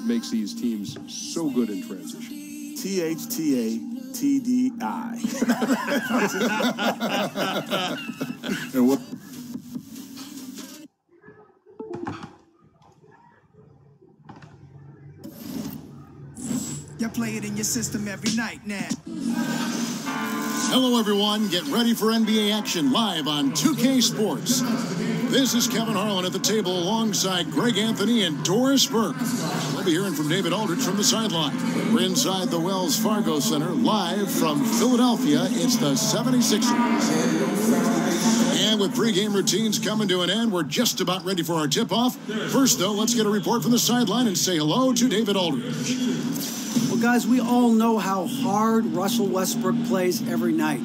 makes these teams so good in transition. THTA-TDI. And what? You play it in your system every night now. Hello, everyone. Get ready for NBA action live on 2K Sports. This is Kevin Harlan at the table alongside Greg Anthony and Doris Burke. We'll be hearing from David Aldridge from the sideline. We're inside the Wells Fargo Center, live from Philadelphia. It's the 76ers. And with pregame routines coming to an end, we're just about ready for our tip-off. First, though, let's get a report from the sideline and say hello to David Aldridge. Well, guys, we all know how hard Russell Westbrook plays every night.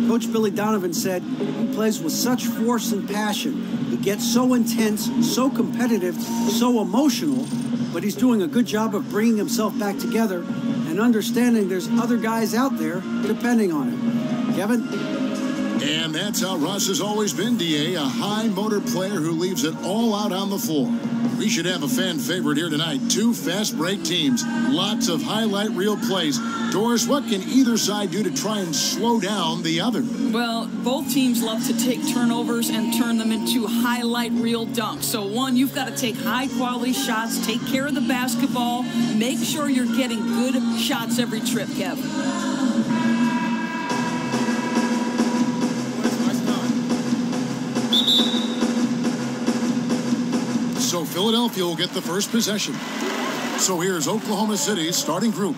Coach Billy Donovan said he plays with such force and passion. He gets so intense, so competitive, so emotional, but he's doing a good job of bringing himself back together and understanding there's other guys out there depending on him. Kevin? And that's how Russ has always been, D.A., a high-motor player who leaves it all out on the floor. We should have a fan favorite here tonight. Two fast-break teams, lots of highlight reel plays. Doris, what can either side do to try and slow down the other? Well, both teams love to take turnovers and turn them into highlight reel dunks. So, one, you've got to take high-quality shots, take care of the basketball, make sure you're getting good shots every trip, Kev. So Philadelphia will get the first possession. So here's Oklahoma City's starting group.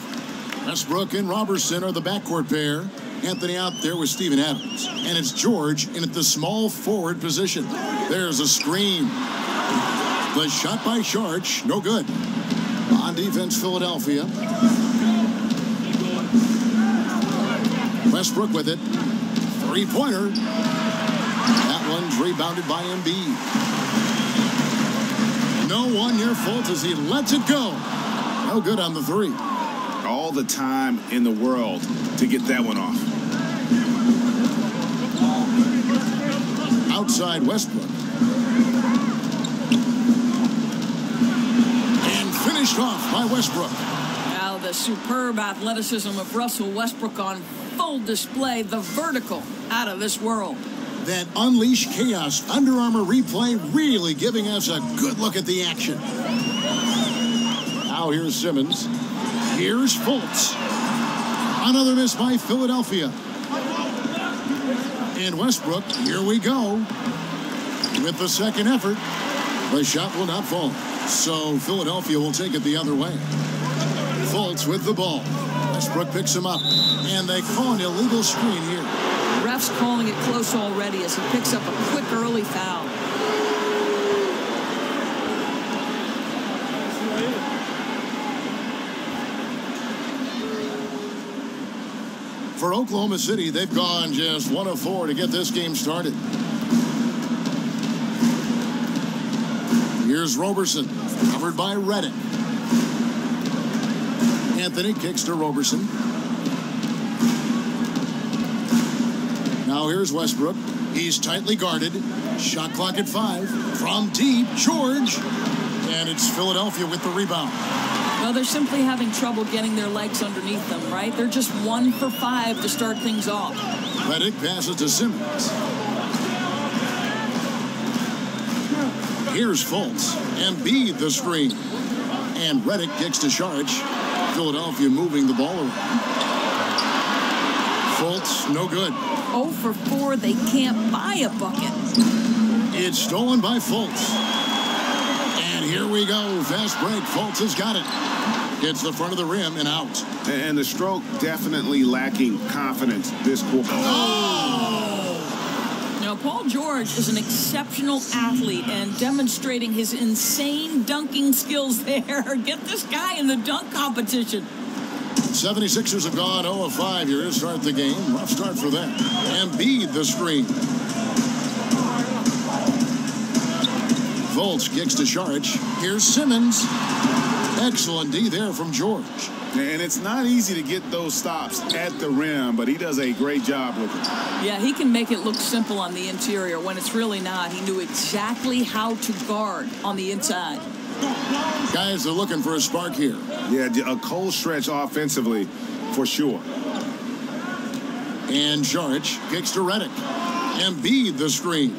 Westbrook and Robertson are the backcourt pair. Anthony out there with Steven Adams. And it's George in at the small forward position. There's a screen. The shot by Sharch, no good. On defense, Philadelphia. Westbrook with it. Three-pointer. That one's rebounded by Embiid. No one near fault as he lets it go. No good on the three. All the time in the world to get that one off. Outside Westbrook. And finished off by Westbrook. Now the superb athleticism of Russell Westbrook on full display. The vertical out of this world. That Unleash Chaos Under Armour replay really giving us a good look at the action. Now here's Simmons. Here's Fultz. Another miss by Philadelphia. And Westbrook, here we go. With the second effort, the shot will not fall. So Philadelphia will take it the other way. Fultz with the ball. Westbrook picks him up. And they call an illegal screen here. Ref's calling it close already as he picks up a quick early foul. For Oklahoma City, they've gone just 1 of 4 to get this game started. Here's Roberson, covered by Redick. Anthony kicks to Roberson. Now here's Westbrook. He's tightly guarded. Shot clock at 5. From deep, George. And it's Philadelphia with the rebound. Well, they're simply having trouble getting their legs underneath them, right? They're just 1 for 5 to start things off. Redick passes to Simmons. Here's Fultz. Embiid the screen. And Redick kicks to Sharch. Philadelphia moving the ball around. Fultz, no good. 0 for 4, they can't buy a bucket. It's stolen by Fultz. And here we go. Fast break. Fultz has got it. Hits the front of the rim and out. And the stroke definitely lacking confidence this quarter. Oh! Now, Paul George is an exceptional athlete and demonstrating his insane dunking skills there. Get this guy in the dunk competition. 76ers have gone 0 of 5 here to start the game. Rough start for them. Embiid the screen. Fultz kicks to Sharch. Here's Simmons. Excellent D there from George. And it's not easy to get those stops at the rim, but he does a great job with it. Yeah, he can make it look simple on the interior when it's really not. He knew exactly how to guard on the inside. Guys are looking for a spark here. Yeah, a cold stretch offensively for sure. And Saric kicks to Redick. Embiid the screen.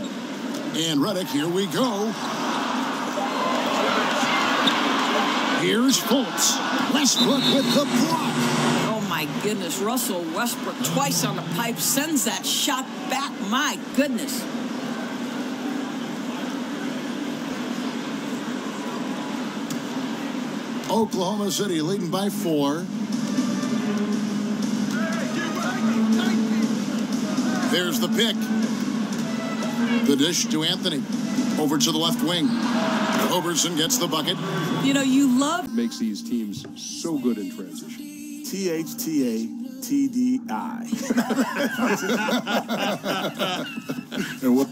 And Redick, here we go. Here's Fultz. Westbrook with the block. Oh, my goodness. Russell Westbrook twice on the pipe sends that shot back. My goodness. Oklahoma City leading by 4. There's the pick. The dish to Anthony. Over to the left wing. Roberson gets the bucket. You know, you love... Makes these teams so good in transition. THTATDI. And what?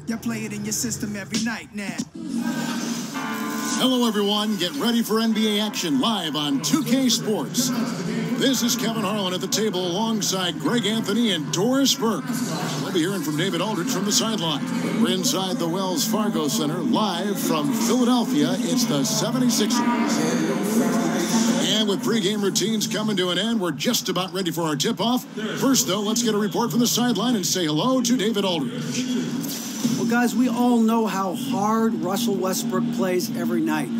Y'all play it in your system every night now. Hello, everyone. Get ready for NBA action live on 2K Sports. This is Kevin Harlan at the table alongside Greg Anthony and Doris Burke. We'll be hearing from David Aldridge from the sideline. We're inside the Wells Fargo Center, live from Philadelphia. It's the 76ers. And with pregame routines coming to an end, we're just about ready for our tip-off. First, though, let's get a report from the sideline and say hello to David Aldridge. Well, guys, we all know how hard Russell Westbrook plays every night.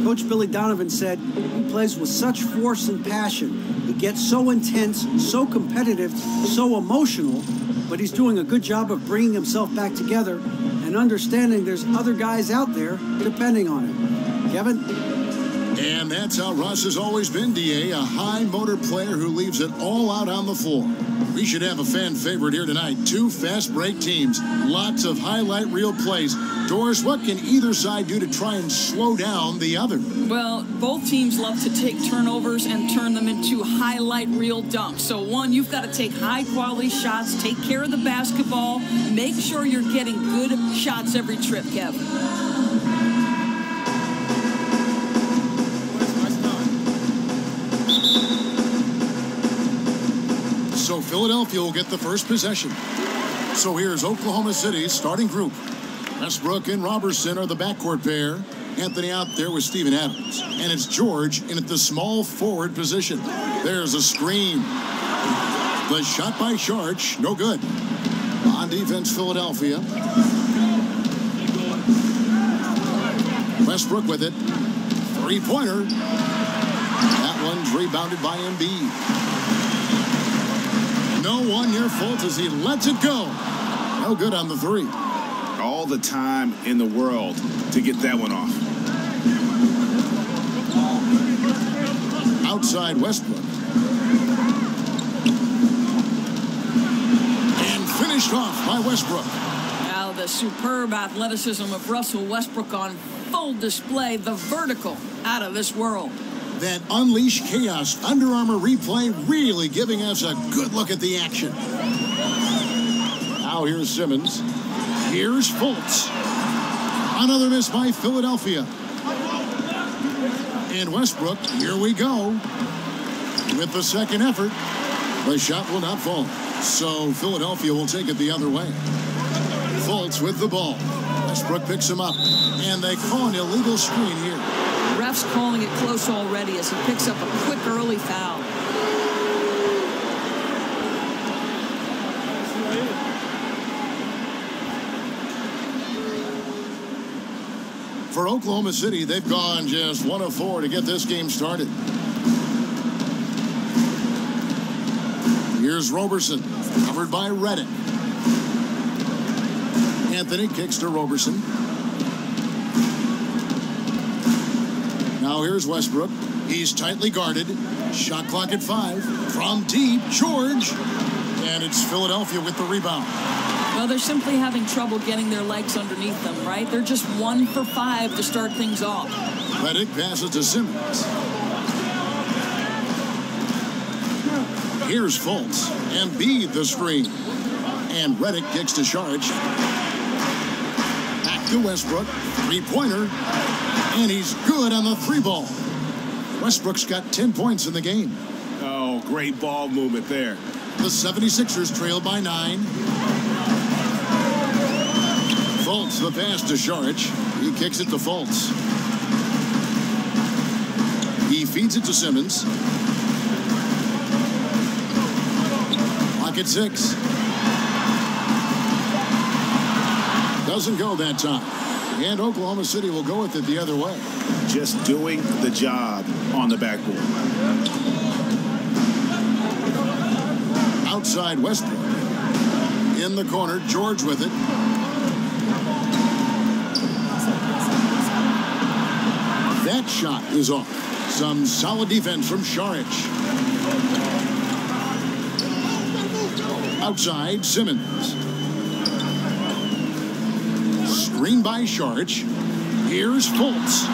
Coach Billy Donovan said he plays with such force and passion. He gets so intense, so competitive, so emotional, but he's doing a good job of bringing himself back together and understanding there's other guys out there depending on him. Kevin? And that's how Russ has always been, D.A., a high-motor player who leaves it all out on the floor. We should have a fan favorite here tonight. 2 fast break teams, lots of highlight reel plays. Doris, what can either side do to try and slow down the other? Well, both teams love to take turnovers and turn them into highlight reel dunks. So, one, you've got to take high-quality shots, take care of the basketball, make sure you're getting good shots every trip, Kev. So Philadelphia will get the first possession. So here's Oklahoma City's starting group. Westbrook and Roberson are the backcourt pair. Anthony out there with Steven Adams. And it's George in at the small forward position. There's a screen. The shot by Saric, no good. On defense, Philadelphia. Westbrook with it. Three-pointer. That one's rebounded by Embiid. No one near Fultz as he lets it go. No good on the 3. All the time in the world to get that one off. Outside Westbrook. And finished off by Westbrook. Now the superb athleticism of Russell Westbrook on full display. The vertical out of this world. That Unleash Chaos Under Armour replay really giving us a good look at the action. Now here's Simmons. Here's Fultz. Another miss by Philadelphia. And Westbrook, here we go. With the second effort, the shot will not fall. So Philadelphia will take it the other way. Fultz with the ball. Westbrook picks him up. And they call an illegal screen here. Ref's calling it close already as he picks up a quick early foul. For Oklahoma City, they've gone just 1 of 4 to get this game started. Here's Roberson, covered by Redick. Anthony kicks to Roberson. Now here's Westbrook. He's tightly guarded. Shot clock at 5. From deep, George. And it's Philadelphia with the rebound. Well, they're simply having trouble getting their legs underneath them, right? They're just 1 for 5 to start things off. Redick passes to Simmons. Here's Fultz. Embiid the screen. And Redick kicks to Saric. Back to Westbrook. Three-pointer. And he's good on the 3-ball. Westbrook's got 10 points in the game. Oh, great ball movement there. The 76ers trail by 9. Fultz the pass to Saric. He kicks it to Fultz. He feeds it to Simmons. Clock at 6. Doesn't go that time. And Oklahoma City will go with it the other way. Just doing the job on the backboard. Outside Westbrook. In the corner, George with it. That shot is off. Some solid defense from Saric. Outside, Simmons. Screen by Saric. Here's Fultz.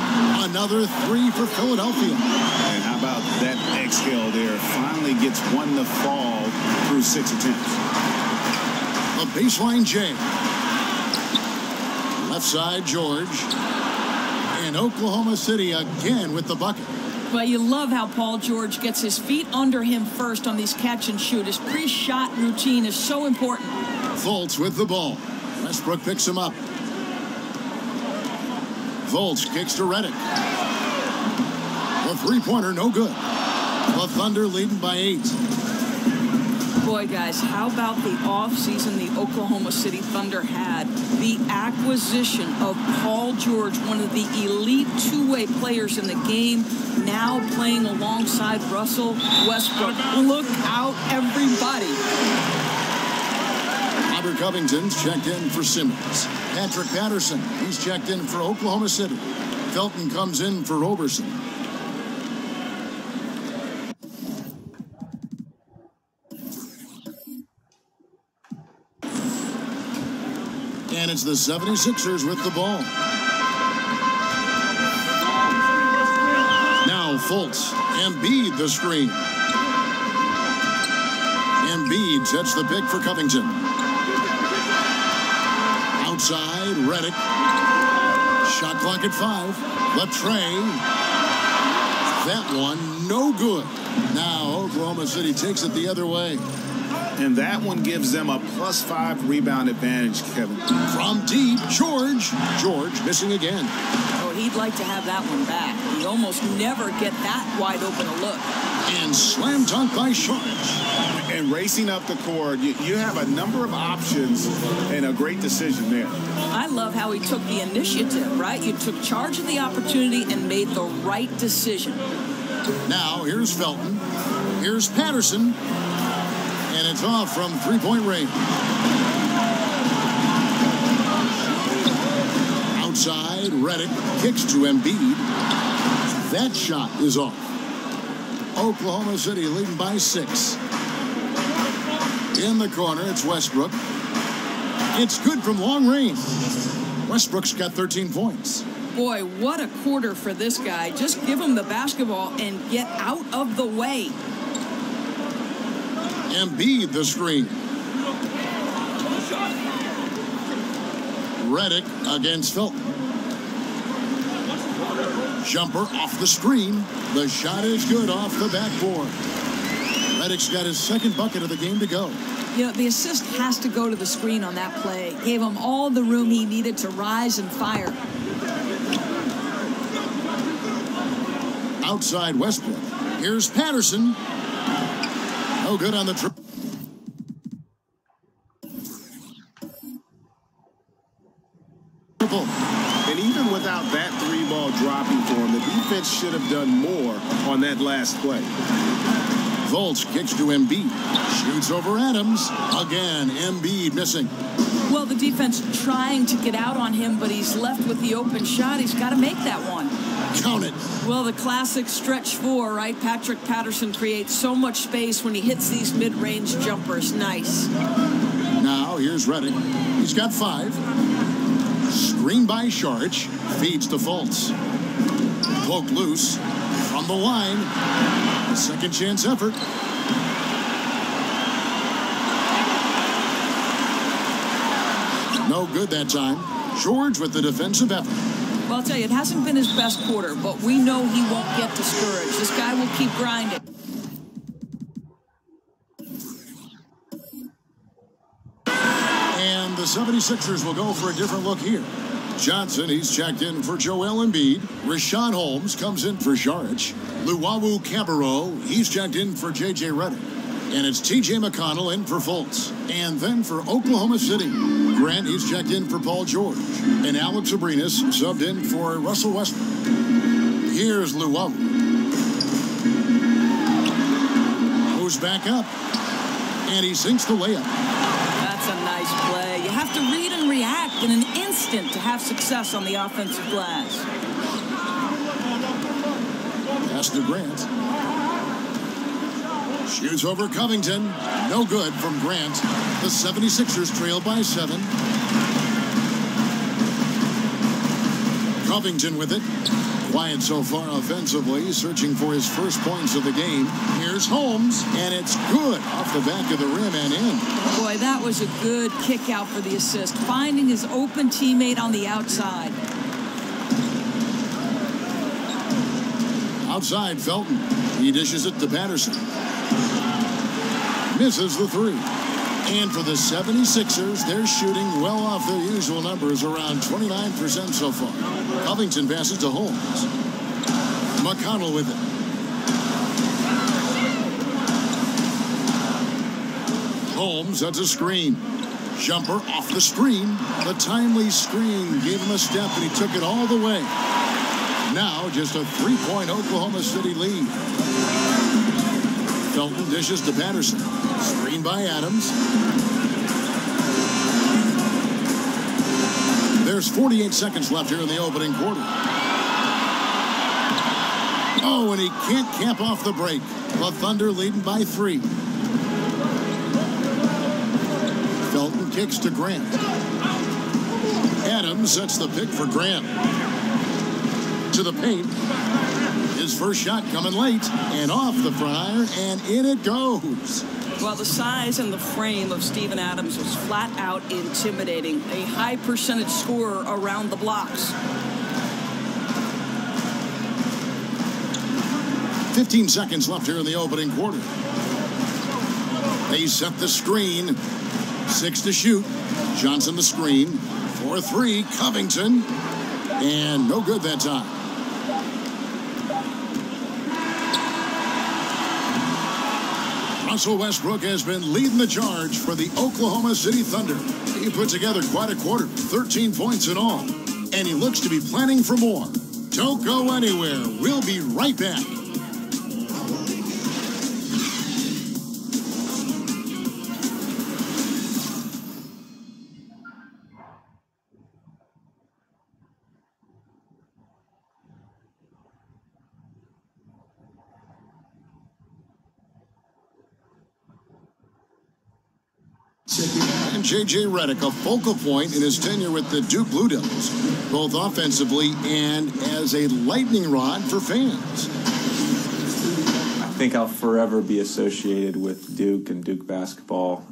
Another 3 for Philadelphia. And how about that exhale there? Finally gets one to fall through 6 attempts. A baseline J. Left side, George. And Oklahoma City again with the bucket. Well, you love how Paul George gets his feet under him first on these catch and shoot. His pre-shot routine is so important. Fultz with the ball. Westbrook picks him up. Fultz kicks to Redick. The three-pointer, no good. The Thunder leading by 8. Boy, guys, how about the offseason the Oklahoma City Thunder had? The acquisition of Paul George, one of the elite two-way players in the game, now playing alongside Russell Westbrook. Look out, everybody. Robert Covington's checked in for Simmons. Patrick Patterson, he's checked in for Oklahoma City. Felton comes in for Roberson. And it's the 76ers with the ball. Now Fultz. Embiid the screen. Embiid sets the pick for Covington. Outside, Redick. Shot clock at 5. Latrey. That one, no good. Now Oklahoma City takes it the other way. And that one gives them a +5 rebound advantage, Kevin. From deep, George. George missing again. Oh, he'd like to have that one back. He almost never get that wide open a look. And slam dunk by Saric. And racing up the court, you have a number of options and a great decision there. I love how he took the initiative, right? You took charge of the opportunity and made the right decision. Now here's Felton. Here's Patterson. And it's off from three-point range. Outside, Redick kicks to Embiid. That shot is off. Oklahoma City leading by 6. In the corner, it's Westbrook. It's good from long range. Westbrook's got 13 points. Boy, what a quarter for this guy. Just give him the basketball and get out of the way. Embiid the screen. Redick against Felton. Jumper off the screen. The shot is good off the backboard. Redick's got his second bucket of the game to go. You know, the assist has to go to the screen on that play. Gave him all the room he needed to rise and fire. Outside Westbrook. Here's Patterson. No good on the triple. And even without that 3-ball dropping for him, the defense should have done more on that last play. Fultz kicks to Embiid. Shoots over Adams. Again, Embiid missing. Well, the defense trying to get out on him, but he's left with the open shot. He's got to make that one. Count it. Well, the classic stretch 4, right? Patrick Patterson creates so much space when he hits these mid-range jumpers. Nice. Now, here's Redick. He's got 5. Screen by Saric. Feeds to Fultz. Poke loose. From the line. Second chance effort. No good that time. George with the defensive effort. Well, I'll tell you, it hasn't been his best quarter, but we know he won't get discouraged. This guy will keep grinding. 76ers will go for a different look here. Johnson, he's checked in for Joel Embiid. Rashawn Holmes comes in for Saric. Luwawu Cabarrot, he's checked in for J.J. Redick. And it's T.J. McConnell in for Fultz. And then for Oklahoma City, Grant, he's checked in for Paul George. And Alex Abrinas subbed in for Russell Westbrook. Here's Luwawu. Moves back up. And he sinks the layup. That's a nice play. You have to read and react in an instant to have success on the offensive glass. Pass to Grant. Shoots over Covington. No good from Grant. The 76ers trail by 7. Covington with it. Quiet so far offensively, searching for his first points of the game. Here's Holmes, and it's good off the back of the rim and in. Boy, that was a good kick out for the assist, finding his open teammate on the outside. Outside, Felton. He dishes it to Patterson. Misses the 3. And for the 76ers, they're shooting well off their usual numbers, around 29% so far. Covington passes to Holmes. McConnell with it. Holmes sets a screen. Jumper off the screen. The timely screen gave him a step, and he took it all the way. Now just a 3-point Oklahoma City lead. Felton dishes to Patterson. Screen by Adams. There's 48 seconds left here in the opening quarter. Oh, and he can't cap off the break. The Thunder leading by 3. Felton kicks to Grant. Adams sets the pick for Grant. To the paint. His first shot coming late and off the front iron, and in it goes. Well, the size and the frame of Steven Adams was flat out intimidating. A high percentage scorer around the blocks. 15 seconds left here in the opening quarter. They set the screen. 6 to shoot. Johnson the screen. 4-3, Covington. And no good that time. Russell Westbrook has been leading the charge for the Oklahoma City Thunder. He put together quite a quarter, 13 points in all. And he looks to be planning for more. Don't go anywhere. We'll be right back. And J.J. Redick, a focal point in his tenure with the Duke Blue Devils, both offensively and as a lightning rod for fans. I think I'll forever be associated with Duke and Duke basketball.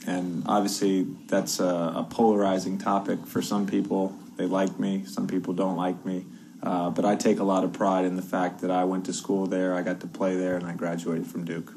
And obviously that's a polarizing topic for some people. They like me, some people don't like me. But I take a lot of pride in the fact that I went to school there, I got to play there, and I graduated from Duke.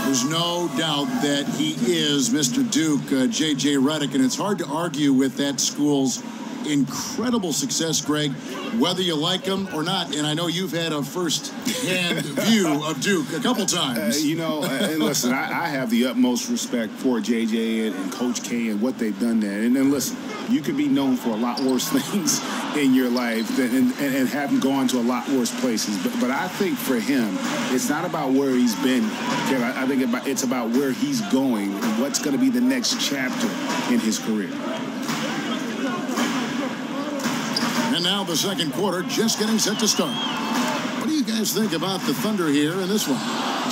There's no doubt that he is Mr. Duke, J.J. Redick, and it's hard to argue with that school's incredible success, Greg, whether you like him or not. And I know you've had a first-hand view of Duke a couple times. And listen, I have the utmost respect for J.J. and Coach K and what they've done there. And then listen, you could be known for a lot worse things in your life and having gone to a lot worse places. But I think for him, it's not about where he's been. I think it's about where he's going and what's going to be the next chapter in his career. And now the second quarter just getting set to start. What do you guys think about the Thunder here in this one?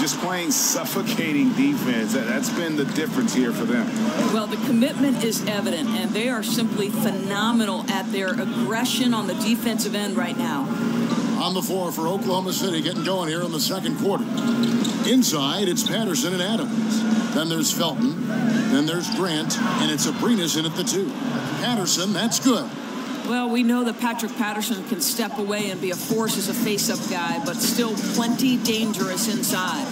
Just playing suffocating defense. That's been the difference here for them. Well, the commitment is evident, and they are simply phenomenal at their aggression on the defensive end right now. On the floor for Oklahoma City, getting going here in the second quarter. Inside, it's Patterson and Adams. Then there's Felton. Then there's Grant, and it's Abrinas in at the 2. Patterson, that's good. Well, we know that Patrick Patterson can step away and be a force as a face-up guy, but still plenty dangerous inside.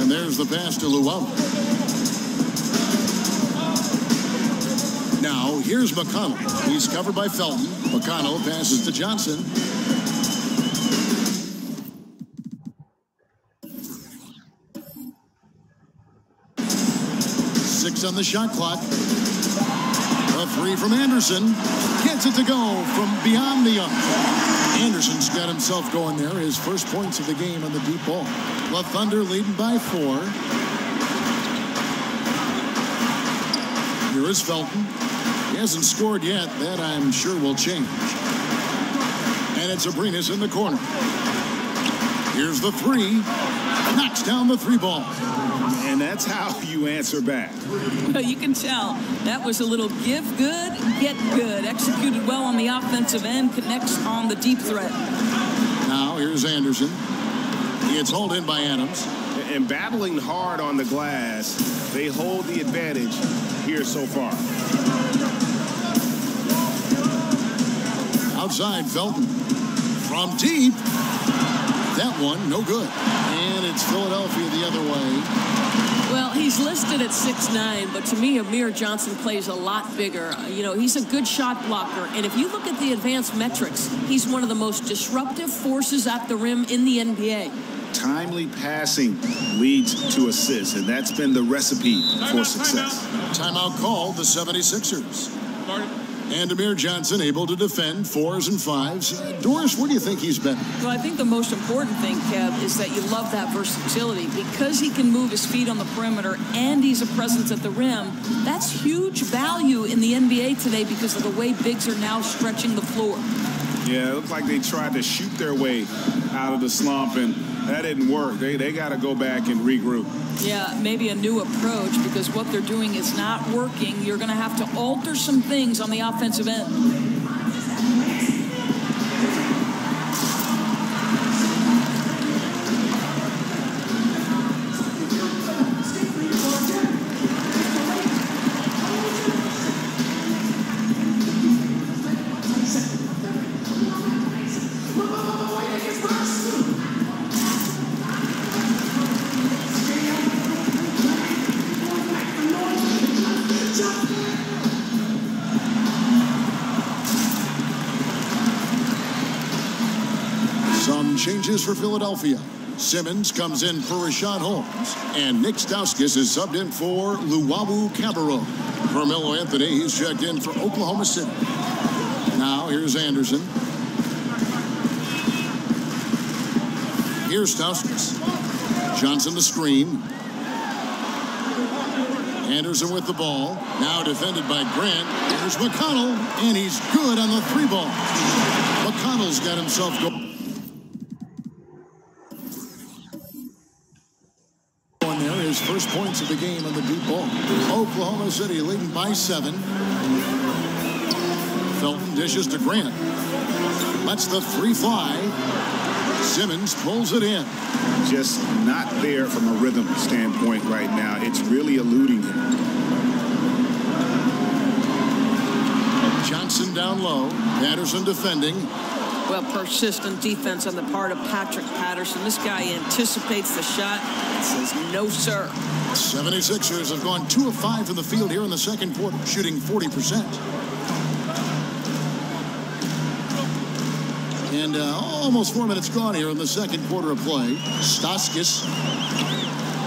And there's the pass to Luwawu. Now, here's McConnell. He's covered by Felton. McConnell passes to Johnson. Six on the shot clock. A three from Anderson. Gets it to go from beyond the arc. Anderson's got himself going there. His first points of the game on the deep ball. The Thunder leading by 4. Here is Felton. He hasn't scored yet. That, I'm sure, will change. And it's Abrines in the corner. Here's the three. Knocks down the 3 ball. And that's how you answer back. Well, you can tell that was a little give good, get good. Executed well on the offensive end, connects on the deep threat. Now here's Anderson. He gets hauled in by Adams. And battling hard on the glass, they hold the advantage here so far. Outside, Felton. From deep. That one, no good. And it's Philadelphia the other way. Well, he's listed at 6'9", but to me, Amir Johnson plays a lot bigger. You know, he's a good shot blocker. And if you look at the advanced metrics, he's one of the most disruptive forces at the rim in the NBA. Timely passing leads to assists, and that's been the recipe for success. Timeout called the 76ers. And Amir Johnson able to defend 4s and 5s. Doris, where do you think he's been? Well, I think the most important thing, Kev, is that you love that versatility. Because he can move his feet on the perimeter and he's a presence at the rim, that's huge value in the NBA today because of the way bigs are now stretching the floor. Yeah, it looks like they tried to shoot their way out of the slump, and that didn't work. They got to go back and regroup. Yeah, maybe a new approach because what they're doing is not working. You're going to have to alter some things on the offensive end. Changes for Philadelphia. Simmons comes in for Rashad Holmes. And Nick Stauskas is subbed in for Luwawu Cabarro. Carmelo Anthony, he's checked in for Oklahoma City. Now here's Anderson. Here's Stauskas. Johnson the screen. Anderson with the ball. Now defended by Grant. Here's McConnell. And he's good on the 3 ball. McConnell's got himself going. His first points of the game on the deep ball. Oklahoma City leading by 7. Felton dishes to Grant. Lets the 3 fly. Simmons pulls it in. Just not there from a rhythm standpoint right now. It's really eluding him. Johnson down low. Patterson defending. Well, persistent defense on the part of Patrick Patterson. This guy anticipates the shot and says, no, sir. 76ers have gone 2 of 5 from the field here in the second quarter, shooting 40%. And almost 4 minutes gone here in the second quarter of play. Stauskas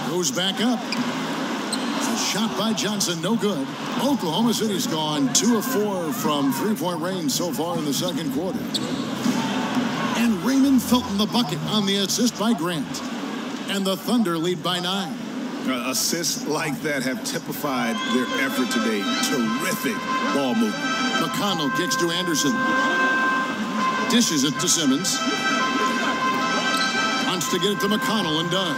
goes back up. A shot by Johnson, no good. Oklahoma City's gone 2 of 4 from 3-point range so far in the second quarter. And Raymond Felton the bucket on the assist by Grant. And the Thunder lead by 9. Assists like that have typified their effort today. Terrific ball movement. McConnell kicks to Anderson. Dishes it to Simmons. Wants to get it to McConnell and does.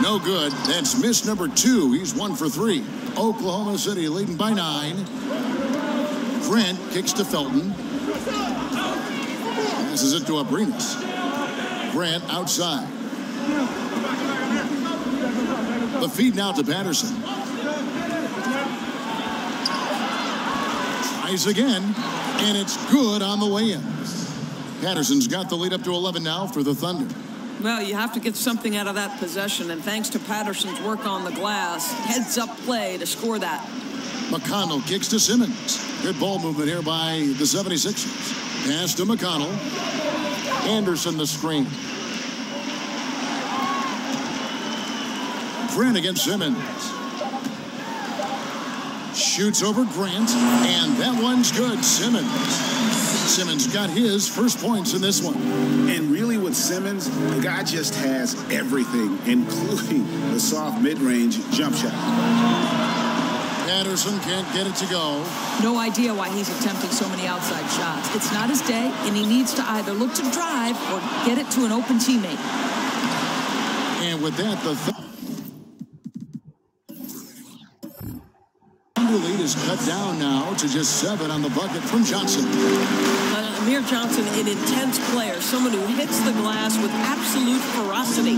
No good. That's miss number 2. He's 1 for 3. Oklahoma City leading by 9. Grant kicks to Felton. Passes it to Abrines. Grant outside. The feed now to Patterson. Tries again, and it's good on the way in. Patterson's got the lead up to 11 now for the Thunder. Well, you have to get something out of that possession, and thanks to Patterson's work on the glass, heads-up play to score that. McConnell kicks to Simmons. Good ball movement here by the 76ers. Pass to McConnell. Anderson the screen. Grant against Simmons. Shoots over Grant, and that one's good. Simmons got his first points in this one. And really with Simmons, the guy just has everything, including the soft mid-range jump shot. Anderson can't get it to go. No idea why he's attempting so many outside shots. It's not his day, and he needs to either look to drive or get it to an open teammate. And with that, the lead is cut down now to just 7 on the bucket from Johnson. Amir Johnson, an intense player, someone who hits the glass with absolute ferocity.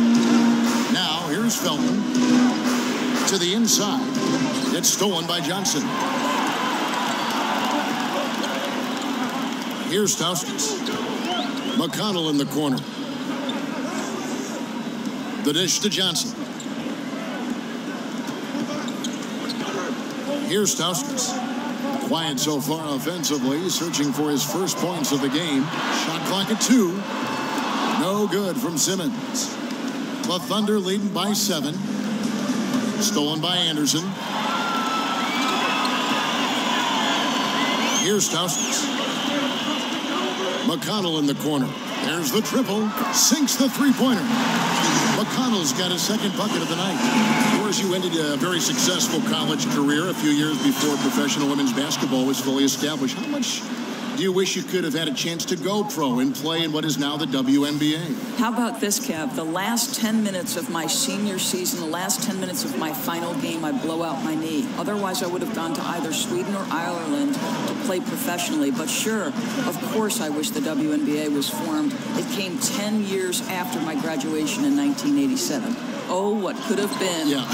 Now here's Felton to the inside. It's stolen by Johnson. Here's Stauskas. McConnell in the corner. The dish to Johnson. Here's Stauskas. Quiet so far offensively, searching for his first points of the game. Shot clock at 2. No good from Simmons. The Thunder leading by 7. Stolen by Anderson. Here's Stauskas. McConnell in the corner. There's the triple. Sinks the three-pointer. McConnell's got his second bucket of the night. Of course, you ended a very successful college career a few years before professional women's basketball was fully established. How much do you wish you could have had a chance to go pro and play in what is now the WNBA? How about this, Kev? The last 10 minutes of my senior season, the last 10 minutes of my final game, I blow out my knee. Otherwise, I would have gone to either Sweden or Ireland to play professionally. But sure, of course, I wish the WNBA was formed. It came 10 years after my graduation in 1987. Oh, what could have been. Yeah.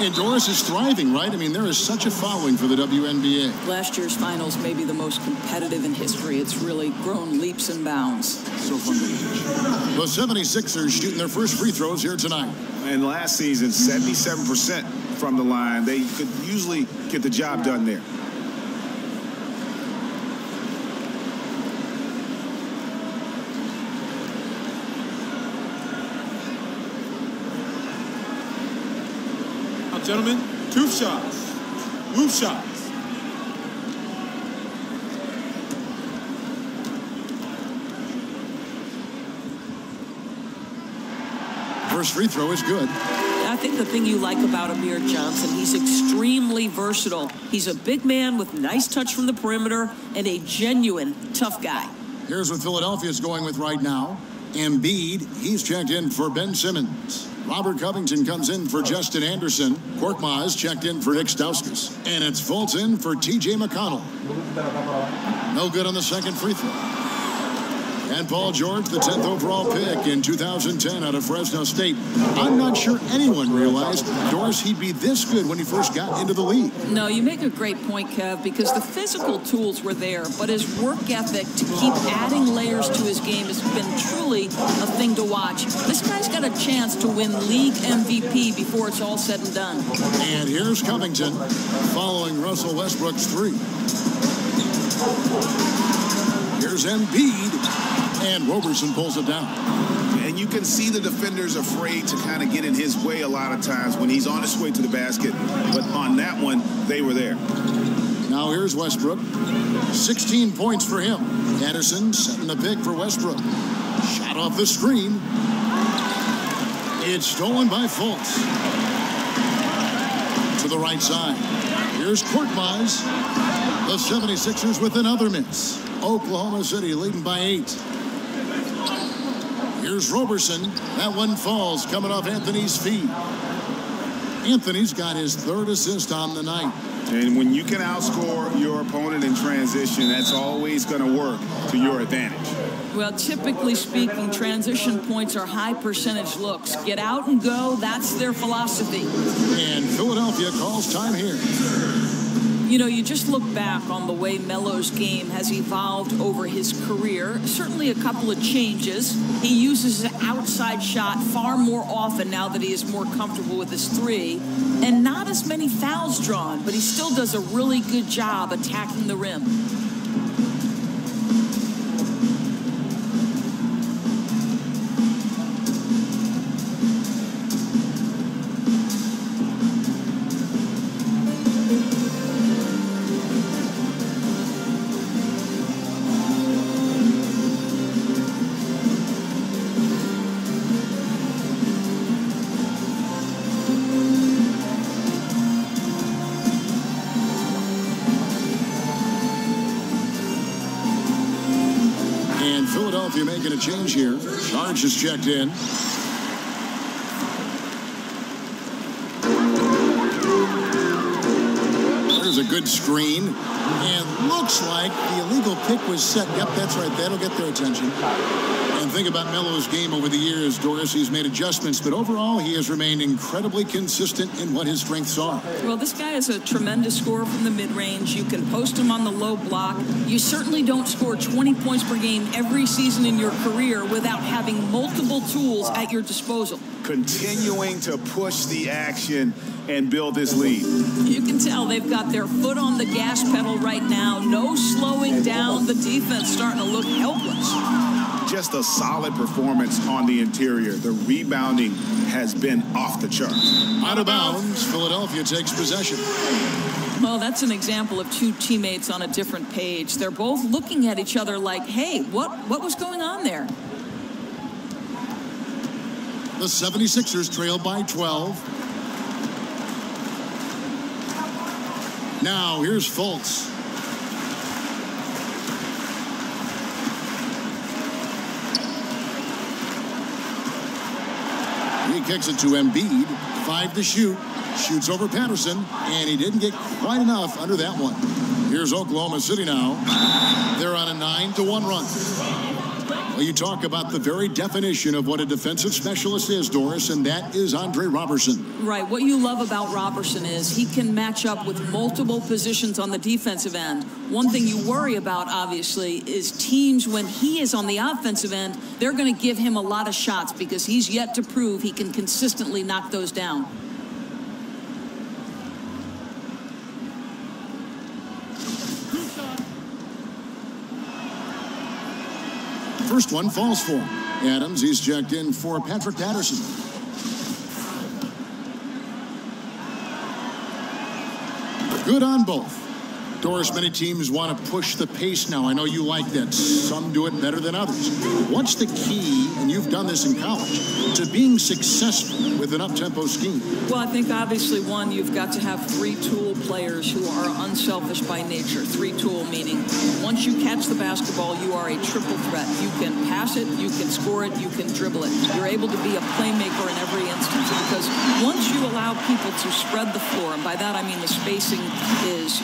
And Doris is thriving, right? I mean, there is such a following for the WNBA. Last year's finals may be the most competitive in history. It's really grown leaps and bounds. So fun to watch. The 76ers shooting their first free throws here tonight. And last season, 77% from the line. They could usually get the job done there. Gentlemen, two shots. Move shots. First free throw is good. I think the thing you like about Amir Johnson, he's extremely versatile. He's a big man with nice touch from the perimeter and a genuine tough guy. Here's what Philadelphia's going with right now. Embiid, he's checked in for Ben Simmons. Robert Covington comes in for Justin Anderson. Korkmaz checked in for Nick Stauskas. And it's Fulton for T.J. McConnell. No good on the second free throw. And Paul George, the 10th overall pick in 2010 out of Fresno State. I'm not sure anyone realized, Doris, he'd be this good when he first got into the league. No, you make a great point, Kev, because the physical tools were there, but his work ethic to keep adding layers to his game has been truly a thing to watch. This guy's got a chance to win league MVP before it's all said and done. And here's Covington following Russell Westbrook's 3. Here's Embiid. And Roberson pulls it down. And you can see the defenders afraid to kind of get in his way a lot of times when he's on his way to the basket. But on that one, they were there. Now here's Westbrook. 16 points for him. Anderson setting the pick for Westbrook. Shot off the screen. It's stolen by Fultz. To the right side. Here's Korkmaz. The 76ers with another miss. Oklahoma City leading by 8. Here's Roberson. That one falls coming off Anthony's feet. Anthony's got his 3rd assist on the night. And when you can outscore your opponent in transition, that's always going to work to your advantage. Well, typically speaking, transition points are high percentage looks. Get out and go, that's their philosophy. And Philadelphia calls time here. You know, you just look back on the way Melo's game has evolved over his career. Certainly a couple of changes. He uses an outside shot far more often now that he is more comfortable with his three. And not as many fouls drawn, but he still does a really good job attacking the rim. Philadelphia making a change here. Sarge is checked in. There's a good screen. And looks like the illegal pick was set. Yep, that's right. That'll get their attention. And think about Melo's game over the years, Doris. He's made adjustments, but overall he has remained incredibly consistent in what his strengths are. Well, this guy is a tremendous scorer from the mid-range. You can post him on the low block. You certainly don't score 20 points per game every season in your career without having multiple tools at your disposal. Continuing to push the action and build this lead. You can tell they've got their foot on the gas pedal right now. No slowing down. The defense starting to look helpless. Just a solid performance on the interior. The rebounding has been off the charts. Out of bounds, Philadelphia takes possession. Well, that's an example of two teammates on a different page. They're both looking at each other like, hey, what was going on there? The 76ers trail by 12. Now, here's Fultz. He kicks it to Embiid. 5 to shoot. Shoots over Patterson. And he didn't get quite enough under that one. Here's Oklahoma City now. They're on a 9-1 run. Well, you talk about the very definition of what a defensive specialist is, Doris, and that is Andre Robertson. Right. What you love about Robertson is he can match up with multiple positions on the defensive end. One thing you worry about, obviously, is teams when he is on the offensive end, they're going to give him a lot of shots because he's yet to prove he can consistently knock those down. First one falls for him. Adams, he's checked in for Patrick Patterson. Good on both. Doris, many teams want to push the pace now. I know you like that. Some do it better than others. What's the key, and you've done this in college, to being successful with an up-tempo scheme? Well, I think obviously, one, you've got to have three-tool players who are unselfish by nature. Three-tool meaning once you catch the basketball, you are a triple threat. You can pass it, you can score it, you can dribble it. You're able to be a playmaker in every instance because once you allow people to spread the floor, and by that I mean the spacing is,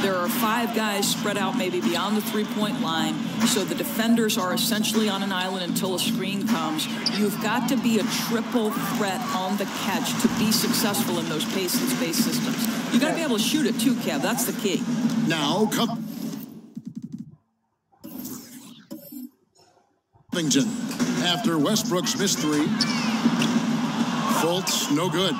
there are 5 guys spread out maybe beyond the three-point line, so the defenders are essentially on an island until a screen comes. You've got to be a triple threat on the catch to be successful in those pace and space systems. You've got to be able to shoot it too, Kev. That's the key. Now, Covington, after Westbrook's missed 3. Fultz, no good.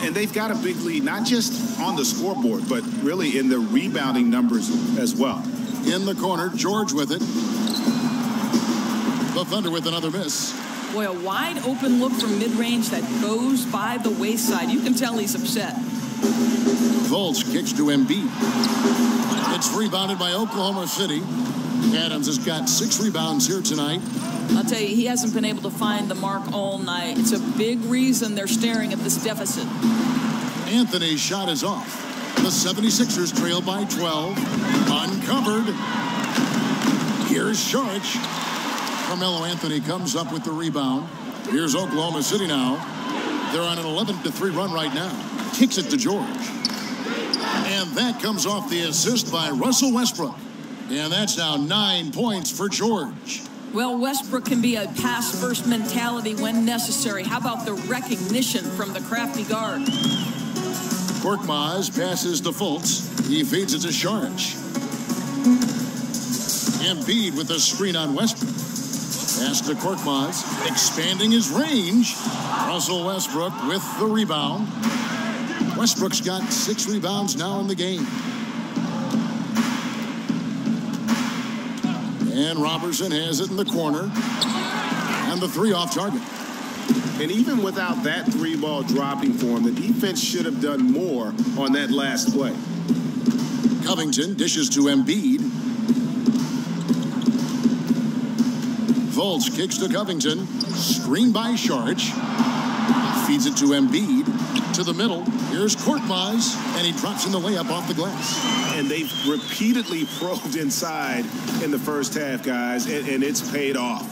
And they've got a big lead, not just on the scoreboard, but really in the rebounding numbers as well. In the corner, George with it. The Thunder with another miss. Boy, a wide open look from mid-range that goes by the wayside. You can tell he's upset. Fultz kicks to Embiid. It's rebounded by Oklahoma City. Adams has got 6 rebounds here tonight. I'll tell you, he hasn't been able to find the mark all night. It's a big reason they're staring at this deficit. Anthony's shot is off. The 76ers trail by 12. Uncovered. Here's Saric. Carmelo Anthony comes up with the rebound. Here's Oklahoma City now. They're on an 11-3 run right now. Kicks it to George. And that comes off the assist by Russell Westbrook. And that's now 9 points for George. Well, Westbrook can be a pass-first mentality when necessary. How about the recognition from the crafty guard? Korkmaz passes to Fultz. He feeds it to Saric. Embiid with a screen on Westbrook. Pass to Korkmaz, expanding his range. Russell Westbrook with the rebound. Westbrook's got 6 rebounds now in the game. And Robertson has it in the corner. And the 3 off target. And even without that 3-ball dropping for him, the defense should have done more on that last play. Covington dishes to Embiid. Fultz kicks to Covington. Screen by Saric. Feeds it to Embiid. To the middle. Here's Korkmaz. And he drops in the layup off the glass. And they've repeatedly probed inside in the first half, guys, and it's paid off.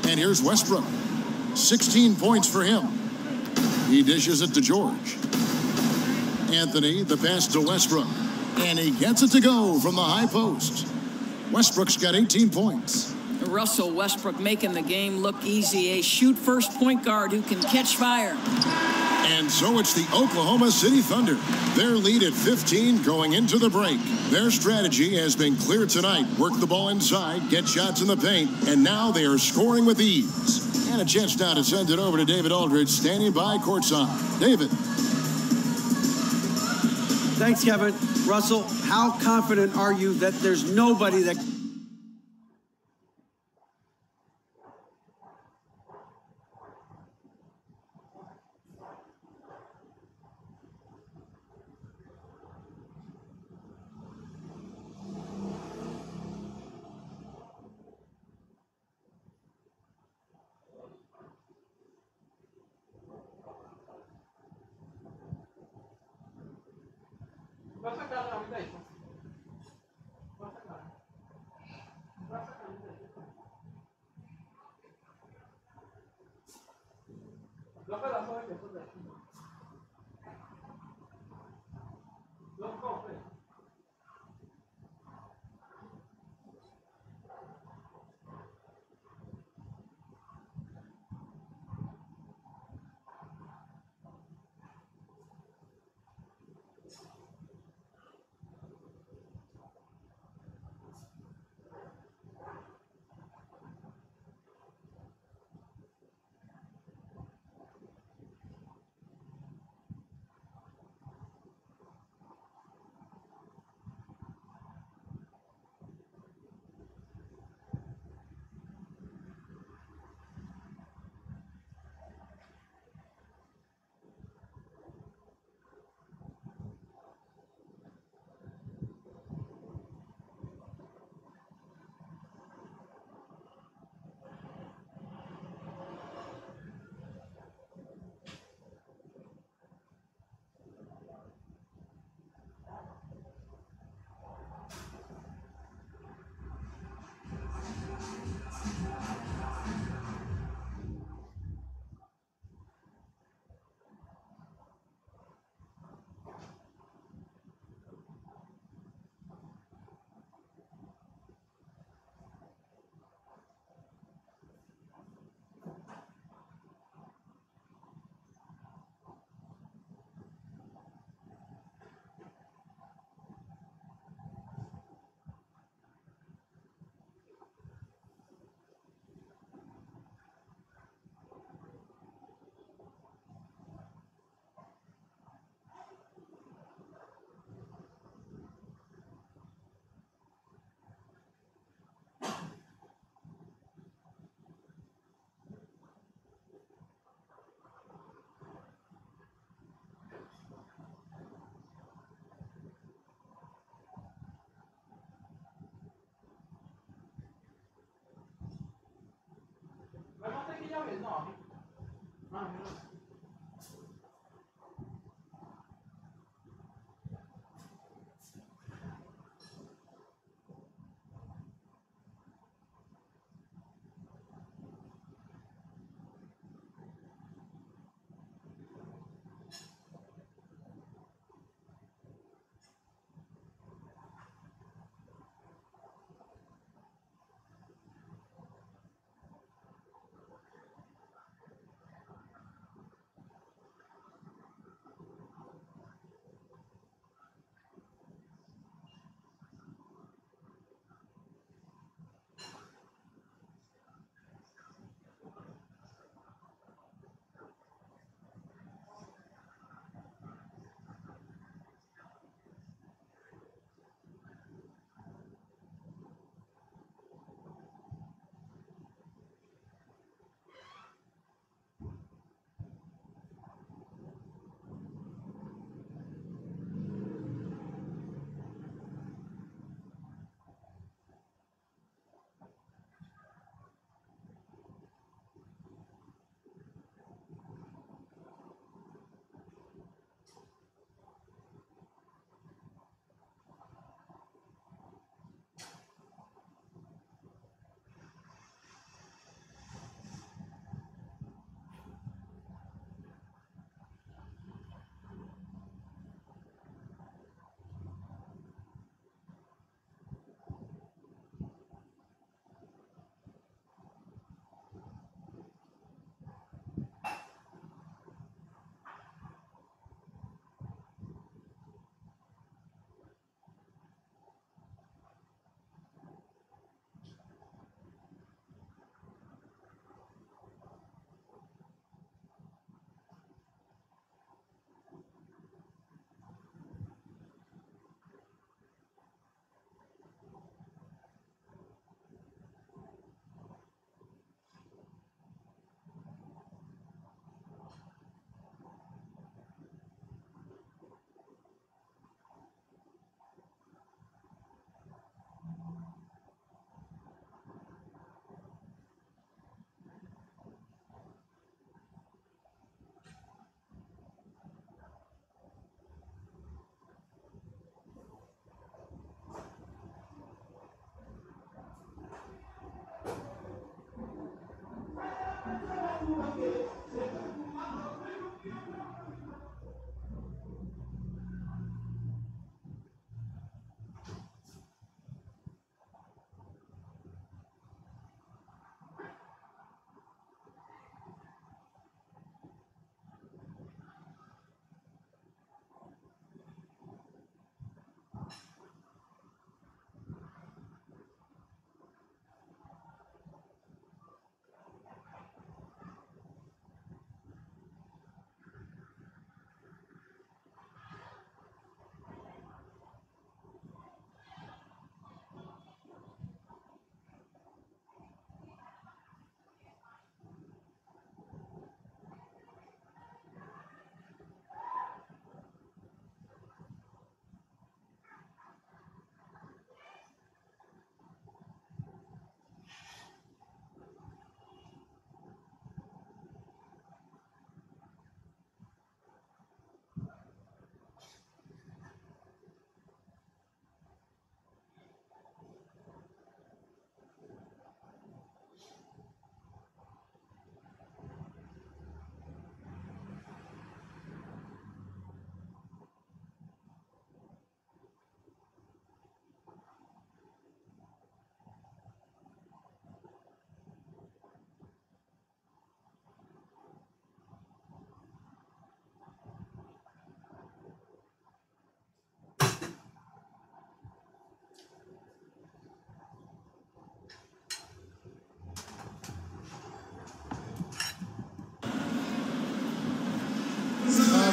And here's Westbrook. 16 points for him. He dishes it to George. Anthony, the pass to Westbrook. And he gets it to go from the high post. Westbrook's got 18 points. Russell Westbrook making the game look easy. A shoot-first point guard who can catch fire. And so it's the Oklahoma City Thunder. Their lead at 15 going into the break. Their strategy has been clear tonight. Work the ball inside, get shots in the paint, and now they are scoring with ease. And a chance now to send it over to David Aldridge, standing by courtside. David. Thanks, Kevin. Russell, how confident are you that there's nobody that...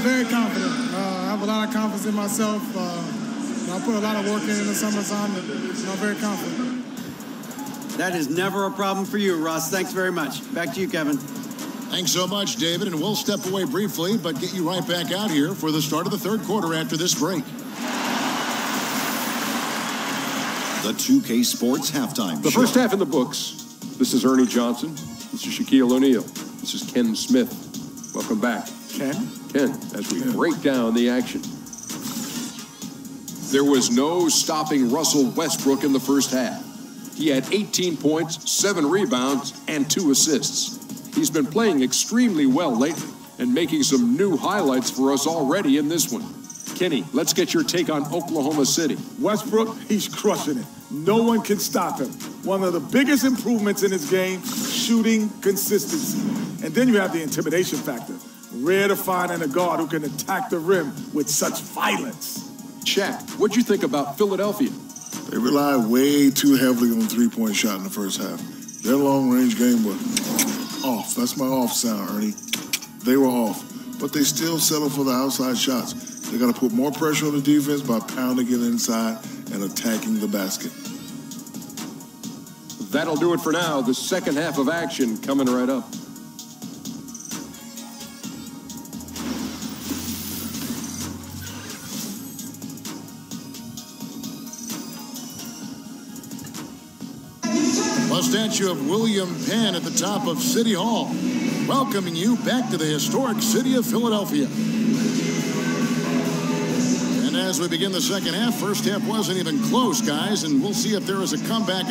very confident. I have a lot of confidence in myself. I put a lot of work in the summertime, and I'm very confident. That is never a problem for you, Russ. Thanks very much. Back to you, Kevin. Thanks so much, David, and we'll step away briefly, but get you right back out here for the start of the third quarter after this break. The 2K Sports Halftime The Show. first half in the books. This is Ernie Johnson. This is Shaquille O'Neal. This is Ken Smith. Welcome back. Ken, as we break down the action. There was no stopping Russell Westbrook in the first half. He had 18 points, 7 rebounds, and 2 assists. He's been playing extremely well lately and making some new highlights for us already in this one. Kenny, let's get your take on Oklahoma City. Westbrook, he's crushing it. No one can stop him. One of the biggest improvements in his game, shooting consistency. And then you have the intimidation factor. Rare to find in a guard who can attack the rim with such violence. Shaq, what'd you think about Philadelphia? They rely way too heavily on the three-point shot in the first half. Their long-range game was off. That's my off sound, Ernie. They were off. But they still settle for the outside shots. They got to put more pressure on the defense by pounding it inside and attacking the basket. That'll do it for now. The second half of action coming right up. A statue of William Penn at the top of City Hall, welcoming you back to the historic city of Philadelphia. And as we begin the second half, first half wasn't even close, guys, and we'll see if there is a comeback.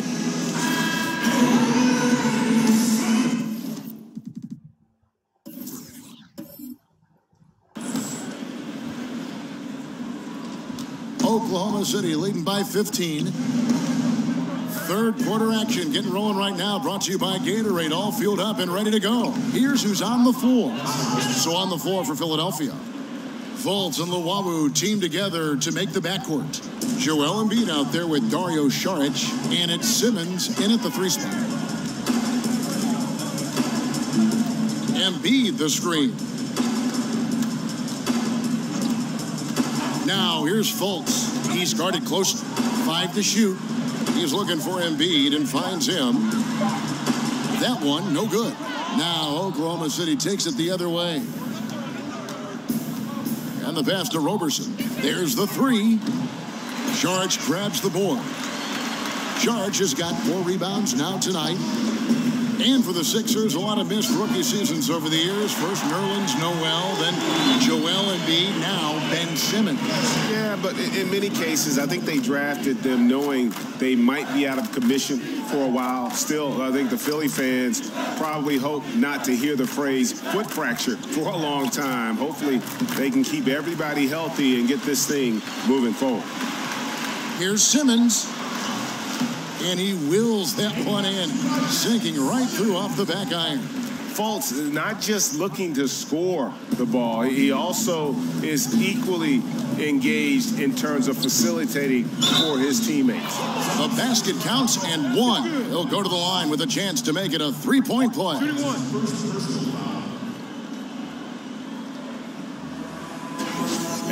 Oklahoma City leading by 15. Third quarter action getting rolling right now, brought to you by Gatorade, all fueled up and ready to go. Here's who's on the floor. So on the floor for Philadelphia, Fultz and Luwawu team together to make the backcourt. Joel Embiid out there with Dario Saric, and it's Simmons in at the 3 spot. Embiid the screen. Now here's Fultz. He's guarded close, 5 to shoot. He's looking for Embiid and finds him. That one, no good. Now Oklahoma City takes it the other way. And the pass to Roberson. There's the 3. Saric grabs the board. Saric has got 4 rebounds now tonight. And for the Sixers, a lot of missed rookie seasons over the years. First Nerlens Noel, then Joel Embiid, now Ben Simmons. Yeah, but in many cases, I think they drafted them knowing they might be out of commission for a while. Still, I think the Philly fans probably hope not to hear the phrase foot fracture for a long time. Hopefully, they can keep everybody healthy and get this thing moving forward. Here's Simmons. And he wills that one in, sinking right through off the back iron. Fultz is not just looking to score the ball. He also is equally engaged in terms of facilitating for his teammates. The basket counts and 1. He'll go to the line with a chance to make it a 3-point play.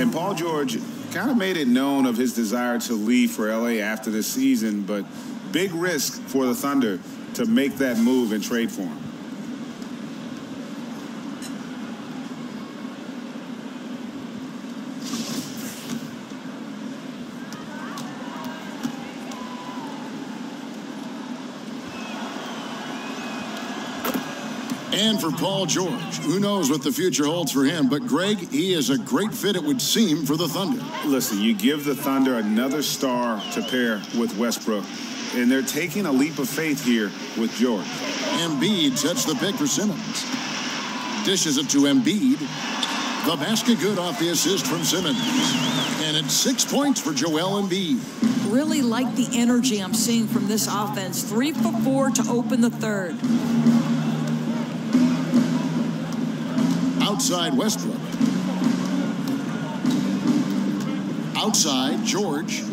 And Paul George kind of made it known of his desire to leave for LA after this season, but big risk for the Thunder to make that move and trade for him. And for Paul George, who knows what the future holds for him, but Greg, he is a great fit, it would seem, for the Thunder. Listen, you give the Thunder another star to pair with Westbrook, and they're taking a leap of faith here with George. Embiid sets the pick for Simmons. Dishes it to Embiid. The basket good off the assist from Simmons. And it's 6 points for Joel Embiid. Really like the energy I'm seeing from this offense. 3 for 4 to open the third. Outside Westbrook. Outside George.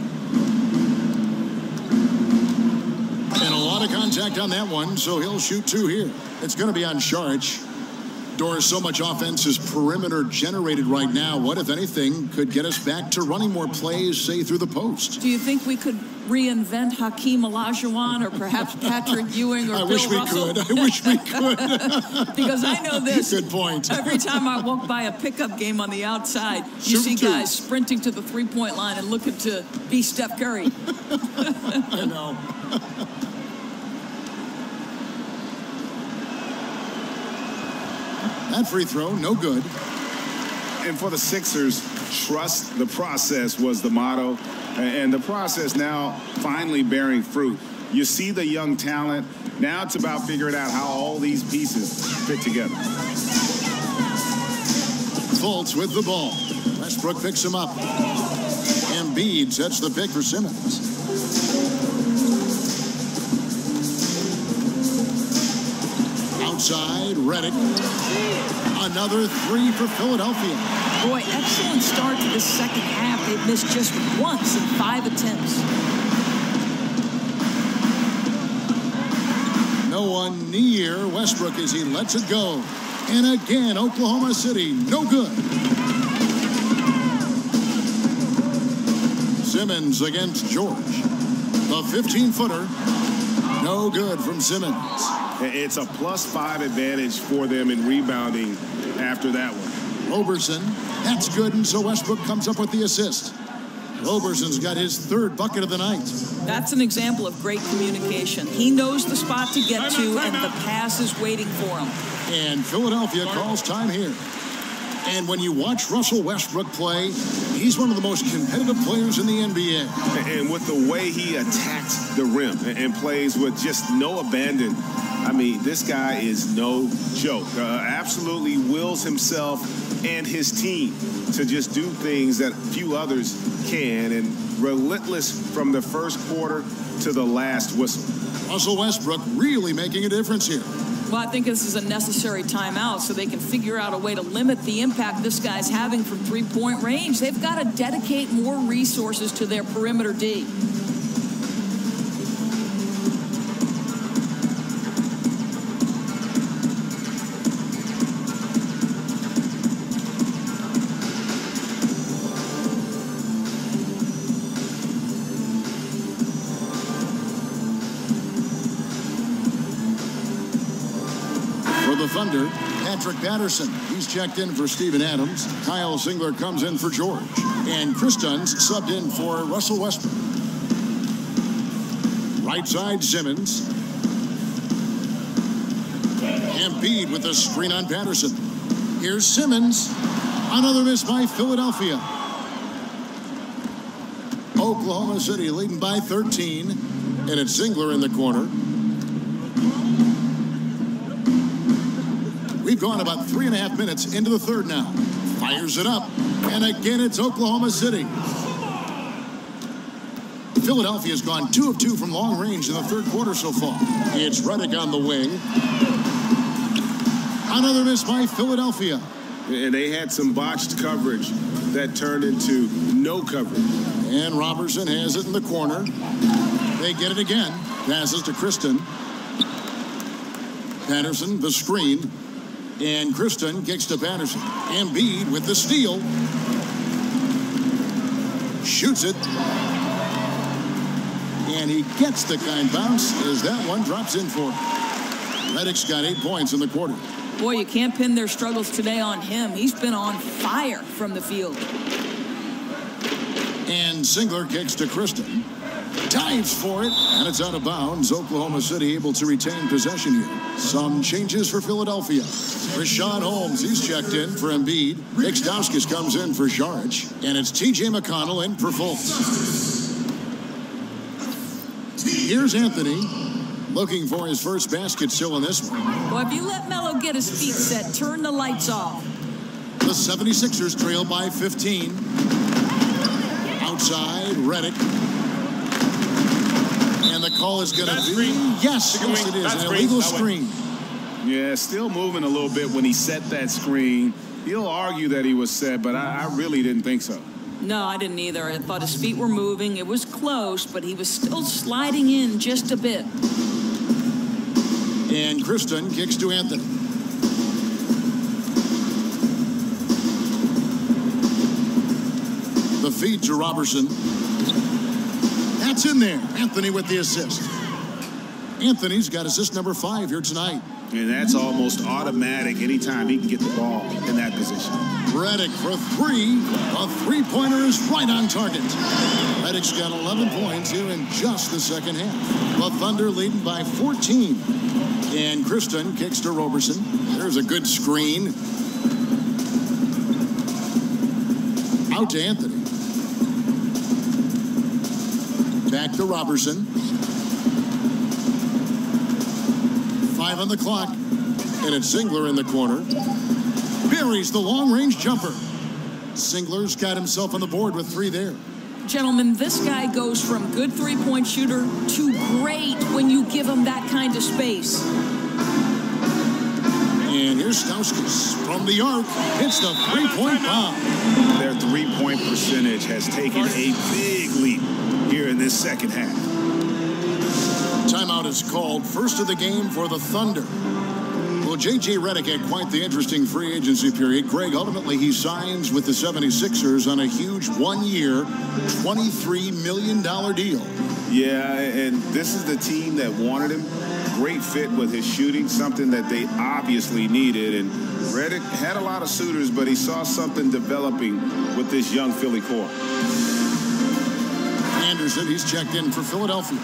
And a lot of contact on that one, so he'll shoot 2 here. It's going to be on Saric. Doris, so much offense is perimeter generated right now. What, if anything, could get us back to running more plays, say, through the post? Do you think we could reinvent Hakeem Olajuwon or perhaps Patrick Ewing or Bill Russell? I wish we could. Because I know this. Good point. Every time I walk by a pickup game on the outside, you see guys sprinting to the three-point line and looking to be Steph Curry. I know. That free throw, no good. And for the Sixers, trust the process was the motto. And the process now finally bearing fruit. You see the young talent. Now it's about figuring out how all these pieces fit together. Fultz with the ball. Westbrook picks him up. Embiid sets the pick for Simmons. Outside, Redick. Another three for Philadelphia. Boy, excellent start to the second half. They've missed just once in 5 attempts. No one near Westbrook as he lets it go. And again, Oklahoma City, no good. Simmons against George. The 15-footer, no good from Simmons. It's a +5 advantage for them in rebounding after that one. Roberson, that's good, and so Westbrook comes up with the assist. Roberson's got his 3rd bucket of the night. That's an example of great communication. He knows the spot to get to, and the pass is waiting for him. And Philadelphia calls time here. And when you watch Russell Westbrook play, he's one of the most competitive players in the NBA. And with the way he attacks the rim and plays with just no abandon, I mean, this guy is no joke. Absolutely wills himself and his team to just do things that few others can, and relentless from the first quarter to the last whistle. Russell Westbrook really making a difference here. Well, I think this is a necessary timeout so they can figure out a way to limit the impact this guy's having from three-point range. They've got to dedicate more resources to their perimeter D. Thunder, Patrick Patterson. He's checked in for Steven Adams. Kyle Singler comes in for George. And Chris Dunn's subbed in for Russell Westbrook. Right side, Simmons. Embiid with a screen on Patterson. Here's Simmons. Another miss by Philadelphia. Oklahoma City leading by 13. And it's Singler in the corner. We've gone about 3.5 minutes into the third now. Fires it up. And again, it's Oklahoma City. Philadelphia's gone 2 of 2 from long range in the third quarter so far. It's Redick on the wing. Another miss by Philadelphia. And they had some botched coverage that turned into no coverage. And Robertson has it in the corner. They get it again. Passes to Kristen. Patterson, the screen. And Kristen kicks to Patterson. Embiid with the steal. Shoots it. And he gets the kind bounce as that one drops in for him. Redick's got 8 points in the quarter. Boy, you can't pin their struggles today on him. He's been on fire from the field. And Singler kicks to Kristen. Dives for it, and it's out of bounds. Oklahoma City able to retain possession here. Some changes for Philadelphia. Rashawn Holmes, he's checked in for Embiid. Nick Stauskas comes in for Saric. And it's T.J. McConnell in for Fultz. Here's Anthony looking for his first basket still in this one. Well, if you let Melo get his feet set, turn the lights off. The 76ers trail by 15. Outside, Redick. And the call is going to be, yes, it is, an illegal screen. Yeah, still moving a little bit when he set that screen. He'll argue that he was set, but I really didn't think so. No, I didn't either. I thought his feet were moving. It was close, but he was still sliding in just a bit. And Kristen kicks to Anthony. feed to Robertson. That's in there. Anthony with the assist. Anthony's got assist number 5 here tonight. And that's almost automatic anytime he can get the ball in that position. Redick for 3. A three-pointer is right on target. Redick's got 11 points here in just the second half. The Thunder leading by 14. And Kristen kicks to Robertson. There's a good screen. Out to Anthony. Back to Robertson. 5 on the clock. And it's Singler in the corner. Buries the long-range jumper. Singler's got himself on the board with 3 there. Gentlemen, this guy goes from good three-point shooter to great when you give him that kind of space. And here's Stauskas from the arc. Hits the three-point bomb. Their three-point percentage has taken a big leap here in this second half. Timeout is called. First of the game for the Thunder. Well, J.J. Redick had quite the interesting free agency period. Greg, ultimately he signs with the 76ers on a huge 1-year, $23 million deal. Yeah, and this is the team that wanted him. Great fit with his shooting, something that they obviously needed. And Redick had a lot of suitors, but he saw something developing with this young Philly core. Anderson, he's checked in for Philadelphia.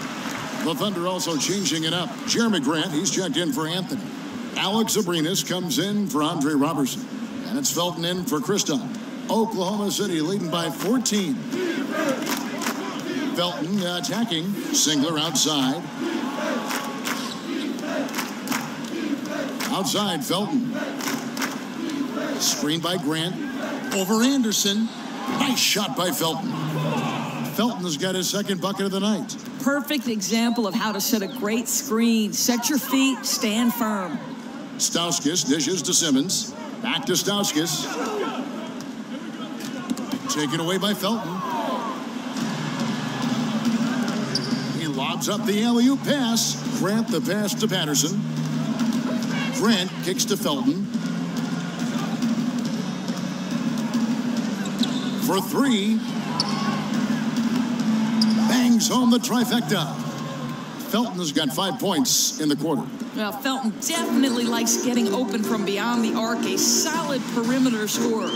The Thunder also changing it up. Jeremy Grant, he's checked in for Anthony. Alex Abrinas comes in for Andre Robertson. And it's Felton in for Kristaps. Oklahoma City leading by 14. Felton attacking. Singler outside. Outside, Felton. Screen by Grant. Over Anderson. Nice shot by Felton. Felton has got his second bucket of the night. Perfect example of how to set a great screen. Set your feet, stand firm. Stauskas dishes to Simmons. Back to Stauskas. Taken away by Felton. He lobs up the alley-oop pass. Grant the pass to Patterson. Grant kicks to Felton. For 3. Bangs home the trifecta. Felton has got 5 points in the quarter. Well, Felton definitely likes getting open from beyond the arc. A solid perimeter scorer.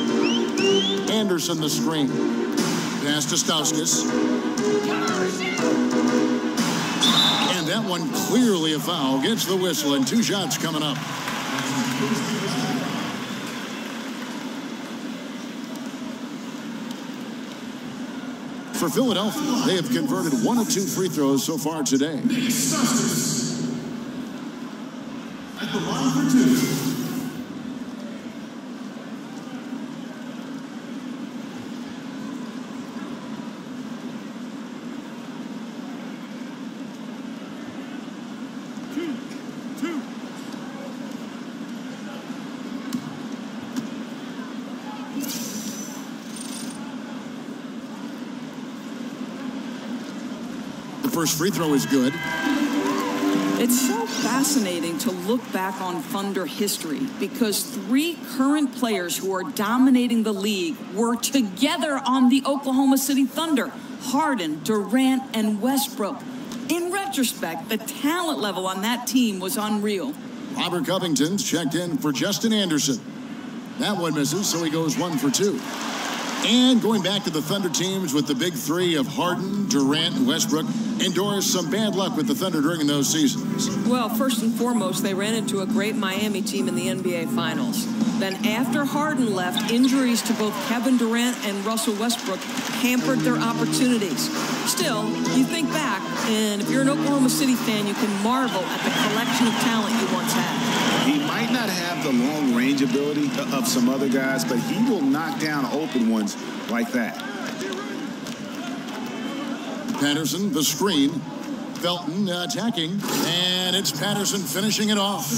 Anderson the screen. Pass to Stauskas. And that one clearly a foul. Gets the whistle and 2 shots coming up. For Philadelphia, they have converted 1 of 2 free throws so far today. At the line for 2. First free throw is good. It's so fascinating to look back on Thunder history because 3 current players who are dominating the league were together on the Oklahoma City Thunder. Harden, Durant, and Westbrook. In retrospect, the talent level on that team was unreal. Robert Covington's checked in for Justin Anderson. That one misses, so he goes 1 for 2. And going back to the Thunder teams with the big 3 of Harden, Durant, and Westbrook, endorsed some bad luck with the Thunder during those seasons. Well, first and foremost, they ran into a great Miami team in the NBA Finals. Then after Harden left, injuries to both Kevin Durant and Russell Westbrook hampered their opportunities. Still, you think back, and if you're an Oklahoma City fan, you can marvel at the collection of talent you once had. He might not have the long-range ability of some other guys, but he will knock down open ones like that. Patterson, the screen. Felton attacking, and it's Patterson finishing it off.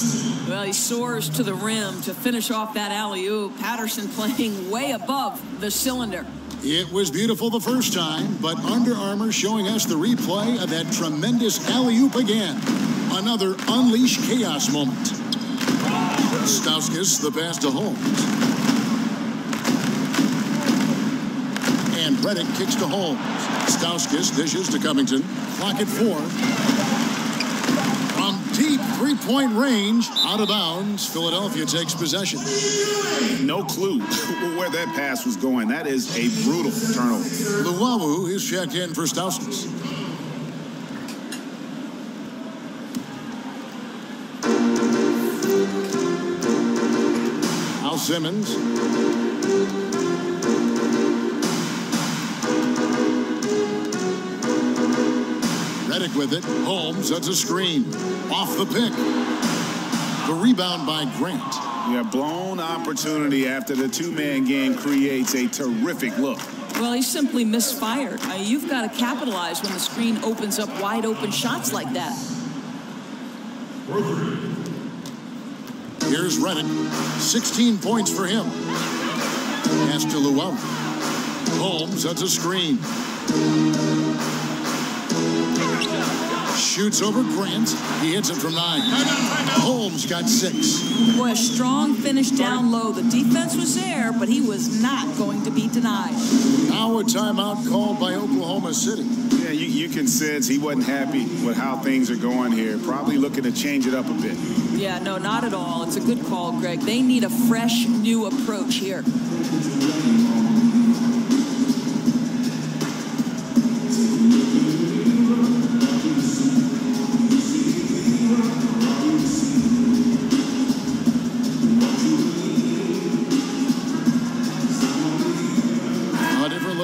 Well, he soars to the rim to finish off that alley-oop. Patterson playing way above the cylinder. It was beautiful the first time, but Under Armour showing us the replay of that tremendous alley-oop again. Another Unleash Chaos moment. Stauskas, the pass to Holmes. And Reddick kicks to Holmes. Stauskas dishes to Covington. Clock at 4. From deep three-point range, out of bounds, Philadelphia takes possession. No clue where that pass was going. That is a brutal turnover. Luwawu is checked in for Stauskas. Al Simmons. Reddick with it. Holmes, that's a screen. Off the pick. The rebound by Grant. Yeah, blown opportunity after the two-man game creates a terrific look. Well, he simply misfired. You've got to capitalize when the screen opens up wide open shots like that. Here's Reddick. 16 points for him. Pass to Luwawu. Holmes, that's a screen. Shoots over Grant. He hits it from 9. Holmes got 6. Boy, a strong finish down low. The defense was there, but he was not going to be denied. Now a timeout called by Oklahoma City. Yeah, you can sense he wasn't happy with how things are going here. Probably looking to change it up a bit. Yeah, no, not at all. It's a good call, Greg. They need a fresh, new approach here.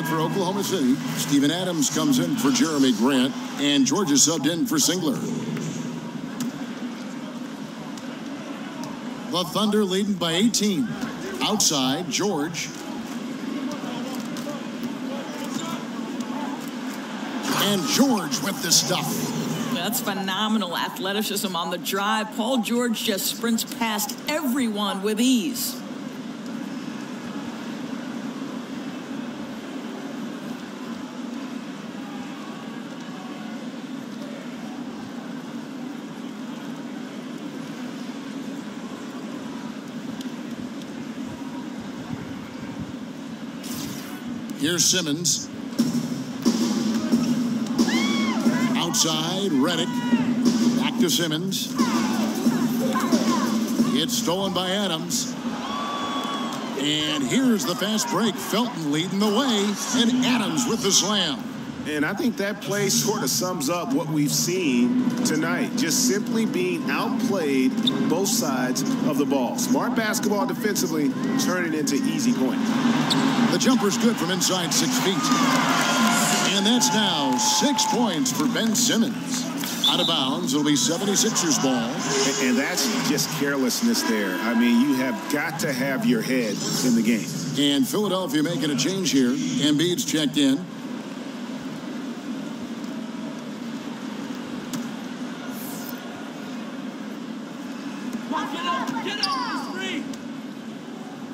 For Oklahoma City, Steven Adams comes in for Jeremy Grant, and Georgia subbed in for Singler. The Thunder leading by 18. Outside, George. And George with the stuff. That's phenomenal athleticism on the drive. Paul George just sprints past everyone with ease. Here's Simmons. Outside, Reddick. Back to Simmons. It's stolen by Adams. And here's the fast break. Felton leading the way, and Adams with the slam. And I think that play sort of sums up what we've seen tonight. Just simply being outplayed both sides of the ball. Smart basketball defensively, turning into easy points. The jumper's good from inside 6 feet. And that's now 6 points for Ben Simmons. Out of bounds, it'll be 76ers ball. And that's just carelessness there. I mean, you have got to have your head in the game. And Philadelphia making a change here. Embiid's checked in.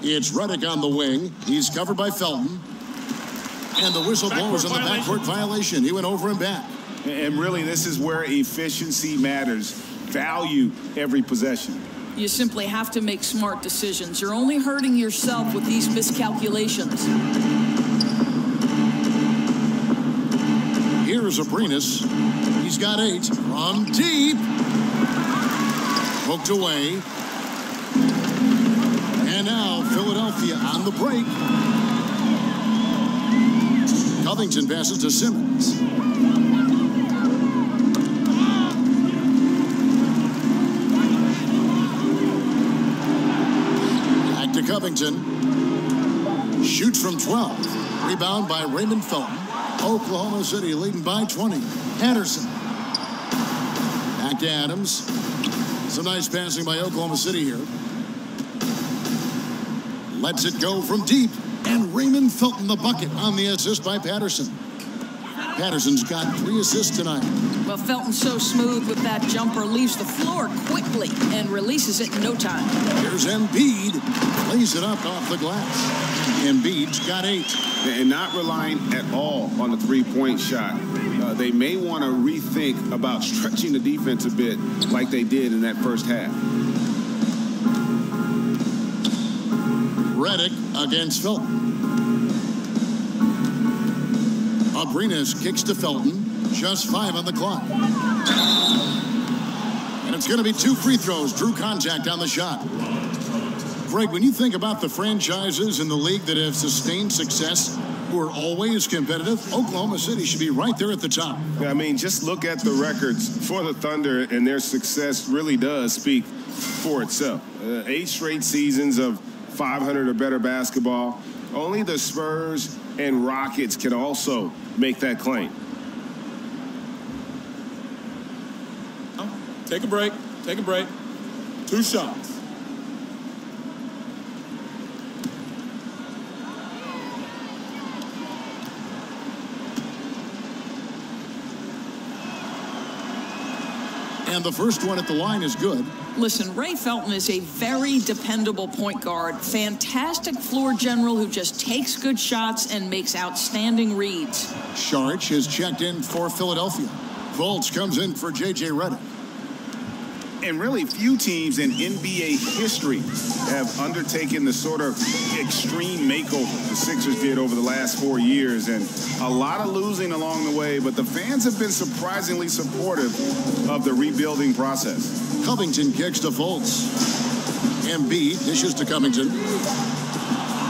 It's Reddick on the wing. He's covered by Felton. And the whistle blows on the backcourt violation. He went over and back. And really, this is where efficiency matters. Value every possession. You simply have to make smart decisions. You're only hurting yourself with these miscalculations. Here's Abrinas. He's got 8 from deep. Hooked away. And now Philadelphia on the break. Covington passes to Simmons. Back to Covington. Shoots from 12. Rebound by Raymond Felton. Oklahoma City leading by 20. Patterson. Back to Adams. Some nice passing by Oklahoma City here. Lets it go from deep. And Raymond Felton the bucket on the assist by Patterson. Patterson's got 3 assists tonight. Well, Felton's so smooth with that jumper, leaves the floor quickly and releases it in no time. Here's Embiid. Lays it up off the glass. Embiid's got 8. And not relying at all on the three-point shot. They may want to rethink about stretching the defense a bit like they did in that first half. Reddick against Felton. Abrines kicks to Felton. Just 5 on the clock. And it's going to be 2 free throws. Drew contact on the shot. Greg, when you think about the franchises in the league that have sustained success, who are always competitive, Oklahoma City should be right there at the top. I mean, just look at the records for the Thunder, and their success really does speak for itself. 8 straight seasons of 500 or better basketball. Only the Spurs and Rockets can also make that claim. Take a break. Take a break. 2 shots. And the first one at the line is good. Listen, Ray Felton is a very dependable point guard. Fantastic floor general who just takes good shots and makes outstanding reads. Saric has checked in for Philadelphia. Fultz comes in for J.J. Redick. And really few teams in NBA history have undertaken the sort of extreme makeover the Sixers did over the last 4 years. And a lot of losing along the way, but the fans have been surprisingly supportive of the rebuilding process. Covington kicks to Fultz. Embiid dishes to Covington.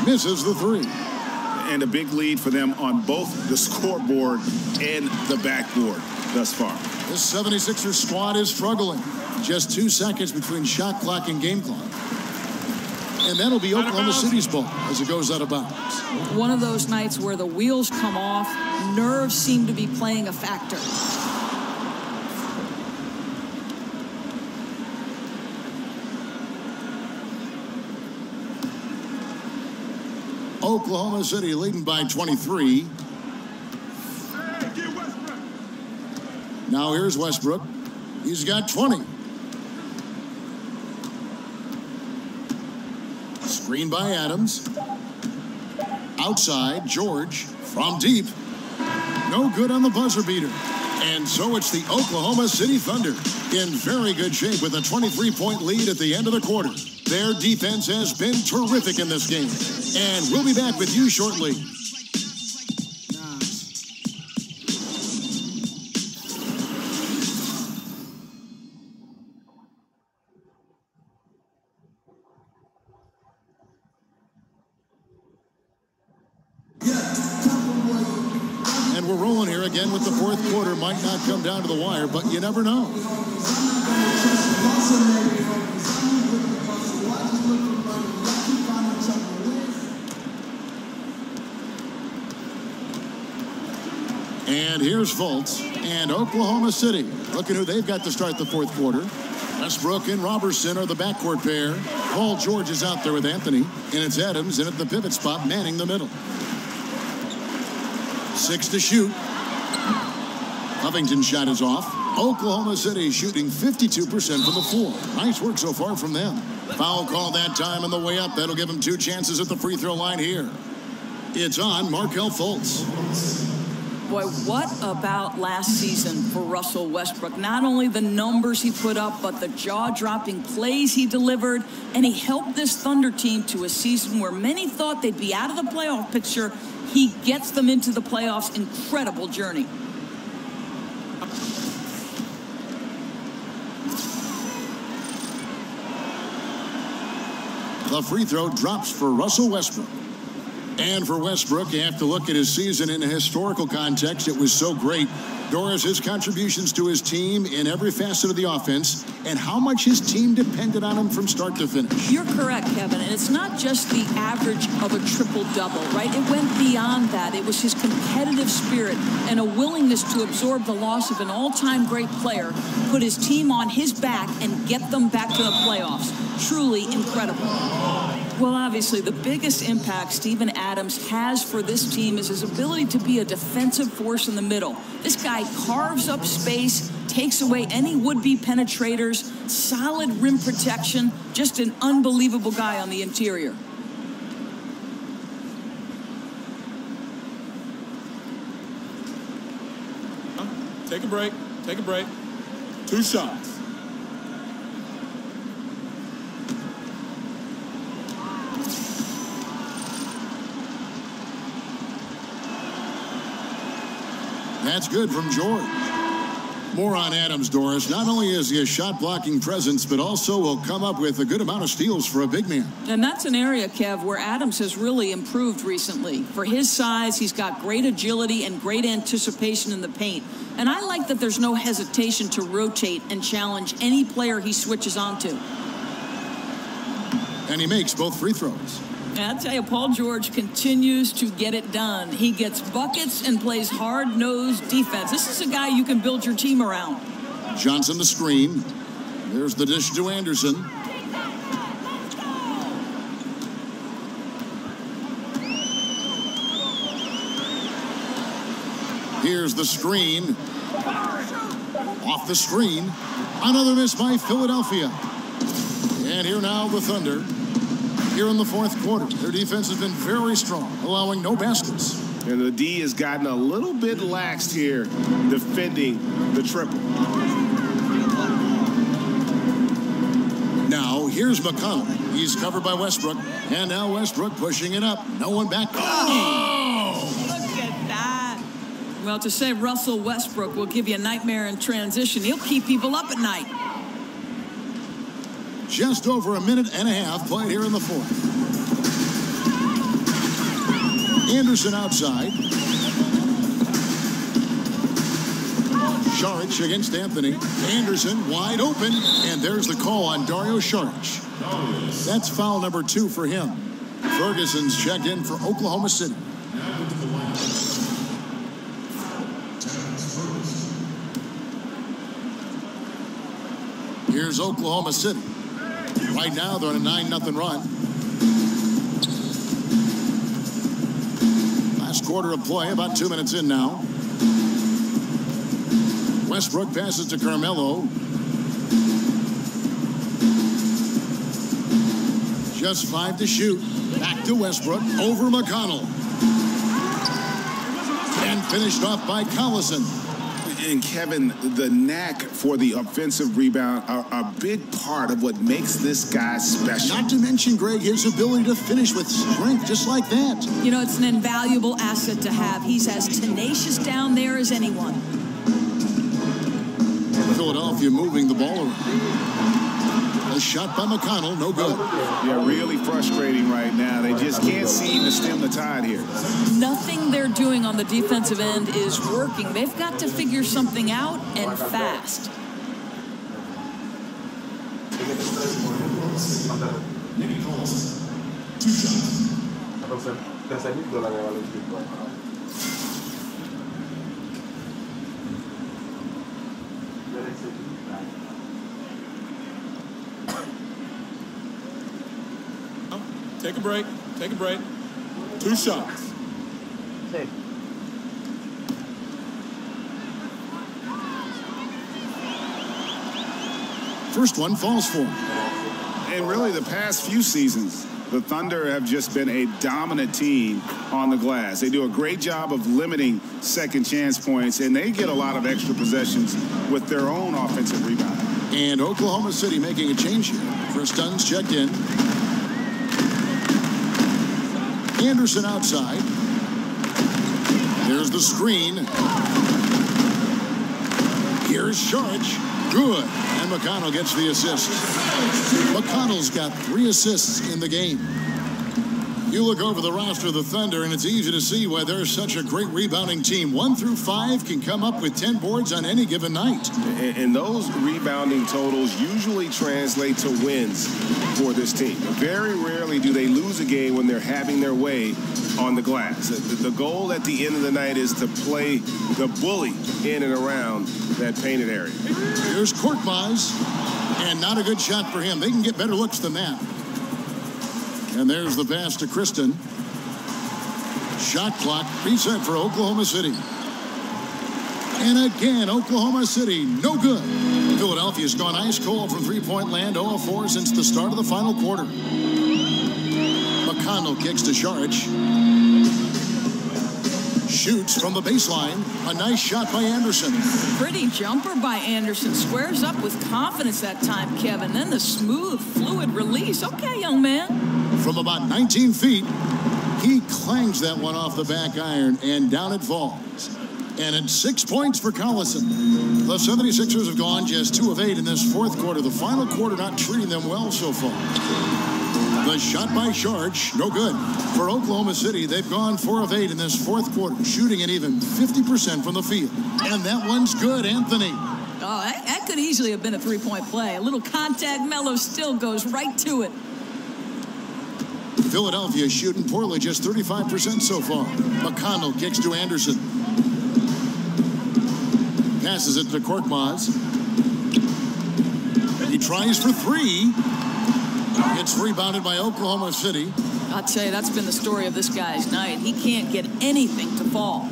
Misses the 3. And a big lead for them on both the scoreboard and the backboard thus far. This 76ers squad is struggling. Just 2 seconds between shot clock and game clock. And that'll be Oklahoma City's ball as it goes out of bounds. One of those nights where the wheels come off, nerves seem to be playing a factor. Oklahoma City leading by 23. Now here's Westbrook. He's got 20. Screen by Adams. Outside, George from deep. No good on the buzzer beater. And so it's the Oklahoma City Thunder in very good shape with a 23-point lead at the end of the quarter. Their defense has been terrific in this game. And we'll be back with you shortly. And we're rolling here again with the fourth quarter. Might not come down to the wire, but you never know. And here's Fultz and Oklahoma City. Looking who they've got to start the fourth quarter. Westbrook and Robertson are the backcourt pair. Paul George is out there with Anthony. And it's Adams in at the pivot spot, manning the middle. 6 to shoot. Covington's shot is off. Oklahoma City shooting 52% from the floor. Nice work so far from them. Foul call that time on the way up. That'll give them 2 chances at the free throw line here. It's on Markelle Fultz. Boy, what about last season for Russell Westbrook? Not only the numbers he put up, but the jaw-dropping plays he delivered, and he helped this Thunder team to a season where many thought they'd be out of the playoff picture. He gets them into the playoffs. Incredible journey. The free throw drops for Russell Westbrook. And for Westbrook, you have to look at his season in a historical context. It was so great. Doris, his contributions to his team in every facet of the offense and how much his team depended on him from start to finish. You're correct, Kevin. And it's not just the average of a triple-double, right? It went beyond that. It was his competitive spirit and a willingness to absorb the loss of an all-time great player, put his team on his back, and get them back to the playoffs. Truly incredible. Well, obviously, the biggest impact Steven Adams has for this team is his ability to be a defensive force in the middle. This guy carves up space, takes away any would-be penetrators, solid rim protection, just an unbelievable guy on the interior. Take a break. Take a break. 2 shots. That's good from George. More on Adams, Doris. Not only is he a shot-blocking presence, but also will come up with a good amount of steals for a big man. And that's an area, Kev, where Adams has really improved recently. For his size, he's got great agility and great anticipation in the paint. And I like that there's no hesitation to rotate and challenge any player he switches onto. And he makes both free throws. And I'll tell you, Paul George continues to get it done. He gets buckets and plays hard-nosed defense. This is a guy you can build your team around. Johnson the screen. There's the dish to Anderson. Here's the screen. Off the screen. Another miss by Philadelphia. And here now the Thunder. Here in the fourth quarter, their defense has been very strong, allowing no baskets. And the D has gotten a little bit laxed here, defending the triple. Now, here's McConnell. He's covered by Westbrook. And now Westbrook pushing it up. No one back. Oh! Look at that. Well, to say Russell Westbrook will give you a nightmare in transition, he'll keep people up at night. Just over a minute and a half played here in the fourth. Anderson outside. Saric against Anthony. Anderson wide open. And there's the call on Dario Saric. That's foul number 2 for him. Ferguson's checked in for Oklahoma City. Here's Oklahoma City. Right now, they're on a 9-0 run. Last quarter of play, about 2 minutes in now. Westbrook passes to Carmelo. Just 5 to shoot. Back to Westbrook. Over McConnell. And finished off by Collison. And Kevin, the knack for the offensive rebound are a big part of what makes this guy special. Not to mention, Greg, his ability to finish with strength just like that. You know, it's an invaluable asset to have. He's as tenacious down there as anyone. Philadelphia moving the ball around. A shot by McConnell, no good. Yeah, really frustrating right now. They just can't seem to stem the tide here. Nothing they're doing on the defensive end is working. They've got to figure something out, and fast. Take a break. Take a break. 2 shots. First one falls for him. And really, the past few seasons, the Thunder have just been a dominant team on the glass. They do a great job of limiting second chance points, and they get a lot of extra possessions with their own offensive rebound. And Oklahoma City making a change here. First Dunn's checked in. Anderson outside. There's the screen. Here's Saric. Good. And McConnell gets the assist. McConnell's got 3 assists in the game. You look over the roster of the Thunder, and it's easy to see why they're such a great rebounding team. 1 through 5 can come up with 10 boards on any given night. And those rebounding totals usually translate to wins for this team. Very rarely do they lose a game when they're having their way on the glass. The goal at the end of the night is to play the bully in and around that painted area. Here's Korkmaz, and not a good shot for him. They can get better looks than that. And there's the pass to Kristen. Shot clock reset for Oklahoma City. And again, Oklahoma City, no good. Philadelphia's gone ice cold from three-point land, 0 of 4 since the start of the final quarter. McConnell kicks to Saric. Shoots from the baseline. A nice shot by Anderson. Pretty jumper by Anderson. Squares up with confidence that time, Kevin. Then the smooth, fluid release. Okay, young man. From about 19 feet, he clangs that one off the back iron, and down it falls. And it's 6 points for Collison. The 76ers have gone just 2 of 8 in this fourth quarter. The final quarter not treating them well so far. The shot by Sharch, no good. For Oklahoma City, they've gone 4 of 8 in this fourth quarter, shooting at even 50% from the field. And that one's good, Anthony. Oh, that could easily have been a three-point play. A little contact, Melo still goes right to it. Philadelphia shooting poorly, just 35% so far. McConnell kicks to Anderson. Passes it to Korkmaz. He tries for 3. It's rebounded by Oklahoma City. I'll tell you, that's been the story of this guy's night. He can't get anything to fall.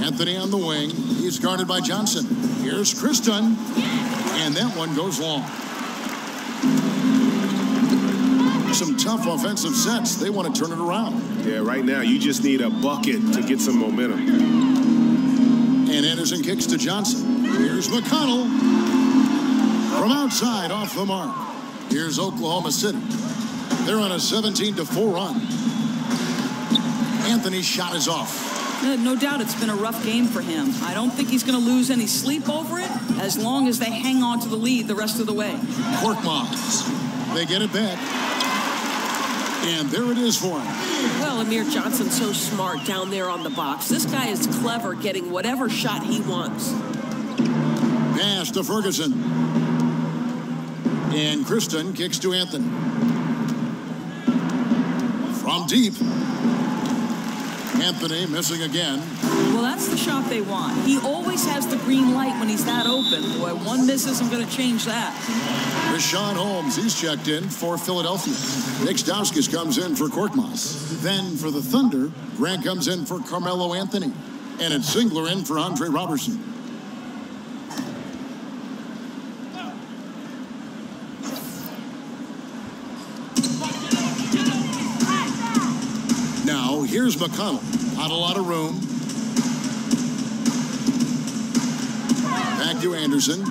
Anthony on the wing. He's guarded by Johnson. Here's Kristen. And that one goes long. Some tough offensive sets. They want to turn it around. Yeah, right now you just need a bucket to get some momentum. And Anderson kicks to Johnson. Here's McConnell. From outside, off the mark. Here's Oklahoma City. They're on a 17-4 run. Anthony's shot is off. No doubt it's been a rough game for him. I don't think he's going to lose any sleep over it as long as they hang on to the lead the rest of the way. Korkmaz. They get it back. And there it is for him. Well, Amir Johnson's so smart down there on the box. This guy is clever getting whatever shot he wants. Pass to Ferguson. And Kristen kicks to Anthony. From deep. Anthony missing again. Well, that's the shot they want. He always has the green light when he's that open. Boy, one miss isn't going to change that. Richaun Holmes, he's checked in for Philadelphia. Nick Stauskas comes in for Korkmaz. Then for the Thunder, Grant comes in for Carmelo Anthony. And it's Singler in for Andre Robertson. Now, here's McConnell. Not a lot of room. Back to Anderson.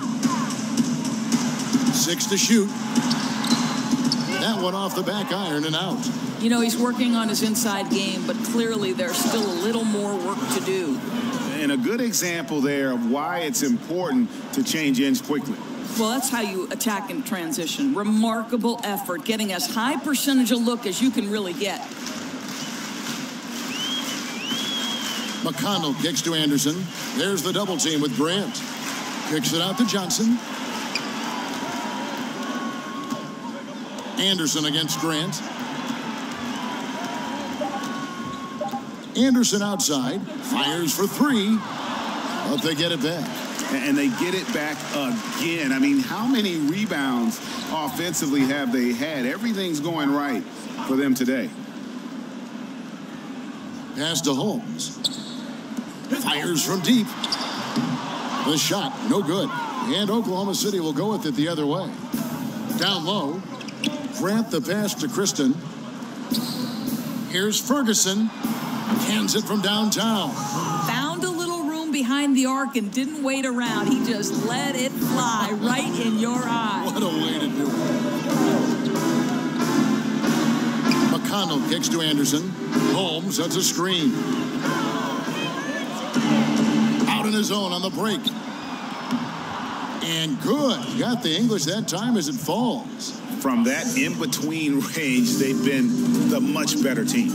6 to shoot. That one off the back iron and out. You know, he's working on his inside game, but clearly there's still a little more work to do. And a good example there of why it's important to change ends quickly. Well, that's how you attack in transition. Remarkable effort, getting as high percentage a look as you can really get. McConnell kicks to Anderson. There's the double team with Grant. Kicks it out to Johnson. Anderson against Grant. Anderson outside. Fires for 3. But they get it back. And they get it back again. I mean, how many rebounds offensively have they had? Everything's going right for them today. Pass to Holmes. Fires from deep. The shot, no good. And Oklahoma City will go with it the other way. Down low. Grant the pass to Kristen. Here's Ferguson. Hands it from downtown. Found a little room behind the arc and didn't wait around. He just let it fly right in your eye. What a way to do it. McConnell kicks to Anderson. Holmes, that's a screen. Out in his own on the break. And good. Got the English that time as it falls. From that in-between range, they've been the much better team.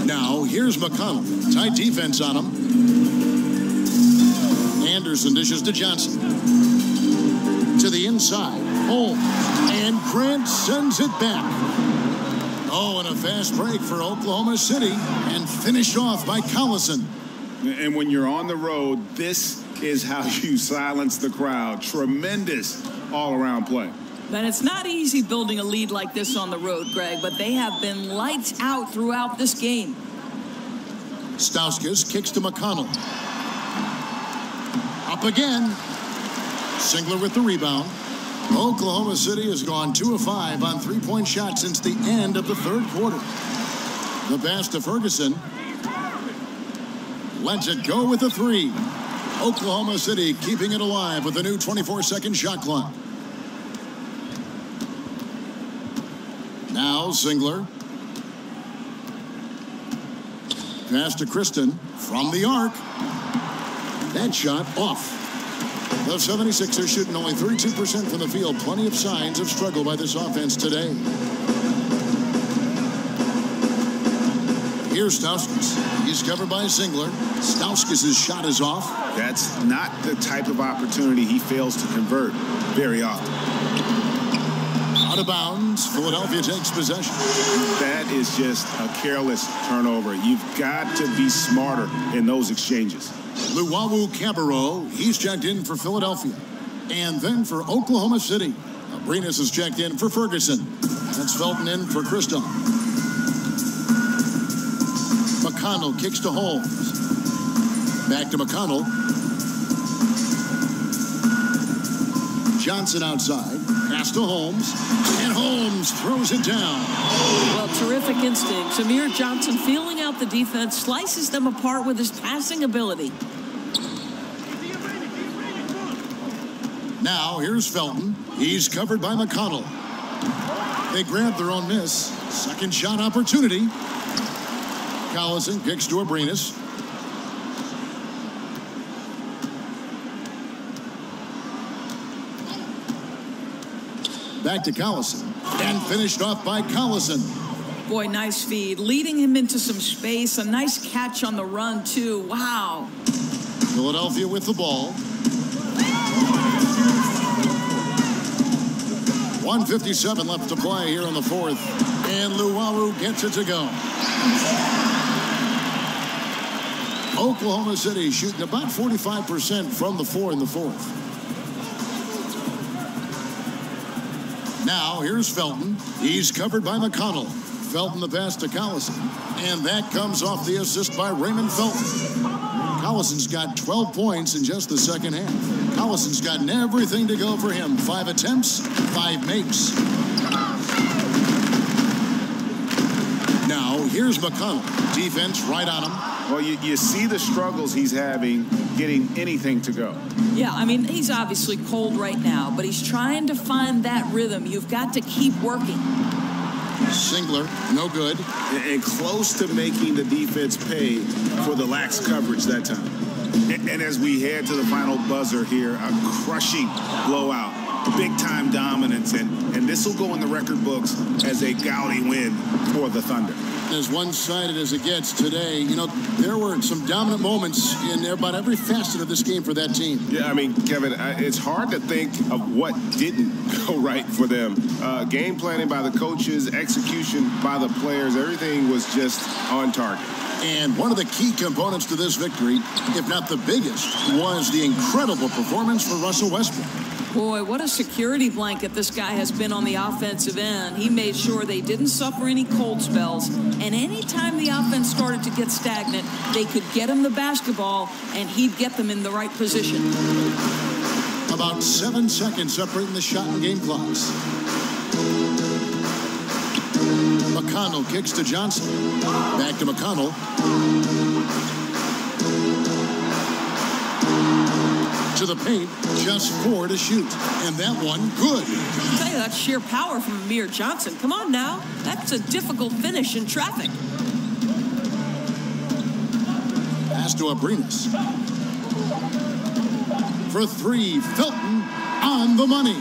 Now, here's McConnell. Tight defense on him. Anderson dishes to Johnson. To the inside. Holmes. And Grant sends it back. Oh, and a fast break for Oklahoma City. And finished off by Collison. And when you're on the road, this is how you silence the crowd. Tremendous all-around play. But it's not easy building a lead like this on the road, Greg, but they have been lights out throughout this game. Stauskas kicks to McConnell. Up again. Singler with the rebound. Oklahoma City has gone 2 of 5 on three-point shots since the end of the third quarter. The pass to Ferguson. Lets it go with the 3. Oklahoma City keeping it alive with a new 24-second shot clock. Now Now Singler. Pass to Kristen from the arc. That shot off. The 76ers shooting only 32% from the field. Plenty of signs of struggle by this offense today. Here's Stauskas. He's covered by Singler. Stauskas' shot is off. That's not the type of opportunity he fails to convert very often. Out of bounds. Philadelphia takes possession. That is just a careless turnover. You've got to be smarter in those exchanges. Luwawu-Cabarrot, he's checked in for Philadelphia. And then for Oklahoma City, Abrines is checked in for Ferguson. That's Felton in for Kristoff. McConnell kicks to Holmes. Back to McConnell. Johnson outside. Pass to Holmes. And Holmes throws it down. Well, terrific instincts. Amir Johnson feeling out the defense, slices them apart with his passing ability. Now, here's Felton. He's covered by McConnell. They grab their own miss. Second shot opportunity. Collison kicks to Abrines. Back to Collison. And finished off by Collison. Boy, nice feed. Leading him into some space. A nice catch on the run, too. Wow. Philadelphia with the ball. 1:57 left to play here in the fourth. And Luwawu gets it to go. Oklahoma City shooting about 45% from the floor in the fourth. Now, here's Felton. He's covered by McConnell. Felton the pass to Collison. And that comes off the assist by Raymond Felton. Collison's got 12 points in just the second half. Collison's gotten everything to go for him. 5 attempts, 5 makes. Now, here's McConnell. Defense right on him. Well, you see the struggles he's having getting anything to go. Yeah, I mean, he's obviously cold right now, but he's trying to find that rhythm. You've got to keep working. Singler, no good. And close to making the defense pay for the lax coverage that time. And as we head to the final buzzer here, a crushing blowout, big-time dominance, and this will go in the record books as a gaudy win for the Thunder. As one-sided as it gets today, you know, there were some dominant moments in about every facet of this game for that team. Yeah, I mean, Kevin, it's hard to think of what didn't go right for them. Game planning by the coaches, execution by the players, everything was just on target. And one of the key components to this victory, if not the biggest, was the incredible performance for Russell Westbrook. Boy, what a security blanket this guy has been on the offensive end. He made sure they didn't suffer any cold spells. And anytime the offense started to get stagnant, they could get him the basketball, and he'd get them in the right position. About 7 seconds separating the shot and game clocks. McConnell kicks to Johnson. Back to McConnell. To the paint, just 4 to shoot. And that one, good. I'll tell you, that's sheer power from Amir Johnson. Come on now. That's a difficult finish in traffic. Pass to Abrines. For 3, Felton on the money.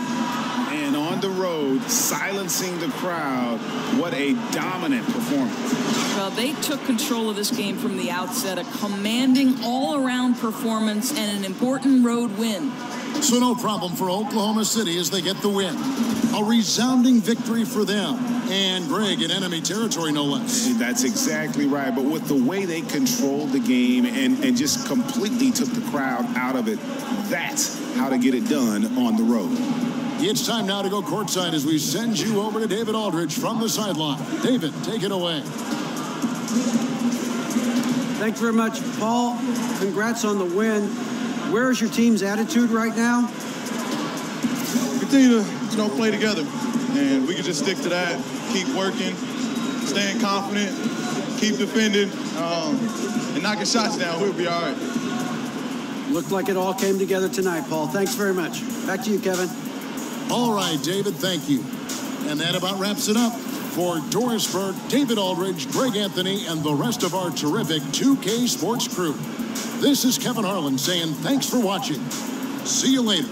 And on the road, silencing the crowd. What a dominant performance. Well, they took control of this game from the outset, a commanding all-around performance and an important road win. So no problem for Oklahoma City as they get the win. A resounding victory for them. And Greg in enemy territory, no less. That's exactly right. But with the way they controlled the game and just completely took the crowd out of it, that's how to get it done on the road. It's time now to go courtside as we send you over to David Aldridge from the sideline. David, take it away. Thanks very much, Paul. Congrats on the win. Where is your team's attitude right now? Continue to, play together, and we can just stick to that. Keep working, staying confident, keep defending, and knocking shots down. We'll be all right. Looked like it all came together tonight, Paul. Thanks very much. Back to you, Kevin. All right, David, thank you. And that about wraps it up. For Doris Burke, David Aldridge, Greg Anthony, and the rest of our terrific 2K Sports crew, this is Kevin Harlan saying thanks for watching. See you later.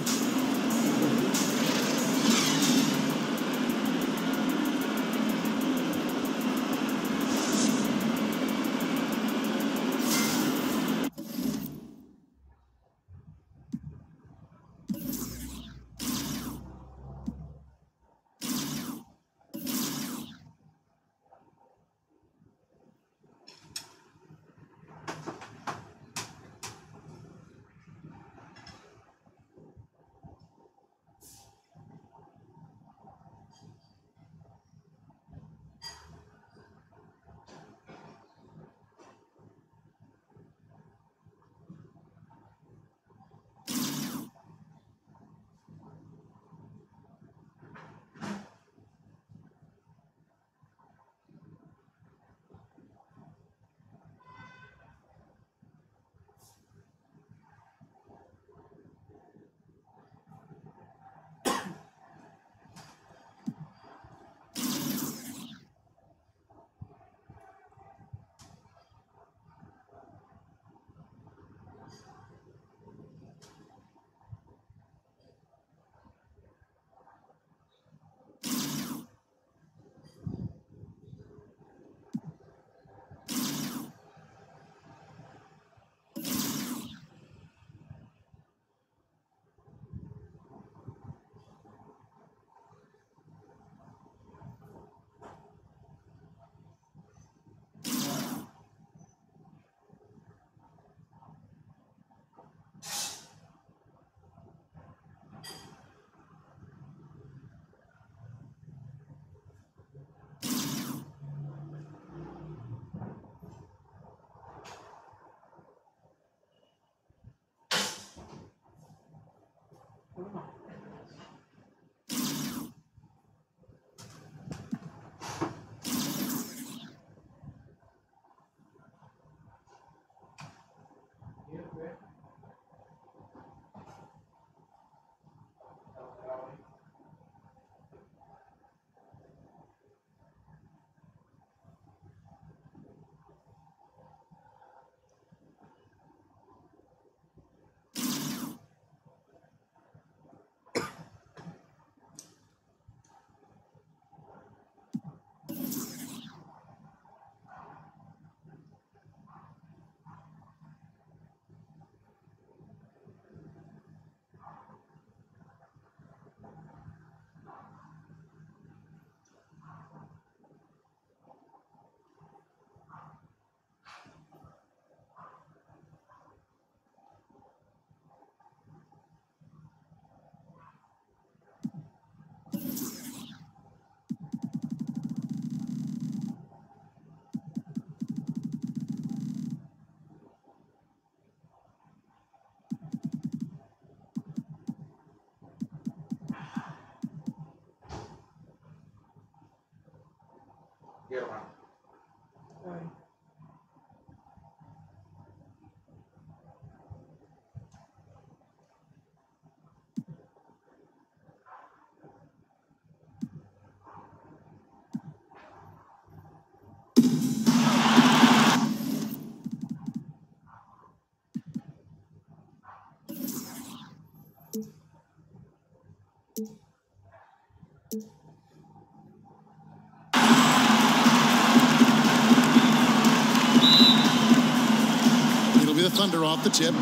The Thunder off the tip.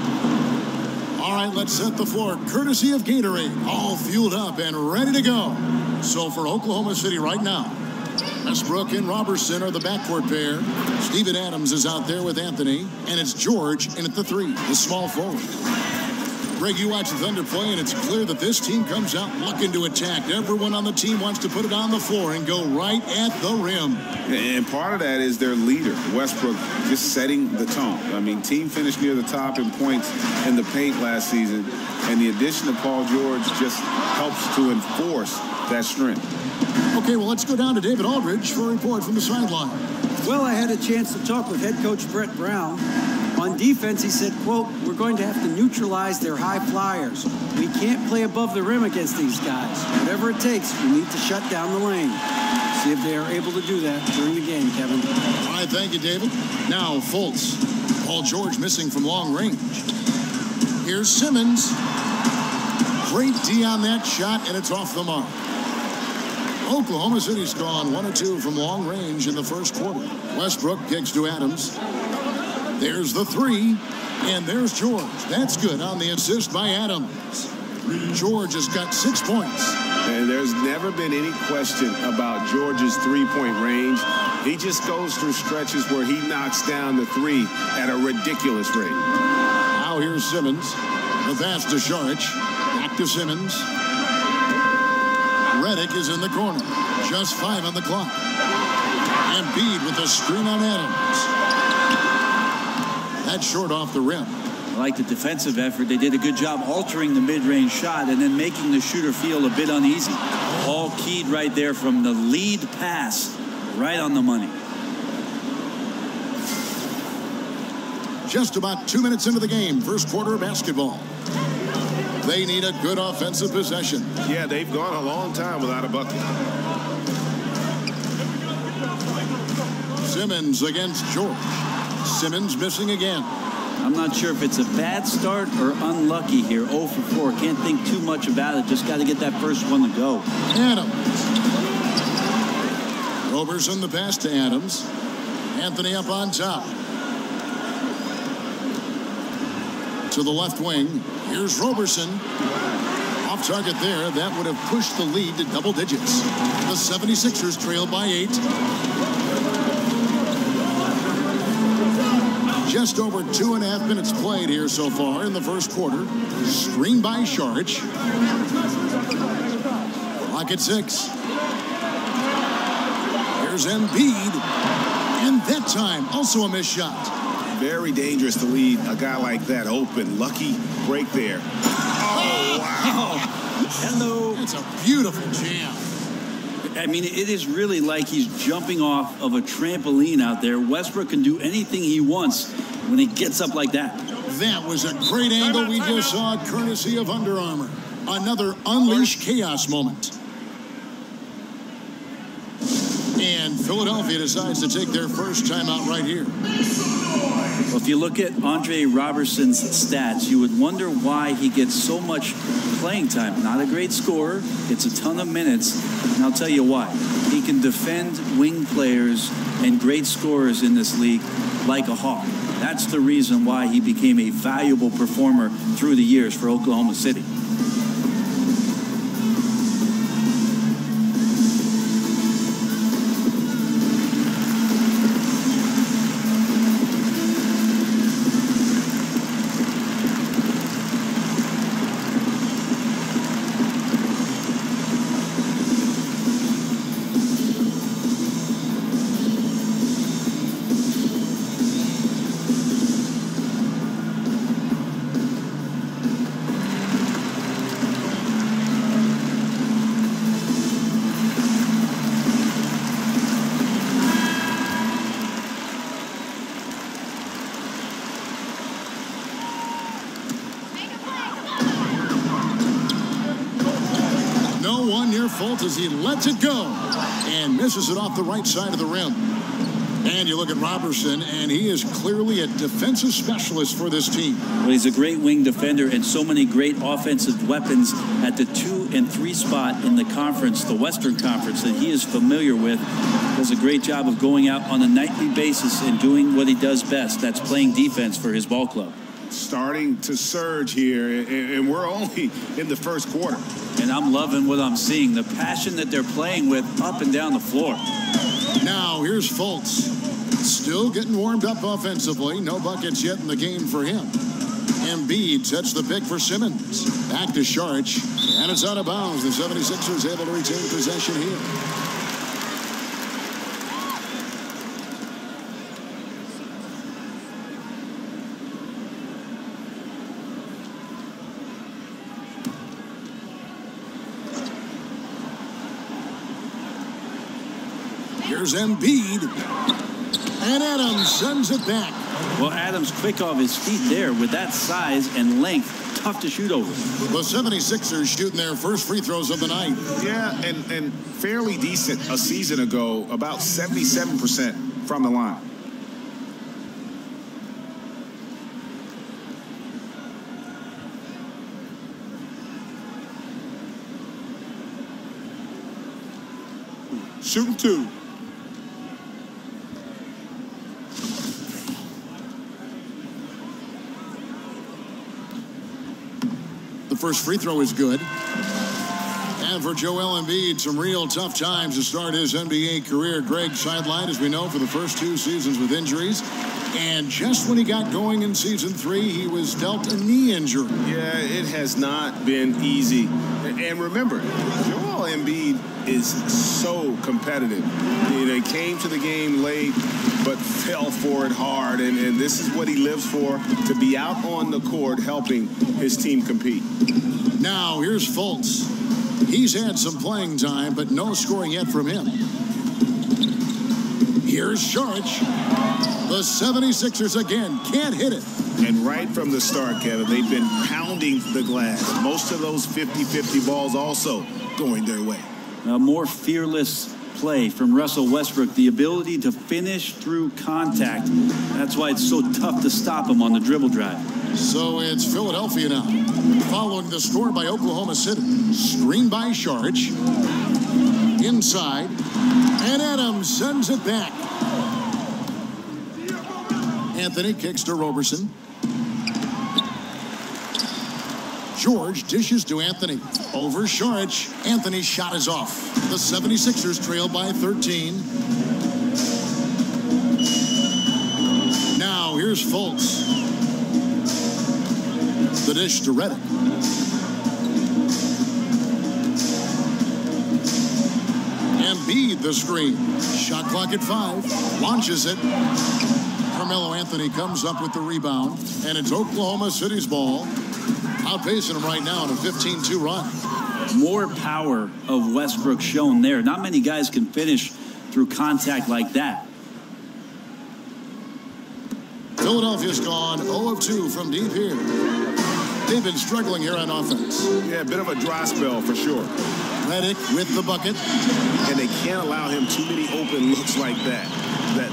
All right, let's set the floor. Courtesy of Gatorade, all fueled up and ready to go. So for Oklahoma City right now, Westbrook and Robertson are the backcourt pair. Steven Adams is out there with Anthony, and it's George in at the three, the small forward. Greg, you watch the Thunder play, and it's clear that this team comes out looking to attack. Everyone on the team wants to put it on the floor and go right at the rim. And part of that is their leader, Westbrook, just setting the tone. I mean, team finished near the top in points in the paint last season, and the addition of Paul George just helps to enforce that strength. Okay, well, let's go down to David Aldridge for a report from the sideline. Well, I had a chance to talk with head coach Brett Brown. On defense, he said, quote, "We're going to have to neutralize their high flyers. We can't play above the rim against these guys. Whatever it takes, we need to shut down the lane." See if they are able to do that during the game, Kevin. All right, thank you, David. Now, Fultz. Paul George missing from long range. Here's Simmons. Great D on that shot, and it's off the mark. Oklahoma City's gone 1 of 2 from long range in the first quarter. Westbrook kicks to Adams. There's the three, and there's George. That's good on the assist by Adams. George has got 6 points. And there's never been any question about George's three-point range. He just goes through stretches where he knocks down the three at a ridiculous rate. Now here's Simmons. The pass to Saric. Back to Simmons. Redick is in the corner. Just 5 on the clock. Embiid with the screen on Adams. That's short off the rim. I like the defensive effort. They did a good job altering the mid-range shot and then making the shooter feel a bit uneasy. All keyed right there from the lead pass, right on the money. Just about 2 minutes into the game, first quarter of basketball. They need a good offensive possession. Yeah, they've gone a long time without a bucket. Simmons against George. Simmons missing again. I'm not sure if it's a bad start or unlucky here. 0 for 4. Can't think too much about it. Just got to get that first one to go. Adams. Roberson the pass to Adams. Anthony up on top. To the left wing. Here's Roberson. Off target there. That would have pushed the lead to double digits. The 76ers trail by 8. Just over 2.5 minutes played here so far in the first quarter. Screen by Saric. Clock at 6. Here's Embiid. And that time, also a missed shot. Very dangerous to leave a guy like that open. Lucky break there. Oh, wow. Hello. It's a beautiful jam. I mean, it is really like he's jumping off of a trampoline out there. Westbrook can do anything he wants when he gets up like that. That was a great angle we just saw, courtesy of Under Armour. Another Unleash Chaos moment. And Philadelphia decides to take their first timeout right here. Well, if you look at Andre Roberson's stats, you would wonder why he gets so much playing time. Not a great scorer, gets a ton of minutes, and I'll tell you why. He can defend wing players and great scorers in this league like a hawk. That's the reason why he became a valuable performer through the years for Oklahoma City. Fultz as he lets it go and misses it off the right side of the rim. And you look at Roberson, and he is clearly a defensive specialist for this team. Well, he's a great wing defender and so many great offensive weapons at the 2 and 3 spot in the conference, the Western Conference, that he is familiar with. Does a great job of going out on a nightly basis and doing what he does best. That's playing defense for his ball club. Starting to surge here, and we're only in the first quarter. And I'm loving what I'm seeing, the passion that they're playing with up and down the floor. Now here's Fultz. Still getting warmed up offensively. No buckets yet in the game for him. Embiid sets the pick for Simmons. Back to Saric. And it's out of bounds. The 76ers able to retain possession here. Here's Embiid. And Adams sends it back. Well, Adams quick off his feet there with that size and length. Tough to shoot over. The 76ers shooting their first free throws of the night. Yeah, and fairly decent a season ago, about 77% from the line. Shooting 2. The first free throw is good. And for Joel Embiid, some real tough times to start his NBA career. Greg sidelined, as we know, for the first 2 seasons with injuries. And just when he got going in season 3, he was dealt a knee injury. Yeah, it has not been easy. And remember, Joel Embiid is so competitive. You know, he came to the game late, but fell for it hard. And this is what he lives for, to be out on the court helping his team compete. Now, here's Fultz. He's had some playing time, but no scoring yet from him. Here's Saric. The 76ers again can't hit it. And right from the start, Kevin, they've been pounding the glass. Most of those 50-50 balls also going their way. A more fearless play from Russell Westbrook, the ability to finish through contact. That's why it's so tough to stop him on the dribble drive. So it's Philadelphia now, following the score by Oklahoma City. Screen by Saric. Inside. And Adams sends it back. Anthony kicks to Roberson. George dishes to Anthony. Over Saric. Anthony's shot is off. The 76ers trail by 13. Now here's Fultz. The dish to Redick. Embiid the screen. Shot clock at 5. Launches it. Carmelo Anthony comes up with the rebound. And it's Oklahoma City's ball. Outpacing him right now in a 15-2 run. More power of Westbrook shown there. Not many guys can finish through contact like that. Philadelphia's gone 0 of 2 from deep here. They've been struggling here on offense. Yeah, a bit of a dry spell for sure. Redick with the bucket. And they can't allow him too many open looks like that.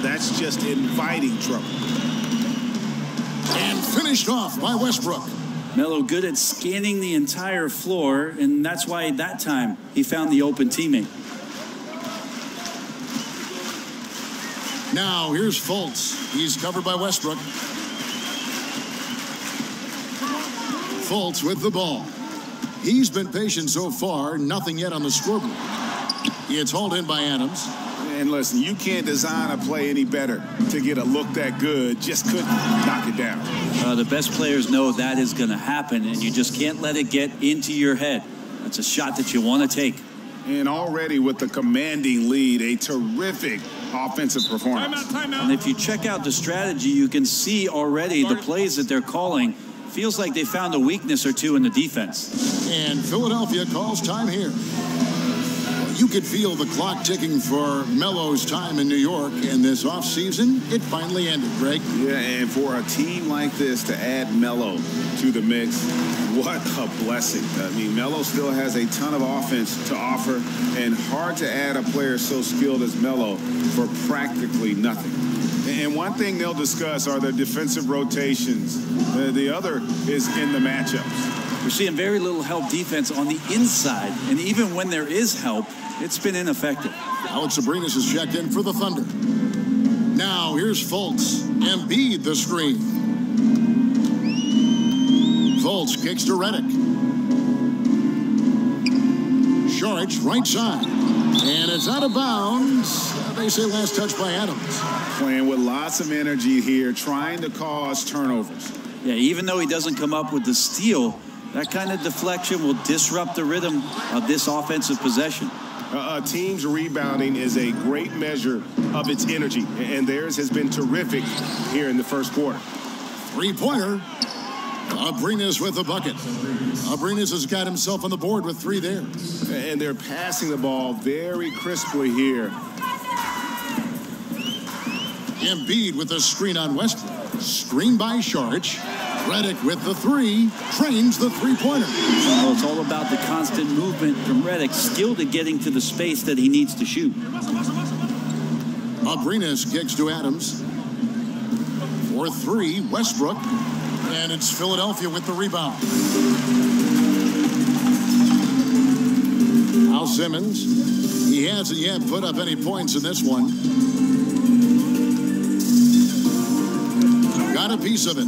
That's just inviting trouble. And finished off by Westbrook. Melo good at scanning the entire floor, and that's why that time he found the open teammate. Now here's Fultz. He's covered by Westbrook. Fultz with the ball. He's been patient so far. Nothing yet on the scoreboard. It's hauled in by Adams. And listen, you can't design a play any better to get a look that good. Just couldn't knock it down. The best players know that is going to happen, and you just can't let it get into your head. That's a shot that you want to take. And already with the commanding lead, a terrific offensive performance. Timeout. And if you check out the strategy, you can see already the plays that they're calling. Feels like they found a weakness or two in the defense. And Philadelphia calls time here. You could feel the clock ticking for Melo's time in New York, and this offseason, it finally ended, Greg. Yeah, and for a team like this to add Melo to the mix, what a blessing. I mean, Melo still has a ton of offense to offer, and hard to add a player so skilled as Melo for practically nothing. And one thing they'll discuss are their defensive rotations. The other is in the matchups. We're seeing very little help defense on the inside, and even when there is help, it's been ineffective. Alex Abrinas is checked in for the Thunder. Now here's Fultz. Embiid the screen. Fultz kicks to Redick. Saric right side. And it's out of bounds. They say last touch by Adams. Playing with lots of energy here, trying to cause turnovers. Yeah, even though he doesn't come up with the steal, that kind of deflection will disrupt the rhythm of this offensive possession. A team's rebounding is a great measure of its energy, and theirs has been terrific here in the first quarter. Three-pointer. Abrinas with the bucket. Abrinas has got himself on the board with 3 there. And they're passing the ball very crisply here. Embiid with a screen on Westbrook. Screen by Saric. Redick with the three. Trains the three-pointer. Well, it's all about the constant movement from Redick, skilled at getting to the space that he needs to shoot. Abrines kicks to Adams. For three, Westbrook. And it's Philadelphia with the rebound. Al Simmons. He hasn't yet put up any points in this one. Got a piece of it.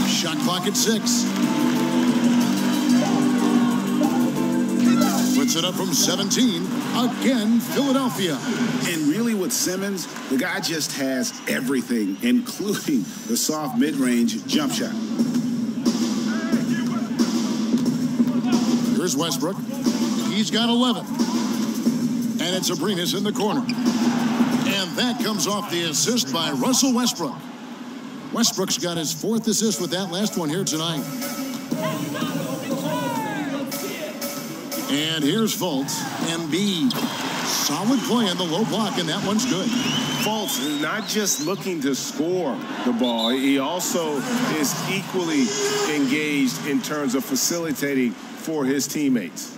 Shot clock at 6. Puts it up from 17. Again, Philadelphia. And really with Simmons, the guy just has everything, including the soft mid-range jump shot. Here's Westbrook. He's got 11. And it's Abrines in the corner. And that comes off the assist by Russell Westbrook. Westbrook's got his 4th assist with that last one here tonight. And here's Fultz. Embiid. Solid play on the low block, and that one's good. Fultz is not just looking to score the ball. He also is equally engaged in terms of facilitating for his teammates.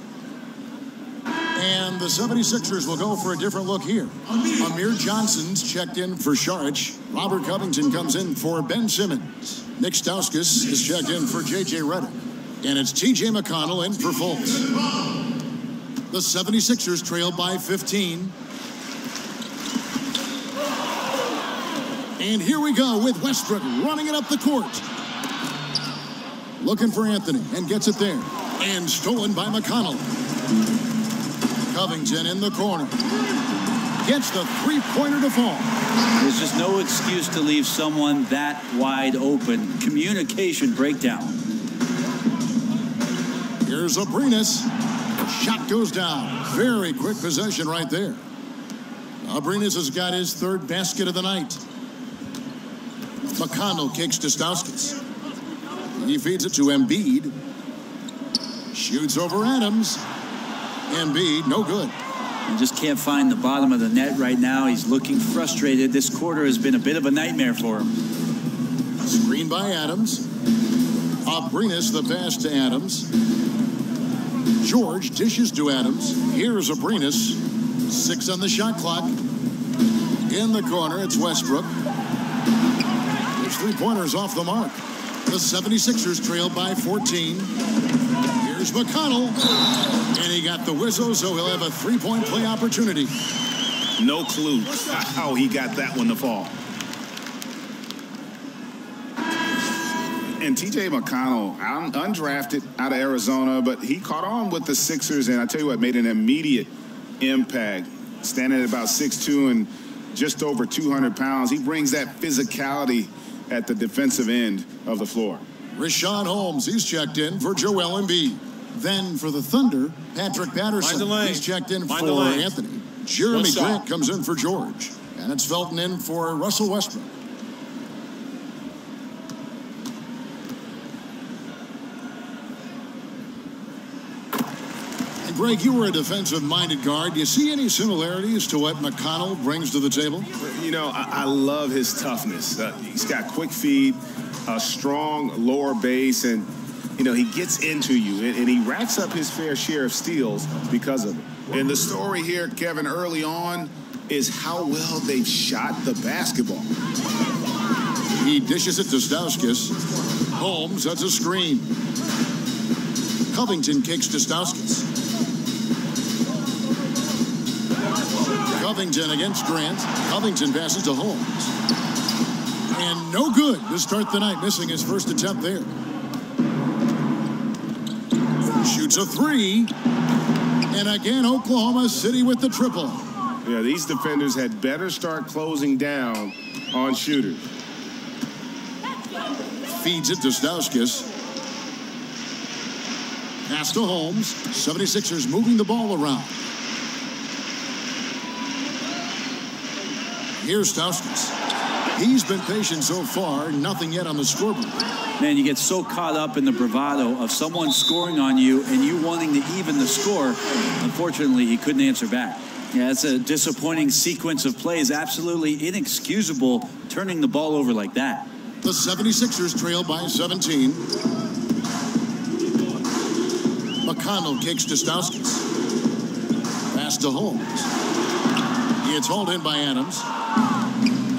And the 76ers will go for a different look here. Amir Johnson's checked in for Saric. Robert Covington comes in for Ben Simmons. Nick Stauskas is checked in for J.J. Redick. And it's T.J. McConnell in for Fultz. The 76ers trail by 15. And here we go with Westbrook running it up the court. Looking for Anthony and gets it there. And stolen by McConnell. Covington in the corner. Gets the three-pointer to fall. There's just no excuse to leave someone that wide open. Communication breakdown. Here's Abrines. Shot goes down. Very quick possession right there. Abrines has got his 3rd basket of the night. McConnell kicks to Stauskas. He feeds it to Embiid. Shoots over Adams. Embiid, no good. He just can't find the bottom of the net right now. He's looking frustrated. This quarter has been a bit of a nightmare for him. Screen by Adams. Abrines the pass to Adams. George dishes to Adams. Here's Abrines. 6 on the shot clock. In the corner, it's Westbrook. His three-pointer's off the mark. The 76ers trail by 14. Here's McConnell. And he got the whistle, so he'll have a three-point play opportunity. No clue how he got that one to fall. And T.J. McConnell, undrafted out of Arizona, but he caught on with the Sixers, and I tell you what, made an immediate impact. Standing at about 6'2" and just over 200 pounds. He brings that physicality at the defensive end of the floor. Richaun Holmes, he's checked in for Joel Embiid. Then for the Thunder, Patrick Patterson, he's checked in for Anthony. Jeremy Grant comes in for George. And it's Felton in for Russell Westbrook. And Greg, you were a defensive-minded guard. Do you see any similarities to what McConnell brings to the table? You know, I love his toughness. He's got quick feet, a strong lower base, and you know, he gets into you, and he racks up his fair share of steals because of it. And the story here, Kevin, early on, is how well they've shot the basketball. He dishes it to Stauskas. Holmes, that's a screen. Covington kicks to Stauskas. Covington against Grant. Covington passes to Holmes. And no good to start the night, missing his first attempt there. Shoots a three. And again, Oklahoma City with the triple. Yeah, these defenders had better start closing down on shooters. Feeds it to Stauskas. Pass to Holmes. 76ers moving the ball around. Here's Stauskas. He's been patient so far. Nothing yet on the scoreboard. Man, you get so caught up in the bravado of someone scoring on you and you wanting to even the score. Unfortunately, he couldn't answer back. Yeah, it's a disappointing sequence of plays. Absolutely inexcusable turning the ball over like that. The 76ers trail by 17. McConnell kicks to Stauskas. Pass to Holmes. It's hauled in by Adams.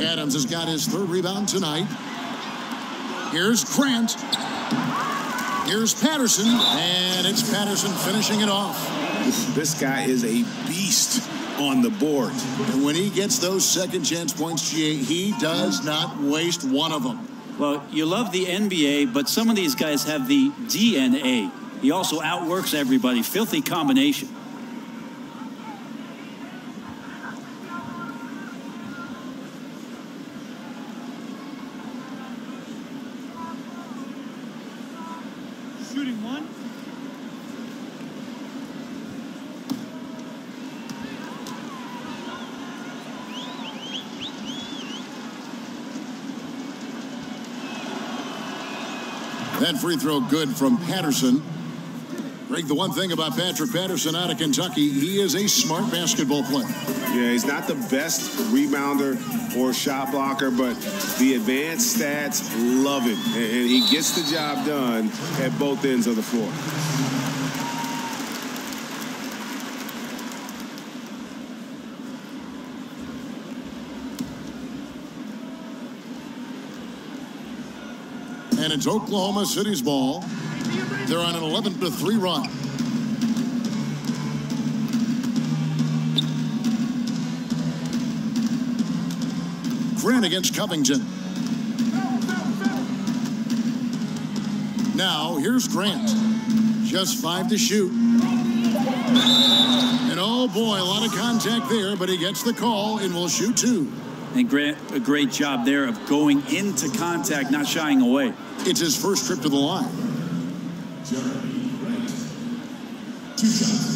Adams has got his 3rd rebound tonight. Here's Grant. Here's Patterson. And it's Patterson finishing it off. This guy is a beast on the board. And when he gets those second chance points, he does not waste one of them. Well, you love the NBA, but some of these guys have the DNA. He also outworks everybody. Filthy combination. Shooting one. That free throw good from Patterson. Greg, the one thing about Patrick Patterson out of Kentucky, he is a smart basketball player. Yeah, he's not the best rebounder or shot blocker, but the advanced stats love him. And he gets the job done at both ends of the floor. And it's Oklahoma City's ball. They're on an 11-3 run. Grant against Covington. Now, here's Grant. Just 5 to shoot. And oh boy, a lot of contact there, but he gets the call and will shoot 2. And Grant, a great job there of going into contact, not shying away. It's his first trip to the line. 2 shots.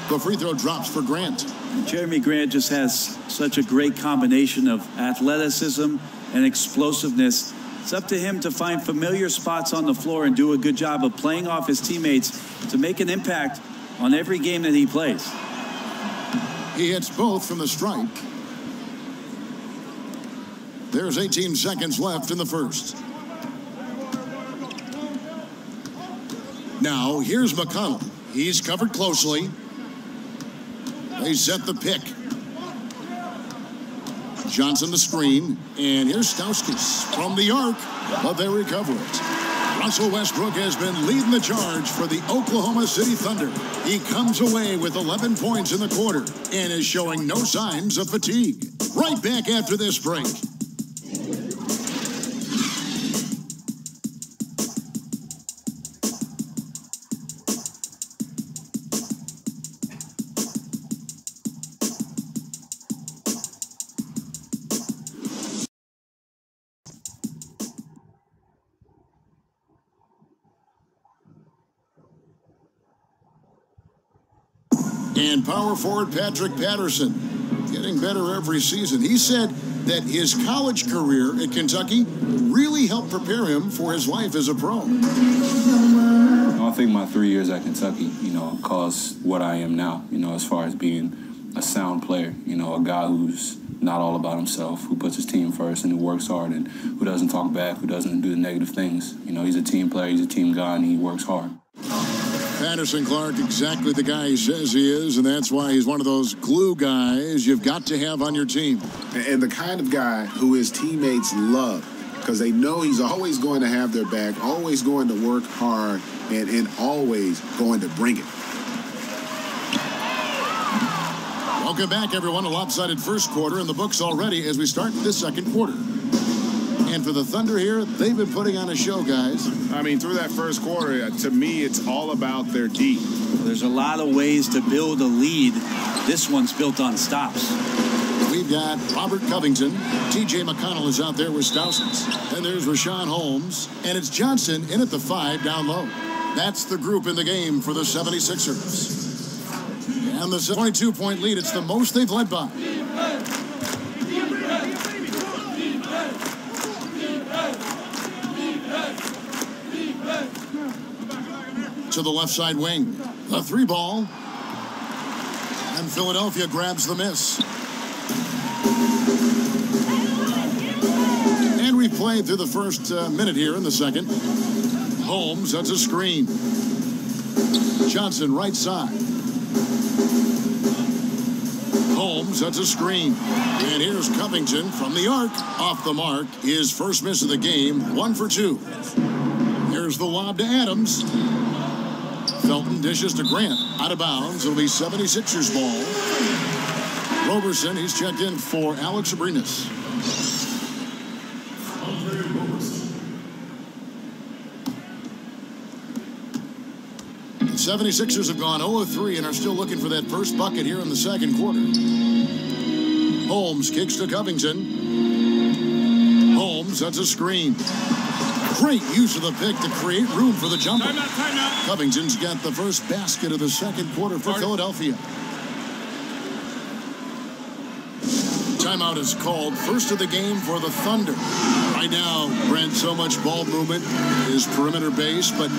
The free throw drops for Grant. Jeremy Grant just has such a great combination of athleticism and explosiveness. It's up to him to find familiar spots on the floor and do a good job of playing off his teammates to make an impact on every game that he plays. He hits both from the stripe. There's 18 seconds left in the first. Now, here's McConnell. He's covered closely. They set the pick. Johnson the screen. And here's Stauskas from the arc, but they recover it. Russell Westbrook has been leading the charge for the Oklahoma City Thunder. He comes away with 11 points in the quarter and is showing no signs of fatigue. Right back after this break. And power forward Patrick Patterson, getting better every season. He said that his college career at Kentucky really helped prepare him for his life as a pro. I think my 3 years at Kentucky, caused what I am now, as far as being a sound player, a guy who's not all about himself, who puts his team first and who works hard and who doesn't talk back, who doesn't do the negative things. He's a team player, he's a team guy, and he works hard. Patterson Clark, exactly the guy he says he is, and that's why he's one of those glue guys you've got to have on your team. And the kind of guy who his teammates love, because they know he's always going to have their back, always going to work hard, and always going to bring it. Welcome back, everyone. A lopsided first quarter in the books already as we start this second quarter. And for the Thunder here, they've been putting on a show, guys. I mean, through that first quarter, to me, it's all about their D. There's a lot of ways to build a lead This one's built on stops. We've got Robert Covington. T.J. McConnell is out there with Stauskas. And there's Rashawn Holmes. And it's Johnson in at the 5 down low. That's the group in the game for the 76ers. And the 22-point lead, it's the most they've led by. To the left side wing. The 3 ball. And Philadelphia grabs the miss. And we've played through the first minute here in the second. Holmes, that's a screen. Johnson, right side. Holmes, that's a screen. And here's Covington from the arc. Off the mark, his first miss of the game, 1 for 2. Here's the lob to Adams. Felton dishes to Grant. Out of bounds. It'll be 76ers ball. Roberson, he's checked in for Alex Abrinas. The 76ers have gone 0-3 and are still looking for that first bucket here in the second quarter. Holmes kicks to Covington. Holmes, that's a screen. Great use of the pick to create room for the jumper. Timeout. Covington's got the first basket of the second quarter for Philadelphia. Timeout is called. First of the game for the Thunder. Right now, Brent, so much ball movement is perimeter based, but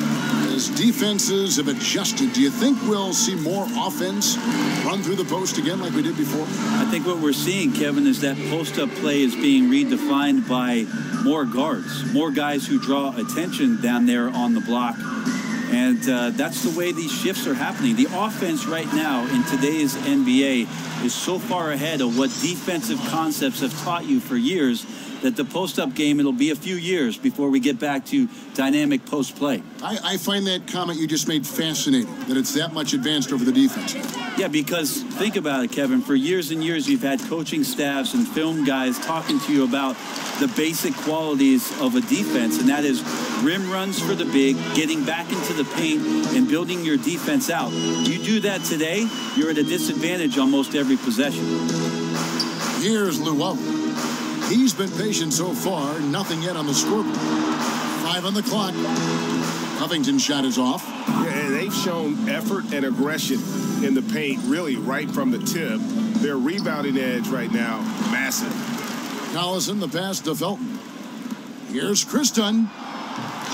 as defenses have adjusted, do you think we'll see more offense run through the post again like we did before? I think what we're seeing, Kevin, is that post-up play is being redefined by more guards, more guys who draw attention down there on the block. And that's the way these shifts are happening. The offense right now in today's NBA is so far ahead of what defensive concepts have taught you for years that the post-up game, it'll be a few years before we get back to dynamic post-play. I find that comment you just made fascinating, that it's that much advanced over the defense. Yeah, because think about it, Kevin. For years and years, you've had coaching staffs and film guys talking to you about the basic qualities of a defense, and that is rim runs for the big, getting back into the paint, and building your defense out. You do that today, you're at a disadvantage almost every possession. Here's Luau. He's been patient so far, nothing yet on the scoreboard. 5 on the clock. Covington's shot is off. Yeah, and they've shown effort and aggression in the paint, really right from the tip. Their rebounding edge right now, massive. Collison, the pass to Felton. Here's Kristen.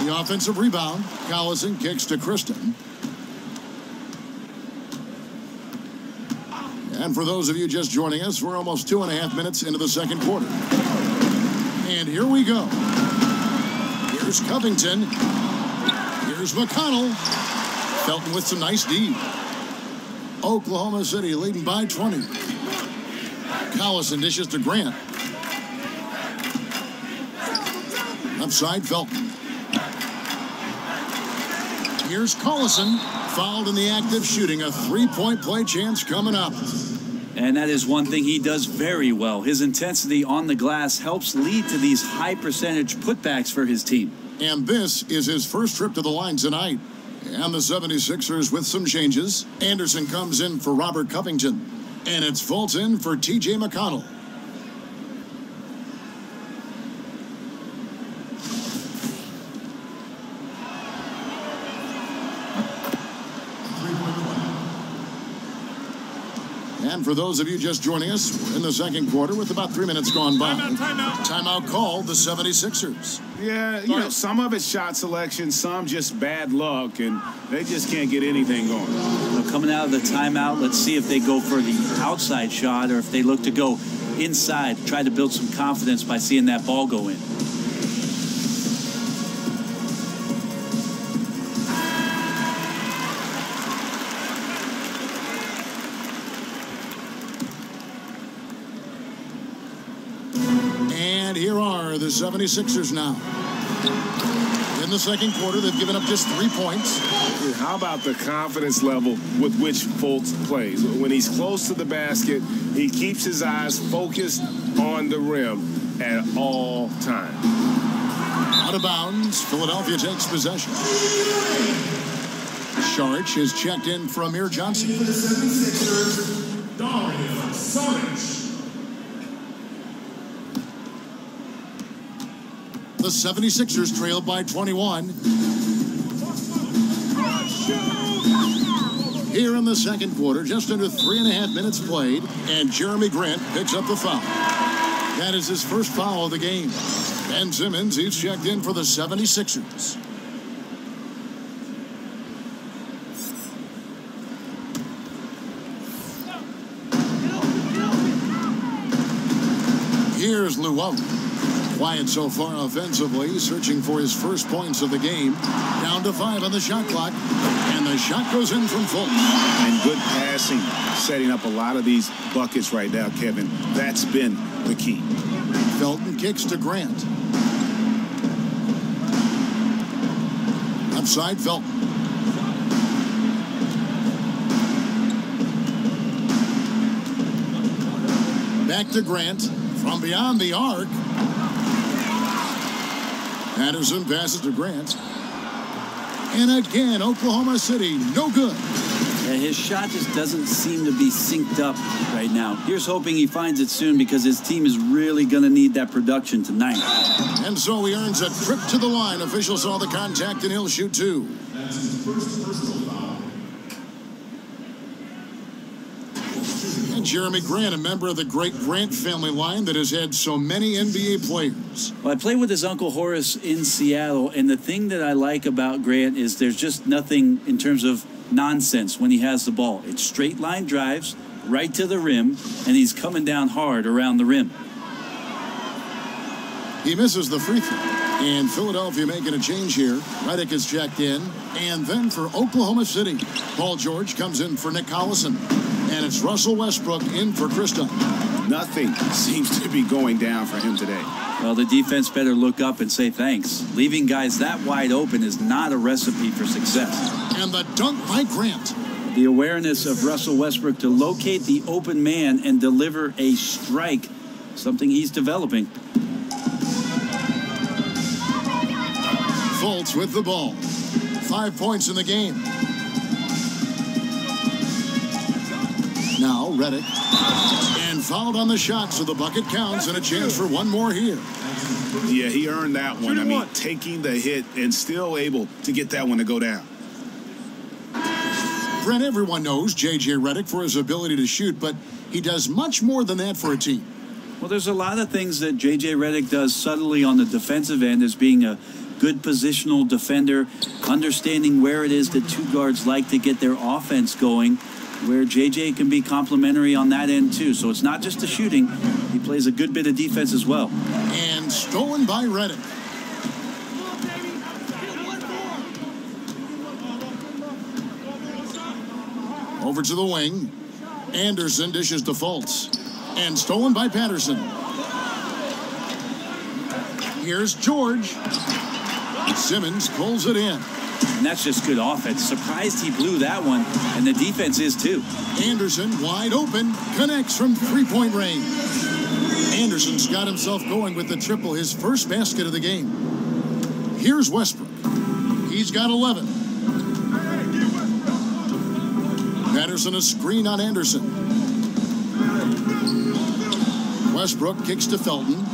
The offensive rebound. Collison kicks to Kristen. And for those of you just joining us, we're almost 2.5 minutes into the second quarter. And here we go. Here's Covington. Here's McConnell. Felton with some nice D. Oklahoma City leading by 20. Collison dishes to Grant. Left side, Felton. Here's Collison. Fouled in the act of shooting. A 3-point play chance coming up. And that is one thing he does very well. His intensity on the glass helps lead to these high percentage putbacks for his team. And this is his first trip to the line tonight. And the 76ers with some changes. Anderson comes in for Robert Covington. And it's Fulton for T.J. McConnell. And for those of you just joining us in the second quarter with about 3 minutes gone by. Timeout called the 76ers. Yeah, you know, some of it's shot selection, some just bad luck, and they just can't get anything going. Well, coming out of the timeout, let's see if they go for the outside shot or if they look to go inside, try to build some confidence by seeing that ball go in. And here are the 76ers now. In the second quarter, they've given up just 3 points. How about the confidence level with which Fultz plays? When he's close to the basket, he keeps his eyes focused on the rim at all times. Out of bounds, Philadelphia takes possession. Saric is checked in from Amir Johnson. Darius Saric. The 76ers trailed by 21. Here in the second quarter, just under 3.5 minutes played, and Jeremy Grant picks up the foul. That is his first foul of the game. Ben Simmons, he's checked in for the 76ers. Here's Llewellyn. Quiet so far offensively, searching for his first points of the game. Down to 5 on the shot clock, and the shot goes in from Fulton. And good passing, setting up a lot of these buckets right now, Kevin. That's been the key. Felton kicks to Grant. Outside Felton. Back to Grant. From beyond the arc. Patterson passes to Grant. And again, Oklahoma City, no good. Yeah, his shot just doesn't seem to be synced up right now. Here's hoping he finds it soon because his team is really going to need that production tonight. And so he earns a trip to the line. Officials saw the contact and he'll shoot 2. That's his first personal foul. And Jeremy Grant, a member of the great Grant family line that has had so many NBA players. Well, I played with his uncle Horace in Seattle, and the thing that I like about Grant is there's just nothing in terms of nonsense when he has the ball. It's straight line drives right to the rim, and he's coming down hard around the rim. He misses the free throw. And Philadelphia making a change here. Redick is checked in. And then for Oklahoma City, Paul George comes in for Nick Collison. And it's Russell Westbrook in for Kris Dunn. Nothing seems to be going down for him today. Well, the defense better look up and say thanks. Leaving guys that wide open is not a recipe for success. And the dunk by Grant. The awareness of Russell Westbrook to locate the open man and deliver a strike, something he's developing. Fultz with the ball. 5 points in the game. Now Redick. And fouled on the shot, so the bucket counts and a chance for one more here. Yeah, he earned that one. I mean, taking the hit and still able to get that one to go down. Brent, everyone knows J.J. Redick for his ability to shoot, but he does much more than that for a team. Well, there's a lot of things that J.J. Redick does subtly on the defensive end as being a good positional defender, understanding where it is that two guards like to get their offense going, where J.J. can be complimentary on that end too. So it's not just the shooting. He plays a good bit of defense as well. And stolen by Redick. Over to the wing. Anderson dishes to Fultz. And stolen by Patterson. Here's George. Simmons pulls it in. And that's just good offense. Surprised he blew that one, and the defense is too. Anderson wide open, connects from three-point range. Anderson's got himself going with the triple, his first basket of the game. Here's Westbrook. He's got 11. Patterson a screen on Anderson. Westbrook kicks to Felton.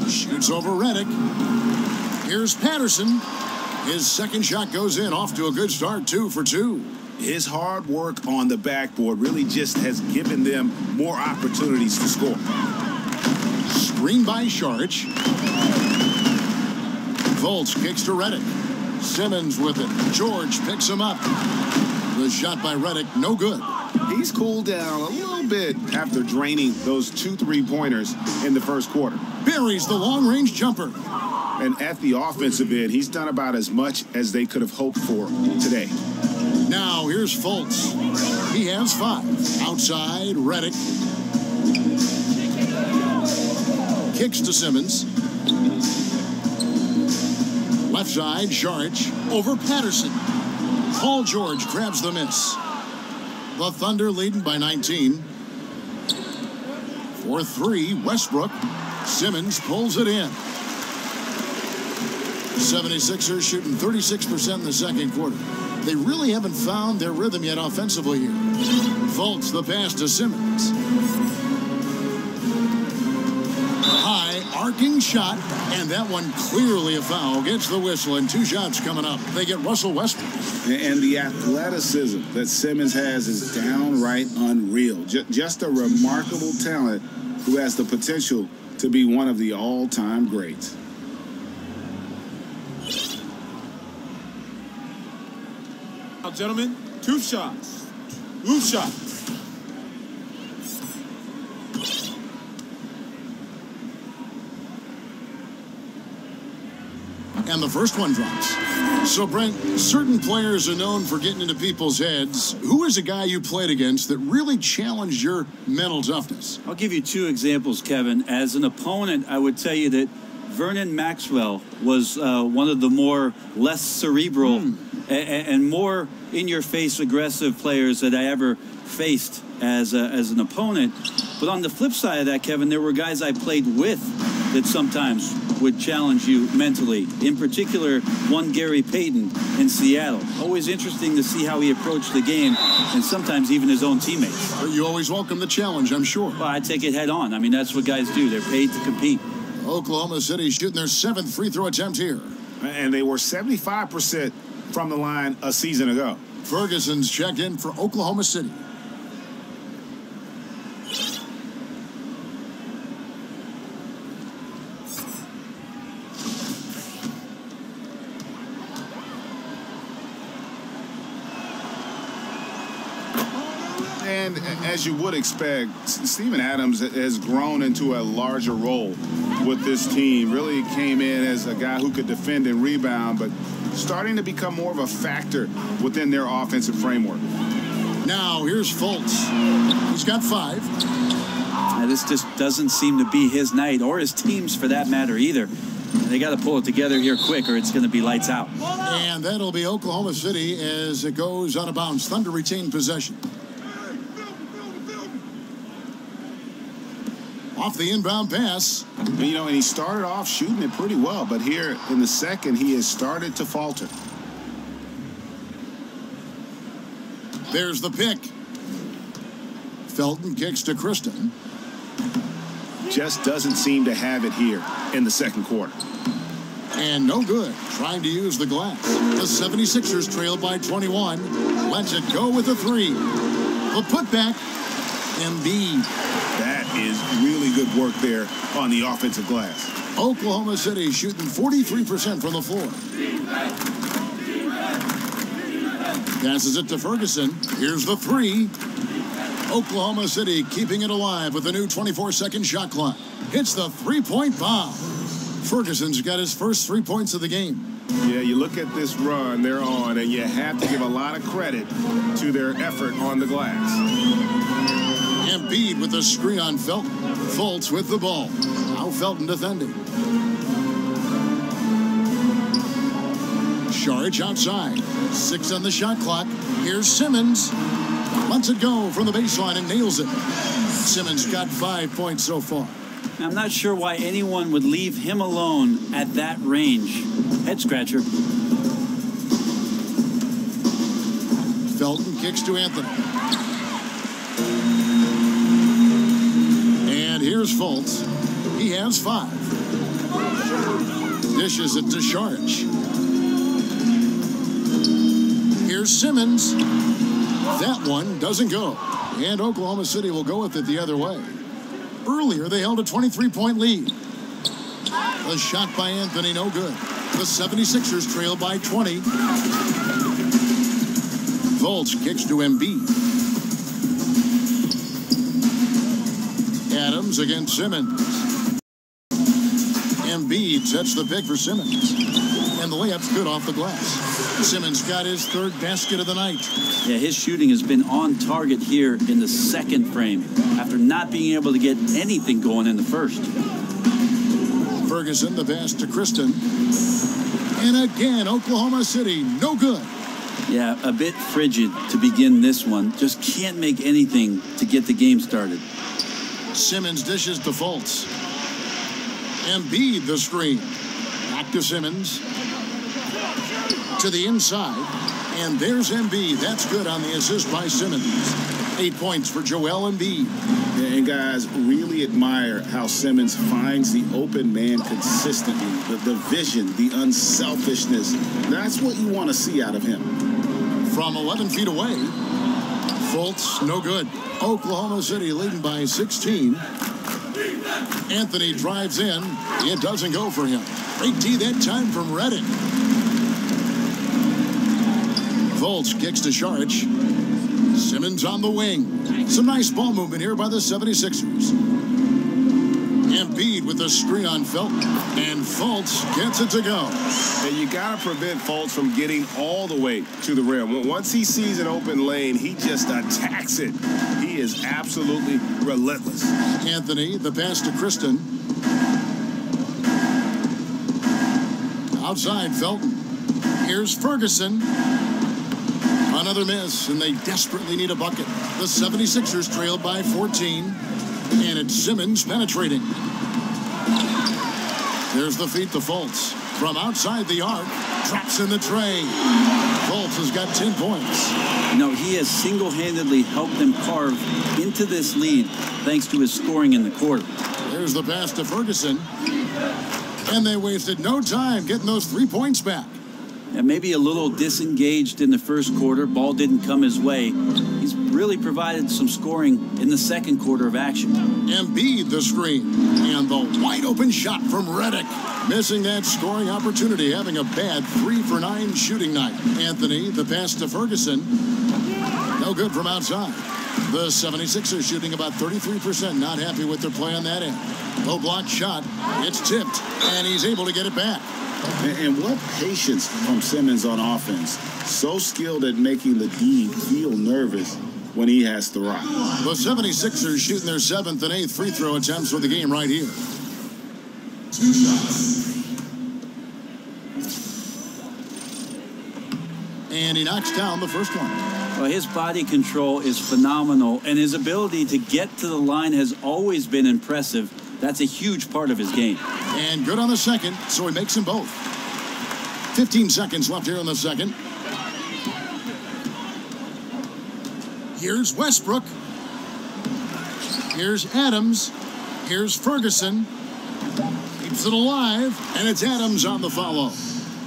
Shoots over Redick. Here's Patterson. His second shot goes in, off to a good start, 2 for 2. His hard work on the backboard really just has given them more opportunities to score. Screen by Saric. Fultz kicks to Redick. Simmons with it. George picks him up. The shot by Redick, no good. He's cooled down a little bit after draining those 2 3-pointers in the first quarter. Buries the long-range jumper. And at the offensive end, he's done about as much as they could have hoped for today. Now here's Fultz. He has 5. Outside, Redick. Kicks to Simmons. Left side, Saric. Over Patterson. Paul George grabs the miss. The Thunder leading by 19. For 3, Westbrook. Simmons pulls it in. 76ers shooting 36% in the second quarter. They really haven't found their rhythm yet offensively here. Fultz the pass to Simmons. High arcing shot, and that one clearly a foul. Gets the whistle, and 2 shots coming up. They get Russell Westbrook. And the athleticism that Simmons has is downright unreal. Just a remarkable talent who has the potential to be one of the all-time greats. Now, gentlemen, 2 shots. Blue shot. And the first one drops. So, Brent, certain players are known for getting into people's heads. Who is a guy you played against that really challenged your mental toughness? I'll give you 2 examples, Kevin. As an opponent, I would tell you that Vernon Maxwell was one of the less cerebral and more in-your-face aggressive players that I ever faced as an opponent. But on the flip side of that, Kevin, there were guys I played with that sometimes would challenge you mentally. In particular, one Gary Payton in Seattle. Always interesting to see how he approached the game, and sometimes even his own teammates. But you always welcome the challenge, I'm sure. Well, I take it head on. I mean, that's what guys do. They're paid to compete. Oklahoma City shooting their 7th free throw attempt here. And they were 75% from the line a season ago. Ferguson's checked in for Oklahoma City. And as you would expect, Steven Adams has grown into a larger role with this team. Really came in as a guy who could defend and rebound, but starting to become more of a factor within their offensive framework. Now, here's Fultz. He's got 5. This just doesn't seem to be his night, or his team's for that matter either. They got to pull it together here quick, or it's going to be lights out. And that'll be Oklahoma City as it goes out of bounds. Thunder retain possession. Off the inbound pass. And he started off shooting it pretty well, but here in the second, he has started to falter. There's the pick. Felton kicks to Kristen. Just doesn't seem to have it here in the second quarter. And no good. Trying to use the glass. The 76ers trail by 21. Lets it go with a 3. The putback. Embiid. That is really good work there on the offensive glass. Oklahoma City shooting 43% from the floor. Passes it to Ferguson. Here's the 3. Oklahoma City keeping it alive with a new 24-second shot clock. Hits the 3-point bomb. Ferguson's got his first 3 points of the game. Yeah, you look at this run they're on, and you have to give a lot of credit to their effort on the glass. Embiid with the screen on Felton. Fultz with the ball. Now Felton defending. Saric outside. 6 on the shot clock. Here's Simmons. Lets it go from the baseline and nails it. Simmons got 5 points so far. I'm not sure why anyone would leave him alone at that range. Head scratcher. Felton kicks to Anthony. And here's Fultz. He has 5. Dishes it to Saric. Here's Simmons. That one doesn't go. And Oklahoma City will go with it the other way. Earlier, they held a 23-point lead. The shot by Anthony, no good. The 76ers trail by 20. Fultz kicks to Embiid. Adams against Simmons. Embiid sets the pick for Simmons. And the layup's good off the glass. Simmons got his 3rd basket of the night. Yeah, his shooting has been on target here in the second frame after not being able to get anything going in the first. Ferguson, the pass to Kristen. And again, Oklahoma City, no good. Yeah, a bit frigid to begin this one. Just can't make anything to get the game started. Simmons dishes to Fultz. Embiid the screen. Back to Simmons. To the inside. And there's Embiid. That's good on the assist by Simmons. 8 points for Joel Embiid. And guys, really admire how Simmons finds the open man consistently. The vision, the unselfishness. That's what you want to see out of him. From 11 feet away, Fultz, no good. Oklahoma City leading by 16. Anthony drives in. It doesn't go for him. Great D that time from Redick. Fultz kicks to Saric. Simmons on the wing. Some nice ball movement here by the 76ers. Embiid with a screen on Felton. And Fultz gets it to go. And you got to prevent Fultz from getting all the way to the rim. Once he sees an open lane, he just attacks it. He is absolutely relentless. Anthony, the pass to Kristen. Outside, Felton. Here's Ferguson. Another miss, and they desperately need a bucket. The 76ers trailed by 14, and it's Simmons penetrating. There's the feed to Fultz. From outside the arc, drops in the tray. Fultz has got 10 points. No, he has single-handedly helped them carve into this lead thanks to his scoring in the quarter. There's the pass to Ferguson. And they wasted no time getting those 3 points back. And maybe a little disengaged in the first quarter. Ball didn't come his way. He's really provided some scoring in the second quarter of action. Embiid the screen. And the wide open shot from Redick. Missing that scoring opportunity, having a bad 3 for 9 shooting night. Anthony, the pass to Ferguson. No good from outside. The 76ers shooting about 33%. Not happy with their play on that end. Low block shot. It's tipped. And he's able to get it back. And what patience from Simmons on offense. So skilled at making the D feel nervous when he has to rock. The 76ers shooting their 7th and 8th free throw attempts for the game right here. 2 shots. And he knocks down the first one. Well, his body control is phenomenal, and his ability to get to the line has always been impressive. That's a huge part of his game. And good on the second, so he makes them both. 15 seconds left here in the second. Here's Westbrook. Here's Adams. Here's Ferguson. Keeps it alive, and it's Adams on the follow.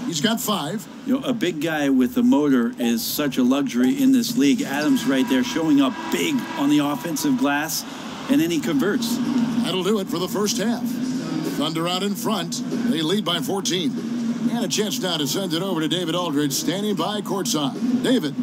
He's got 5. You know, a big guy with a motor is such a luxury in this league. Adams right there showing up big on the offensive glass, and then he converts. That'll do it for the first half. Thunder out in front. They lead by 14. And a chance now to send it over to David Aldridge, standing by courtside. David.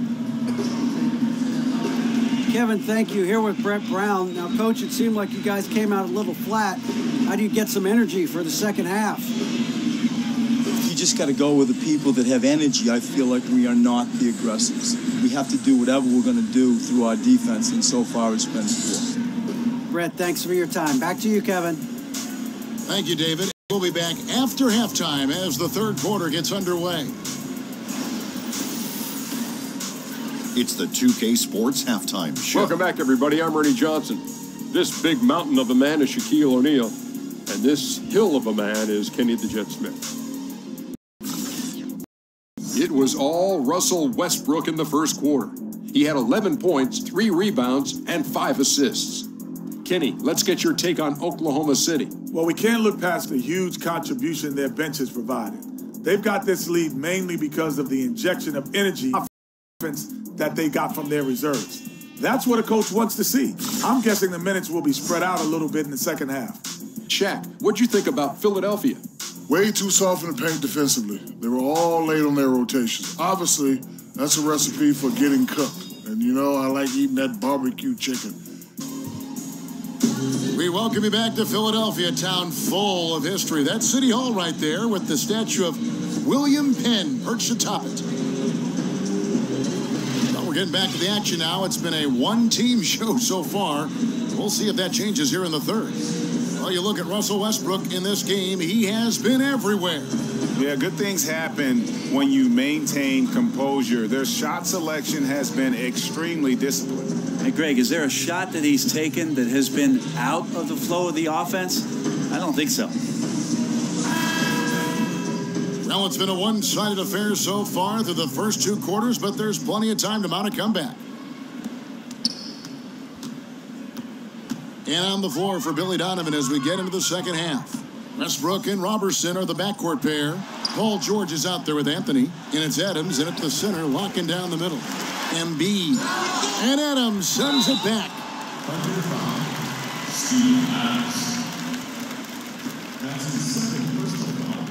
Kevin, thank you. Here with Brett Brown. Now, Coach, it seemed like you guys came out a little flat. How do you get some energy for the second half? You just got to go with the people that have energy. I feel like we are not the aggressors. We have to do whatever we're going to do through our defense, and so far it's been poor. Brett, thanks for your time. Back to you, Kevin. Thank you, David. We'll be back after halftime as the third quarter gets underway. It's the 2K Sports Halftime Show. Welcome back, everybody. I'm Ernie Johnson. This big mountain of a man is Shaquille O'Neal, and this hill of a man is Kenny the Jet Smith. It was all Russell Westbrook in the first quarter. He had 11 points, 3 rebounds, and 5 assists. Kenny, let's get your take on Oklahoma City. Well, we can't look past the huge contribution their bench has provided. They've got this lead mainly because of the injection of energy that they got from their reserves. That's what a coach wants to see. I'm guessing the minutes will be spread out a little bit in the second half. Shaq, what'd you think about Philadelphia? Way too soft in the paint defensively. They were all late on their rotations. Obviously, that's a recipe for getting cooked. And you know, I like eating that barbecue chicken. We welcome you back to Philadelphia, town full of history. That's City Hall right there with the statue of William Penn perched atop it. Well, we're getting back to the action now. It's been a one-team show so far. We'll see if that changes here in the third. Well, you look at Russell Westbrook in this game. He has been everywhere. Yeah, good things happen when you maintain composure. Their shot selection has been extremely disciplined. Hey, Greg, is there a shot that he's taken that has been out of the flow of the offense? I don't think so. Well, it's been a one-sided affair so far through the first 2 quarters, but there's plenty of time to mount a comeback. And on the floor for Billy Donovan as we get into the second half. Westbrook and Robertson are the backcourt pair. Paul George is out there with Anthony. And it's Adams in at the center, locking down the middle. Embiid. And Adams sends it back. Steve Adams. That's his second personal foul.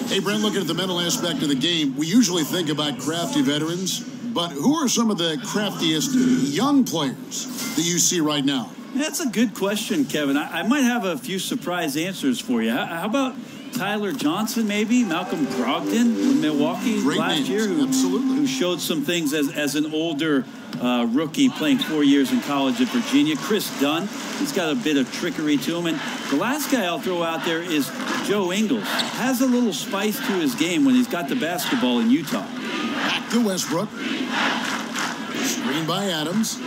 Hey, Brent, looking at the mental aspect of the game, we usually think about crafty veterans, but who are some of the craftiest young players that you see right now? That's a good question, Kevin. I might have a few surprise answers for you. How about Tyler Johnson, maybe? Malcolm Brogdon in Milwaukee last year, who showed some things as an older rookie playing 4 years in college at Virginia. Chris Dunn, he's got a bit of trickery to him. And the last guy I'll throw out there is Joe Ingles. Has a little spice to his game when he's got the basketball in Utah. Back to Westbrook. Screen by Adams.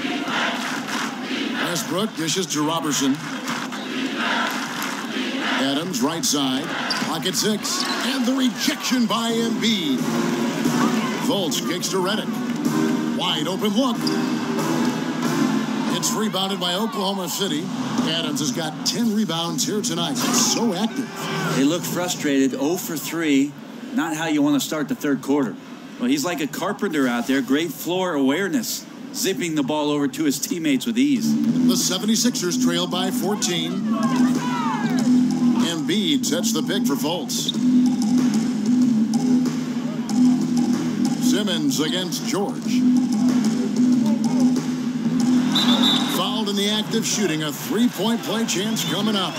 Westbrook dishes to Robertson. Adams, right side. Pocket 6. And the rejection by Embiid. Fultz kicks to Redick. Wide open look. It's rebounded by Oklahoma City. Adams has got 10 rebounds here tonight. He's so active. They look frustrated. 0 for 3. Not how you want to start the third quarter. Well, he's like a carpenter out there. Great floor awareness. Zipping the ball over to his teammates with ease. The 76ers trail by 14. Embiid sets the pick for Fultz. Simmons against George. Fouled in the act of shooting. A three-point play chance coming up.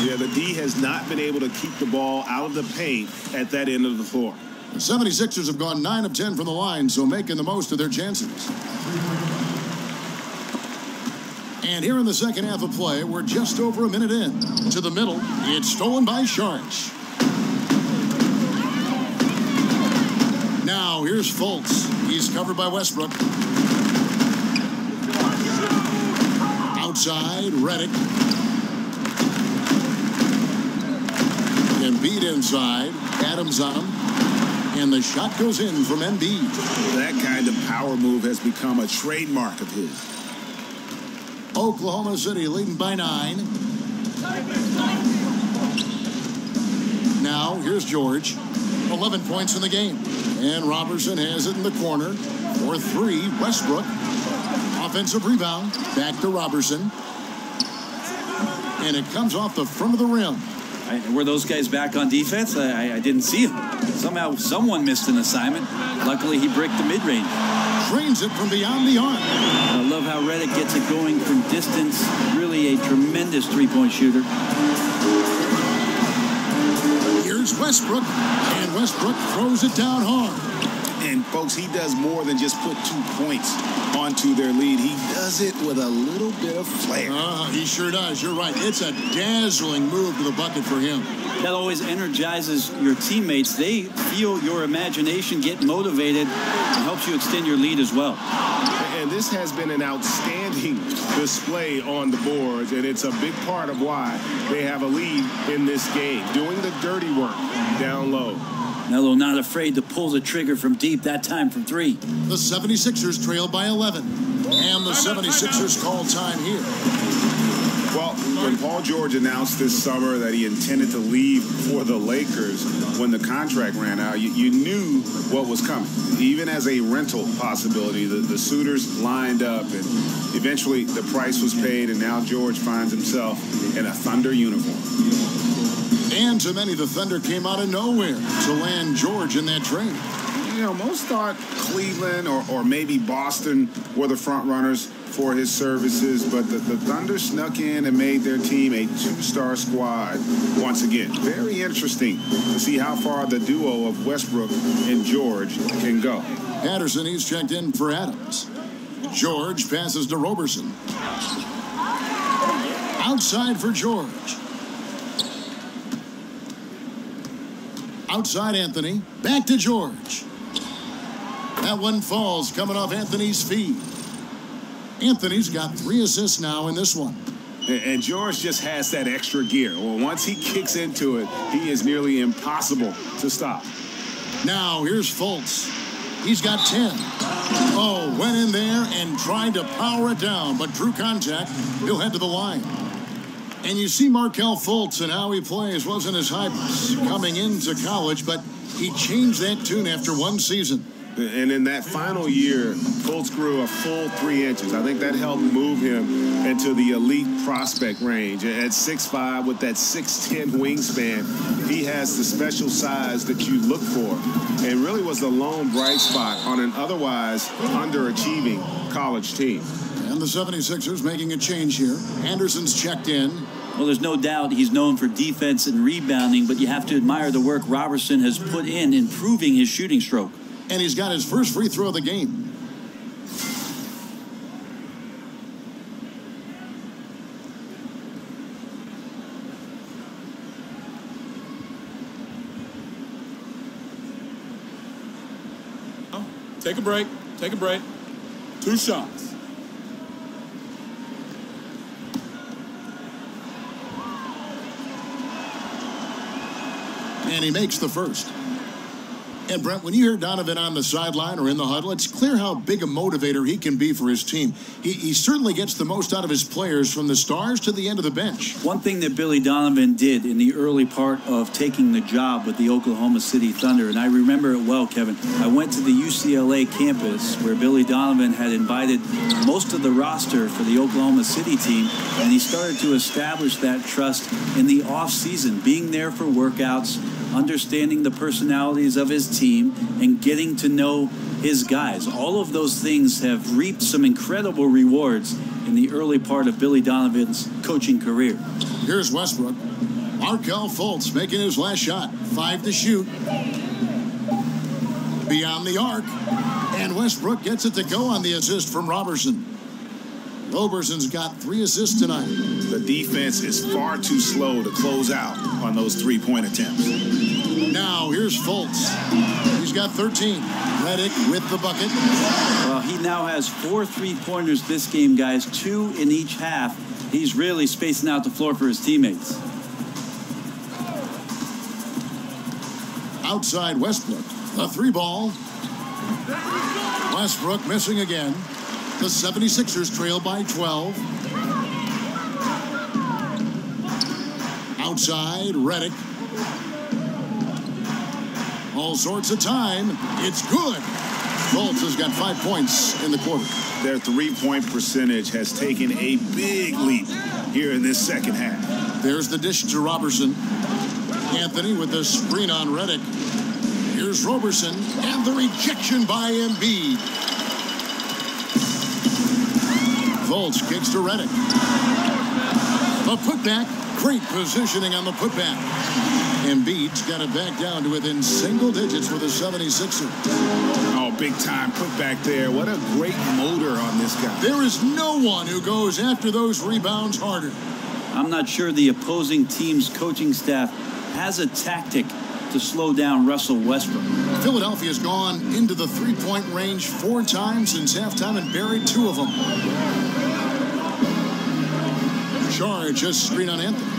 Yeah, the D has not been able to keep the ball out of the paint at that end of the floor. The 76ers have gone 9 of 10 from the line, so making the most of their chances. And here in the second half of play, we're just over a minute in. To the middle, it's stolen by Sharch. Now, here's Fultz. He's covered by Westbrook. Outside, Redick. Embiid inside. Adams on him. And the shot goes in from Embiid. That kind of power move has become a trademark of his. Oklahoma City leading by 9. Now, here's George. 11 points in the game. And Robertson has it in the corner. For 3, Westbrook. Offensive rebound. Back to Robertson. And it comes off the front of the rim. Were those guys back on defense? I didn't see them. Somehow someone missed an assignment. Luckily, he bricked the mid-range. Drains it from beyond the arc. I love how Redick gets it going from distance. Really a tremendous three-point shooter. Here's Westbrook. And Westbrook throws it down hard. And, folks, he does more than just put 2 points onto their lead. He does it with a little bit of flair. He sure does. You're right. It's a dazzling move to the bucket for him. That always energizes your teammates. They feel your imagination, get motivated, and helps you extend your lead as well. And this has been an outstanding display on the boards, and it's a big part of why they have a lead in this game, doing the dirty work down low. Melo not afraid to pull the trigger from deep, that time from 3. The 76ers trail by 11. And the 76ers call time here. Well, when Paul George announced this summer that he intended to leave for the Lakers when the contract ran out, you knew what was coming. Even as a rental possibility, the suitors lined up, and eventually the price was paid, and now George finds himself in a Thunder uniform. And to many, the Thunder came out of nowhere to land George in that trade. You know, most thought Cleveland or maybe Boston were the front runners for his services, but the Thunder snuck in and made their team a 2-star squad once again. Very interesting to see how far the duo of Westbrook and George can go. Patterson, he's checked in for Adams. George passes to Robertson. Outside for George. Outside Anthony. Back to George. That one falls coming off Anthony's feet. Anthony's got 3 assists now in this one. And George just has that extra gear. Well, once he kicks into it, he is nearly impossible to stop. Now, here's Fultz. He's got 10. Oh, went in there and tried to power it down, but drew contact. He'll head to the line. And you see Markelle Fultz and how he plays wasn't his hype coming into college, but he changed that tune after one season. And in that final year, Fultz grew a full 3 inches. I think that helped move him into the elite prospect range. At 6'5", with that 6'10" wingspan, he has the special size that you look for. And really was the lone bright spot on an otherwise underachieving college team. And the 76ers making a change here. Anderson's checked in. Well, there's no doubt he's known for defense and rebounding, but you have to admire the work Robertson has put in improving his shooting stroke. And he's got his first free throw of the game. Take a break. Take a break. 2 shots. And he makes the first. And, Brent, when you hear Donovan on the sideline or in the huddle, it's clear how big a motivator he can be for his team. He certainly gets the most out of his players from the stars to the end of the bench. One thing that Billy Donovan did in the early part of taking the job with the Oklahoma City Thunder, and I remember it well, Kevin, I went to the UCLA campus where Billy Donovan had invited most of the roster for the Oklahoma City team, and he started to establish that trust in the off-season, being there for workouts, understanding the personalities of his team, and getting to know his guys. All of those things have reaped some incredible rewards in the early part of Billy Donovan's coaching career. Here's Westbrook. Markelle Fultz making his last shot. 5 to shoot. Beyond the arc. And Westbrook gets it to go on the assist from Robertson. Roberson's got 3 assists tonight. The defense is far too slow to close out on those 3-point attempts. Now, here's Fultz. He's got 13. Redick with the bucket. Well, he now has 4 3-pointers this game, guys, 2 in each half. He's really spacing out the floor for his teammates. Outside Westbrook. A 3-ball. Westbrook missing again. The 76ers trail by 12. Outside, Redick. All sorts of time. It's good. Fultz has got 5 points in the quarter. Their 3-point percentage has taken a big leap here in this second half. There's the dish to Robertson. Anthony with the screen on Redick. Here's Robertson, and the rejection by Embiid. Fultz kicks to Redick. A putback. Great positioning on the putback. Embiid's got it back down to within single digits for the 76ers. Oh, big time putback there. What a great motor on this guy. There is no one who goes after those rebounds harder. I'm not sure the opposing team's coaching staff has a tactic to slow down Russell Westbrook. Philadelphia's gone into the 3-point range 4 times since halftime and buried 2 of them. Charge just screen on Anthony.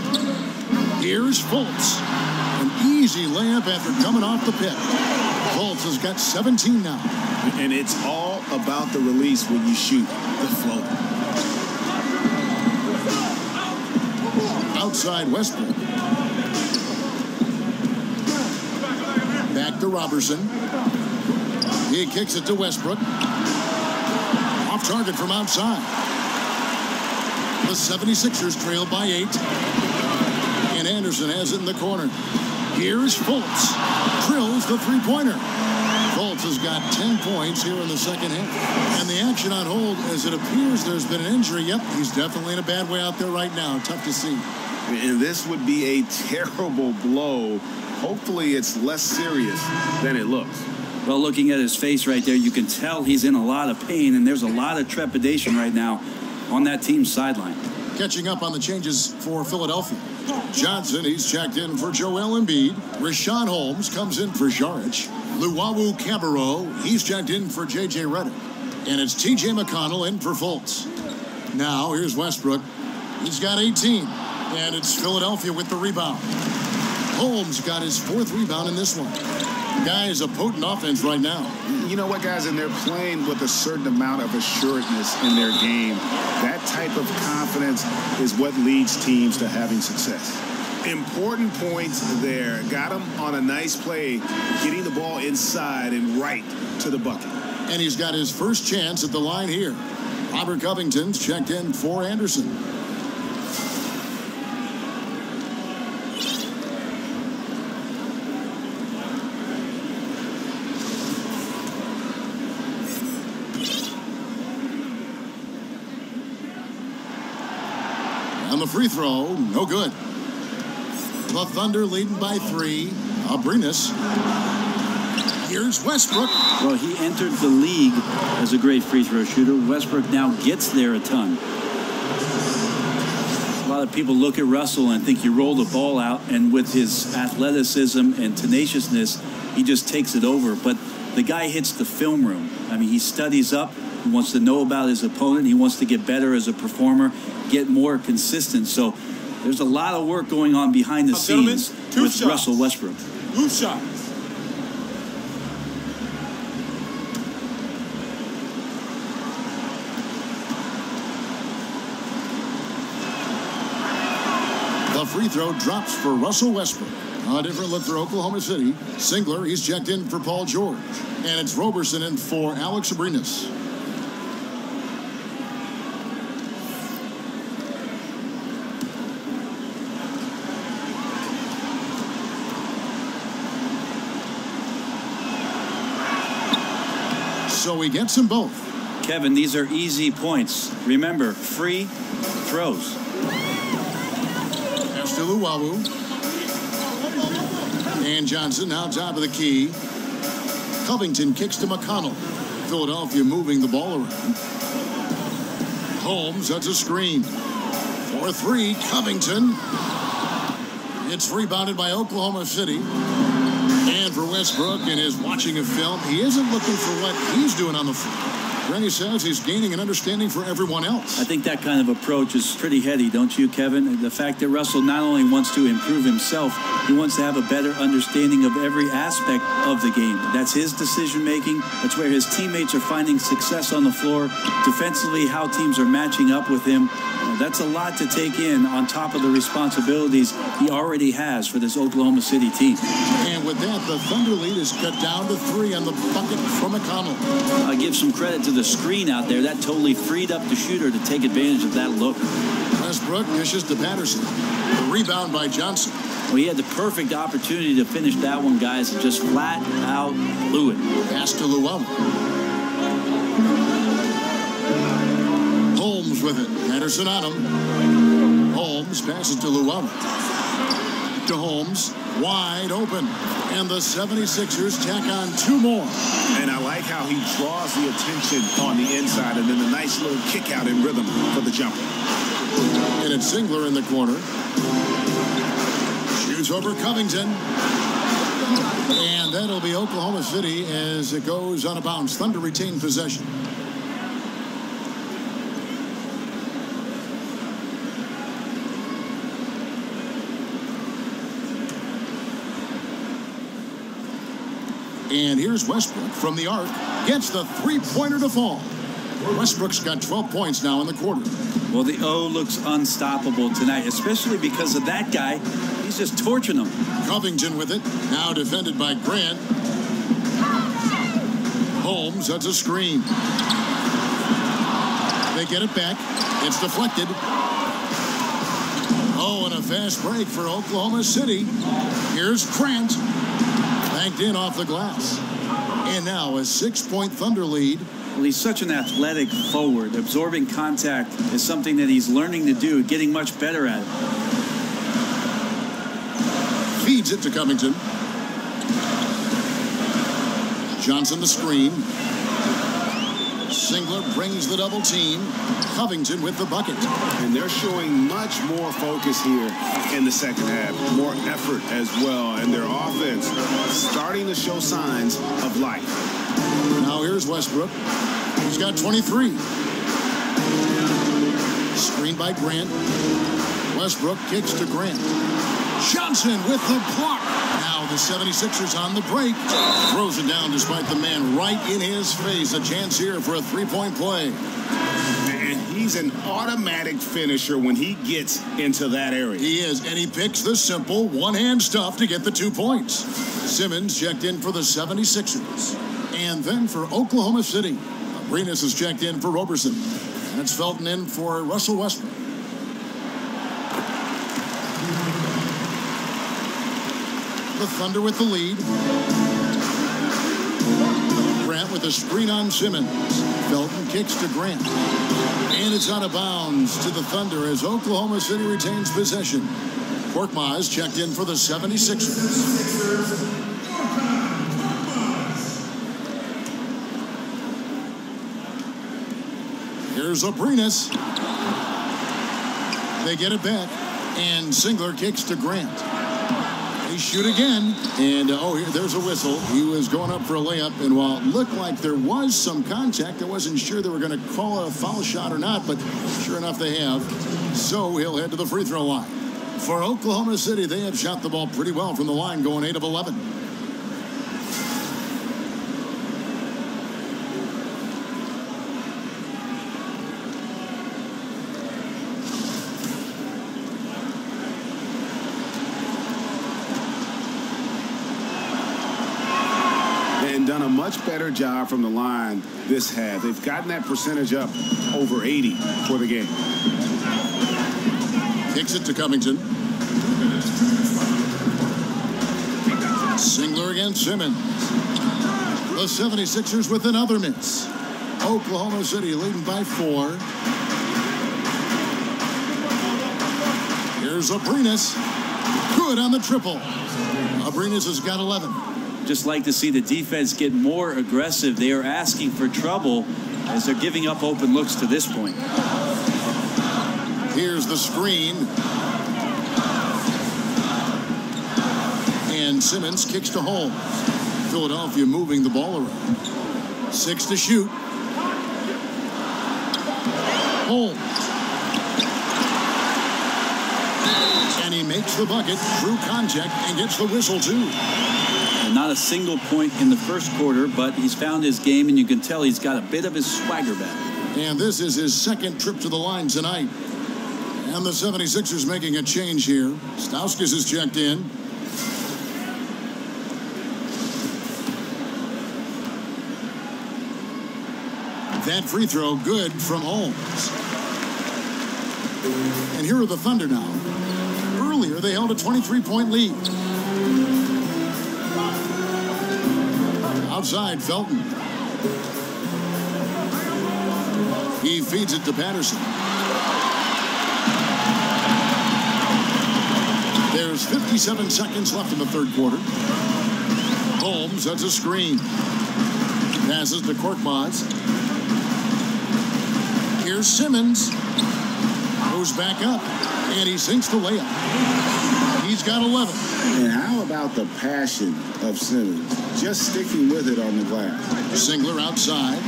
Here's Fultz. An easy layup after coming off the pit. Fultz has got 17 now. And it's all about the release when you shoot the float. Outside Westbrook. Back to Robertson. He kicks it to Westbrook. Off target from outside. The 76ers trail by 8. And Anderson has it in the corner. Here's Fultz. Drills the 3-pointer. Fultz has got 10 points here in the second half. And the action on hold, as it appears there's been an injury. Yep, he's definitely in a bad way out there right now. Tough to see. And this would be a terrible blow. Hopefully it's less serious than it looks. Well, looking at his face right there, you can tell he's in a lot of pain, and there's a lot of trepidation right now on that team's sideline. Catching up on the changes for Philadelphia. Johnson, he's checked in for Joel Embiid. Richaun Holmes comes in for Saric. Luwawu Cabarrot, he's checked in for J.J. Redick. And it's T.J. McConnell in for Fultz. Now, here's Westbrook. He's got 18. And it's Philadelphia with the rebound. Holmes got his 4th rebound in this one. Guys, a potent offense right now. You know what, guys? And they're playing with a certain amount of assuredness in their game. That type of confidence is what leads teams to having success. Important points there. Got him on a nice play, getting the ball inside and right to the bucket. And he's got his first chance at the line here. Robert Covington's checked in for Anderson. And the free throw, no good. The Thunder leading by 3. Abrines. Here's Westbrook. Well, he entered the league as a great free throw shooter. Westbrook now gets there a ton. A lot of people look at Russell and think he rolled the ball out, and with his athleticism and tenaciousness, he just takes it over. But the guy hits the film room. I mean, he studies up. He wants to know about his opponent. He wants to get better as a performer, get more consistent. So there's a lot of work going on behind the scenes with Russell Westbrook. 2 shots. The free throw drops for Russell Westbrook. A different look for Oklahoma City. Singler, he's checked in for Paul George. And it's Roberson in for Alex Abrines. So he gets them both. Kevin, these are easy points. Remember, free throws. Pass to Luwawu. And Johnson now top of the key. Covington kicks to McConnell. Philadelphia moving the ball around. Holmes, that's a screen. For 3, Covington. It's rebounded by Oklahoma City. And for Westbrook in his watching of film, he isn't looking for what he's doing on the floor. Rennie says he's gaining an understanding for everyone else. I think that kind of approach is pretty heady, don't you, Kevin? The fact that Russell not only wants to improve himself, he wants to have a better understanding of every aspect of the game. That's his decision-making. That's where his teammates are finding success on the floor. Defensively, how teams are matching up with him. That's a lot to take in on top of the responsibilities he already has for this Oklahoma City team. And with that, the Thunder lead is cut down to 3 on the bucket from McConnell. I give some credit to the screen out there. That totally freed up the shooter to take advantage of that look. Westbrook dishes to Patterson. The rebound by Johnson. Well, he had the perfect opportunity to finish that one, guys. Just flat out blew it. Pass to Luwawu. Holmes with it. Patterson on him. Holmes passes to Luwawu. To Holmes. Wide open. And the 76ers tack on 2 more. And I like how he draws the attention on the inside, and then a nice little kick out in rhythm for the jumper. And it's Singler in the corner. Shoots over Covington. And that'll be Oklahoma City as it goes out of bounds. Thunder retain possession. And here's Westbrook from the arc. Gets the 3-pointer to fall. Westbrook's got 12 points now in the quarter. Well, the O looks unstoppable tonight, especially because of that guy. He's just torching them. Covington with it. Now defended by Grant. Holmes, that's a screen. They get it back. It's deflected. Oh, and a fast break for Oklahoma City. Here's Grant. Banked in off the glass. And now a 6-point Thunder lead. Well, he's such an athletic forward. Absorbing contact is something that he's learning to do, getting much better at it. Feeds it to Covington. Johnson the screen. Singler brings the double team. Covington with the bucket. And they're showing much more focus here in the second half. More effort as well. And their offense starting to show signs of life. Now here's Westbrook. He's got 23. Screen by Grant. Westbrook kicks to Grant. Johnson with the block. Now the 76ers on the break. Throws it down despite the man right in his face. A chance here for a three-point play. And he's an automatic finisher when he gets into that area. He is, and he picks the simple one-hand stuff to get the 2 points. Simmons checked in for the 76ers. And then for Oklahoma City, Arenas is checked in for Roberson. And it's Felton in for Russell Westbrook. The Thunder with the lead. Grant with a screen on Simmons. Felton kicks to Grant. And it's out of bounds to the Thunder as Oklahoma City retains possession. Korkmaz checked in for the 76ers. Here's Arenas. They get it back. And Singler kicks to Grant. They shoot again, and there's a whistle. He was going up for a layup, and while it looked like there was some contact, I wasn't sure they were going to call a foul shot or not, but sure enough they have. So he'll head to the free throw line. For Oklahoma City, they have shot the ball pretty well from the line, going 8 of 11. Done a much better job from the line this half. They've gotten that percentage up over 80 for the game. Kicks it to Covington. Singler against Simmons. The 76ers with another miss. Oklahoma City leading by 4. Here's Arenas. Good on the triple. Arenas has got 11. Just like to see the defense get more aggressive. They are asking for trouble as they're giving up open looks to this point. Here's the screen. And Simmons kicks to Holmes. Philadelphia moving the ball around. 6 to shoot. Holmes. And he makes the bucket through contact and gets the whistle too. Not a single point in the first quarter, but he's found his game, and you can tell he's got a bit of his swagger back. And this is his second trip to the line tonight. And the 76ers making a change here. Stauskas is checked in. That free throw good from Holmes. And here are the Thunder now. Earlier, they held a 23-point lead. Outside, Felton. He feeds it to Patterson. There's 57 seconds left in the third quarter. Holmes sets a screen. Passes to Korkmaz. Here's Simmons. Goes back up. And he sinks the layup. He's got 11. And how about the passion of Simmons? Just sticking with it on the glass. Singler outside.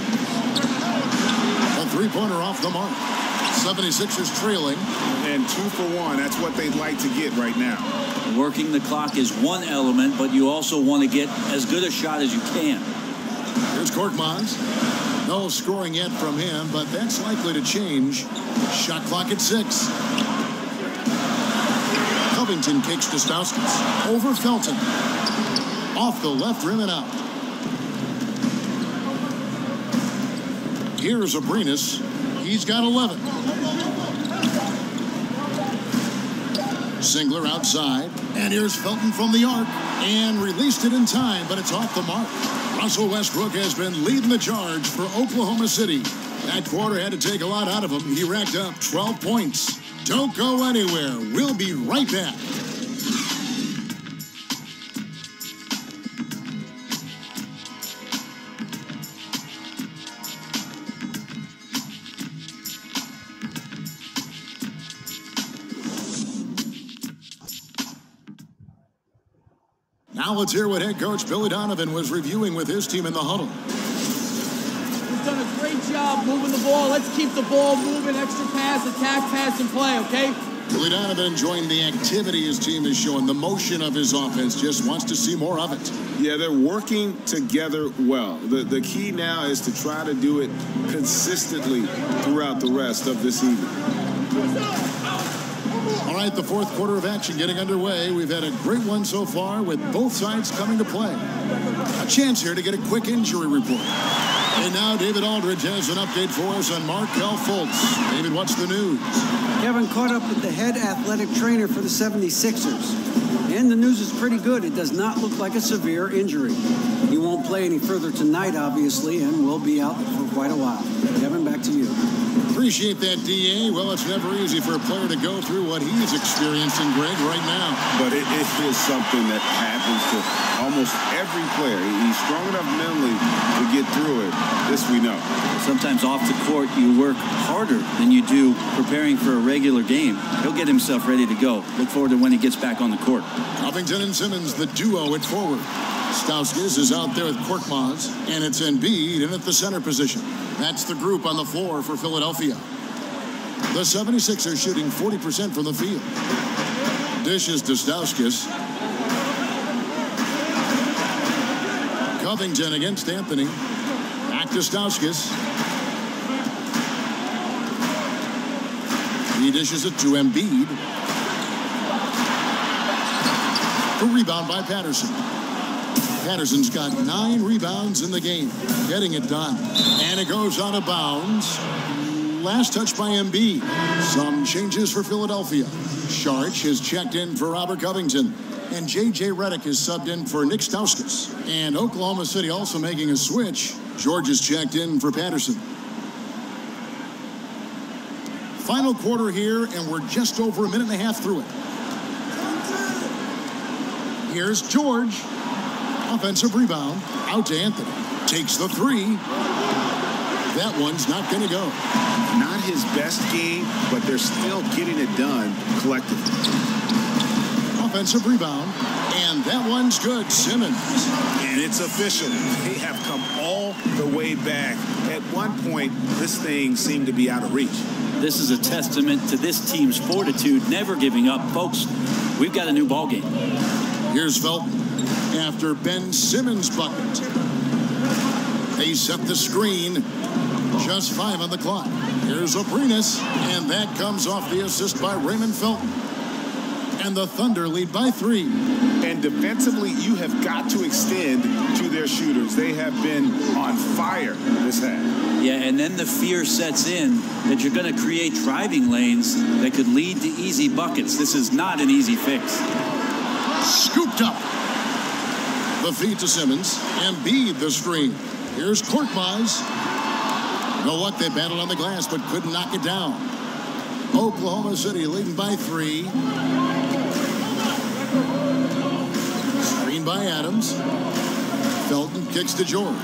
A three-pointer off the mark. 76ers trailing. And 2 for 1. That's what they'd like to get right now. Working the clock is one element, but you also want to get as good a shot as you can. Here's Korkmaz. No scoring yet from him, but that's likely to change. Shot clock at 6. Covington kicks to Stauskas. Over Felton. Off the left rim and out. Here's Arenas. He's got 11. Singler outside. And here's Felton from the arc. And released it in time, but it's off the mark. Russell Westbrook has been leading the charge for Oklahoma City. That quarter had to take a lot out of him. He racked up 12 points. Don't go anywhere. We'll be right back. Now let's hear what head coach Billy Donovan was reviewing with his team in the huddle. done a great job moving the ball. Let's keep the ball moving, extra pass, attack, pass, and play, okay? Billy Donovan enjoying the activity his team is showing, the motion of his offense, just wants to see more of it. Yeah, they're working together well. The key now is to try to do it consistently throughout the rest of this evening. All right, the fourth quarter of action getting underway. We've had a great one so far with both sides coming to play. A chance here to get a quick injury report. And now David Aldridge has an update for us on Markelle Fultz. David, what's the news? Kevin caught up with the head athletic trainer for the 76ers. And the news is pretty good. It does not look like a severe injury. He won't play any further tonight, obviously, and will be out for quite a while. Kevin, back to you. Appreciate that, D.A. Well, it's never easy for a player to go through what he's experiencing, Greg, right now. But it is something that happens to almost every player. He's strong enough mentally to get through it. This we know. Sometimes off the court, you work harder than you do preparing for a regular game. He'll get himself ready to go. Look forward to when he gets back on the court. Covington and Simmons, the duo at forward. Stauskas is out there with Korkmaz, and it's Embiid in at the center position. That's the group on the floor for Philadelphia. The 76ers shooting 40% from the field. Dishes to Stauskas. Covington against Anthony. Back to Stauskas. He dishes it to Embiid. A rebound by Patterson. Patterson's got 9 rebounds in the game, getting it done. And it goes out of bounds. Last touch by Embiid. Some changes for Philadelphia. Sharch has checked in for Robert Covington. And J.J. Redick is subbed in for Nick Stauskas. And Oklahoma City also making a switch. George is checked in for Patterson. Final quarter here, and we're just over a minute and a half through it. Here's George. Offensive rebound. Out to Anthony. Takes the 3. That one's not going to go. Not his best game, but they're still getting it done collectively. Offensive rebound. And that one's good. Simmons. And it's official. They have come all the way back. At one point, this thing seemed to be out of reach. This is a testament to this team's fortitude, never giving up. Folks, we've got a new ball game. Here's Felton. After Ben Simmons' bucket. They set the screen. Just 5 on the clock. Here's Abrinas, and that comes off the assist by Raymond Felton. And the Thunder lead by 3. And defensively, you have got to extend to their shooters. They have been on fire this half. Yeah, and then the fear sets in that you're going to create driving lanes that could lead to easy buckets. This is not an easy fix. Scooped up. The feed to Simmons. Embiid the screen. Here's Korkmaz. You know what? They battled on the glass but couldn't knock it down. Oklahoma City leading by 3. Screen by Adams. Felton kicks to George.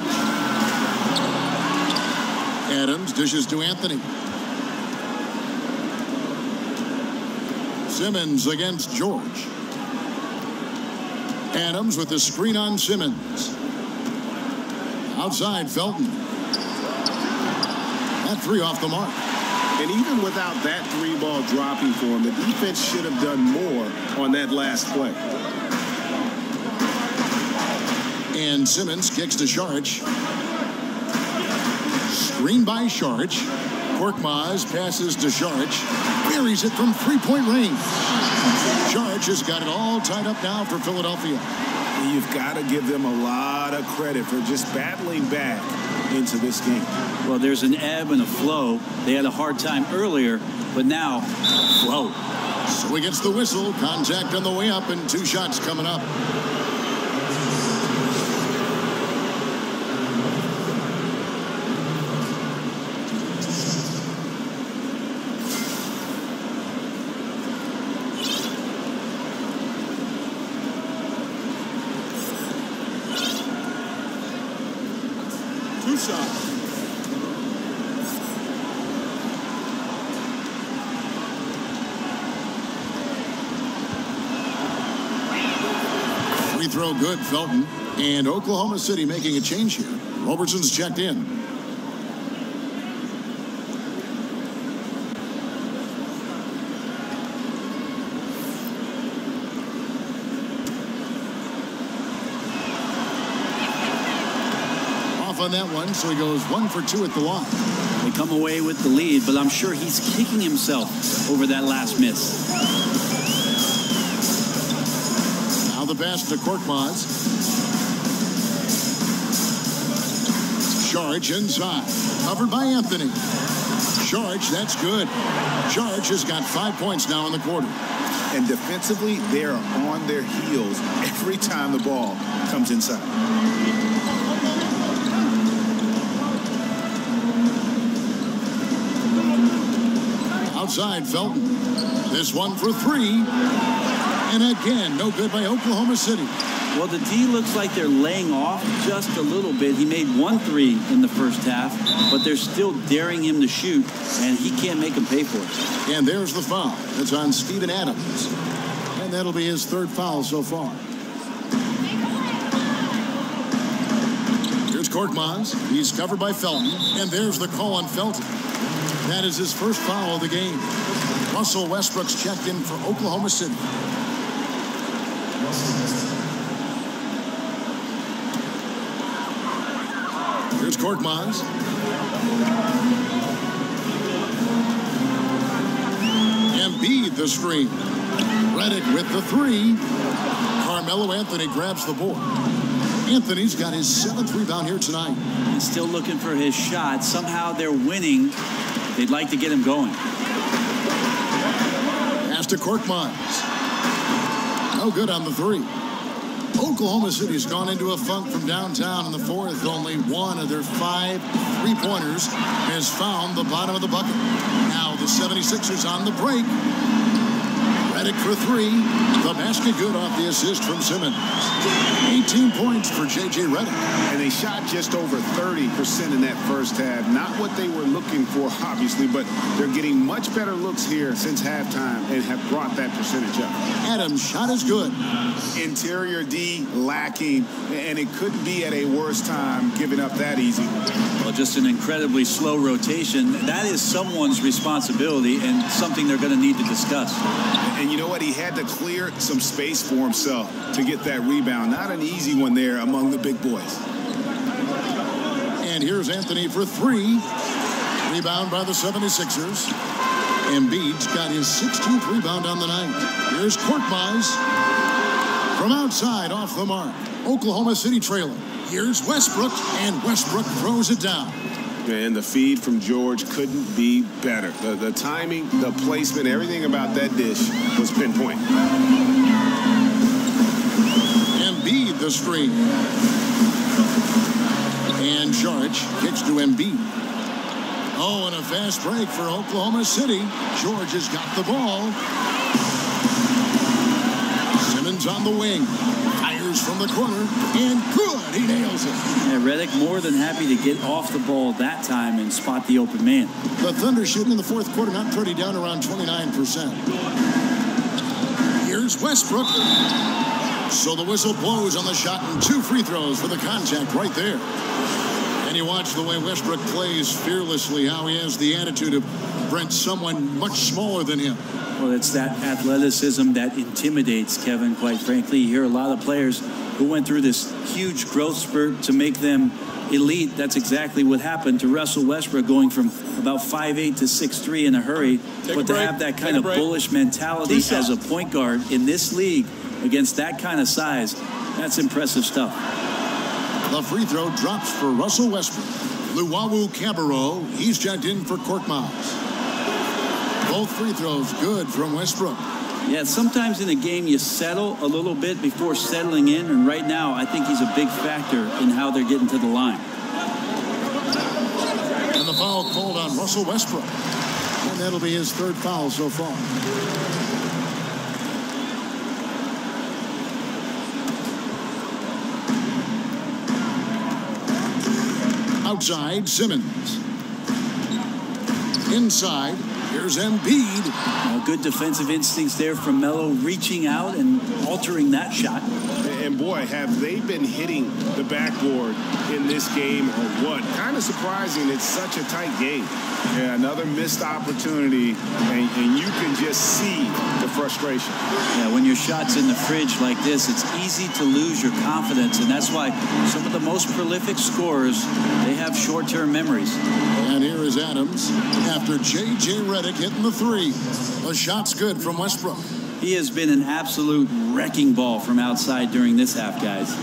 Adams dishes to Anthony. Simmons against George. Adams with the screen on Simmons. Outside, Felton. That 3 off the mark. And even without that 3 ball dropping for him, the defense should have done more on that last play. And Simmons kicks to Sharch. Screen by Sharch. Korkmaz passes to Sharch. Buries it from 3-point range. Sharch has got it all tied up now for Philadelphia. You've got to give them a lot of credit for just battling back into this game. Well, there's an ebb and a flow. They had a hard time earlier, but now, flow. So he gets the whistle. Contact on the way up and 2 shots coming up. Free throw good, Felton. And Oklahoma City making a change here. Robertson's checked in. on that one, so he goes 1 for 2 at the line. They come away with the lead, but I'm sure he's kicking himself over that last miss. Now the pass to Korkmaz. Charge inside. Covered by Anthony. Charge, that's good. Charge has got 5 points now in the quarter. And defensively, they are on their heels every time the ball comes inside. Outside, Felton. This one for 3. And again, no good by Oklahoma City. Well, the D looks like they're laying off just a little bit. He made 1 3 in the first half, but they're still daring him to shoot, and he can't make them pay for it. And there's the foul. It's on Steven Adams. And that'll be his 3rd foul so far. Here's Korkmaz. He's covered by Felton. And there's the call on Felton. That is his 1st foul of the game. Russell Westbrook's checked in for Oklahoma City. Here's Korkmaz. Embiid the screen. Redick with the 3. Carmelo Anthony grabs the board. Anthony's got his 7th rebound here tonight. He's still looking for his shot. Somehow they're winning. They'd like to get him going. Pass to Korkmaz. No good on the 3. Oklahoma City's gone into a funk from downtown in the 4th. Only 1 of their 5 3-pointers has found the bottom of the bucket. Now the 76ers on the break. Redick for 3. The basket good off the assist from Simmons. 18 points for J.J. Redick. And they shot just over 30% in that first half. Not what they were looking for, obviously, but they're getting much better looks here since halftime and have brought that percentage up. Adams' shot is good. Interior D lacking, and it couldn't be at a worse time giving up that easy. Well, just an incredibly slow rotation. That is someone's responsibility and something they're going to need to discuss. And you know what? He had to clear some space for himself to get that rebound. Not an easy one there among the big boys. And here's Anthony for 3. Rebound by the 76ers. Embiid's got his 16th rebound on the night. Here's Korkmaz. From outside, off the mark. Oklahoma City trailing. Here's Westbrook, and Westbrook throws it down. And the feed from George couldn't be better. The timing, the placement, everything about that dish was pinpoint. Embiid the screen. And Charge kicks to Embiid. Oh, and a fast break for Oklahoma City. George has got the ball. Simmons on the wing. Fires from the corner. And good. He nails it. Yeah, Redick more than happy to get off the ball that time and spot the open man. The Thunder shooting in the 4th quarter, not pretty, down around 29%. Here's Westbrook. So the whistle blows on the shot and 2 free throws for the contact right there. And you watch the way Westbrook plays fearlessly, how he has the attitude of Brent, someone much smaller than him. Well, it's that athleticism that intimidates, Kevin, quite frankly. You hear a lot of players who went through this huge growth spurt to make them elite. That's exactly what happened to Russell Westbrook, going from about 5'8" to 6'3" in a hurry. But to have that kind of bullish mentality as a point guard in this league against that kind of size, that's impressive stuff. The free throw drops for Russell Westbrook. Luwawu Cabarro, he's checked in for Korkmaz. Both free throws good from Westbrook. Yeah, sometimes in a game you settle a little bit before settling in, and right now I think he's a big factor in how they're getting to the line. And the foul called on Russell Westbrook. And that'll be his 3rd foul so far. Outside, Simmons. Inside, here's Embiid. Good defensive instincts there from Melo, reaching out and altering that shot. And boy, have they been hitting the backboard in this game or what? Kind of surprising. It's such a tight game. Yeah, another missed opportunity, and you can just see the frustration. Yeah, when your shot's in the fridge like this, it's easy to lose your confidence, and that's why some of the most prolific scorers, they have short-term memories. And here is Adams after J.J. Redick hitting the three. The shot's good from Westbrook. He has been an absolute wrecking ball from outside during this half, guys.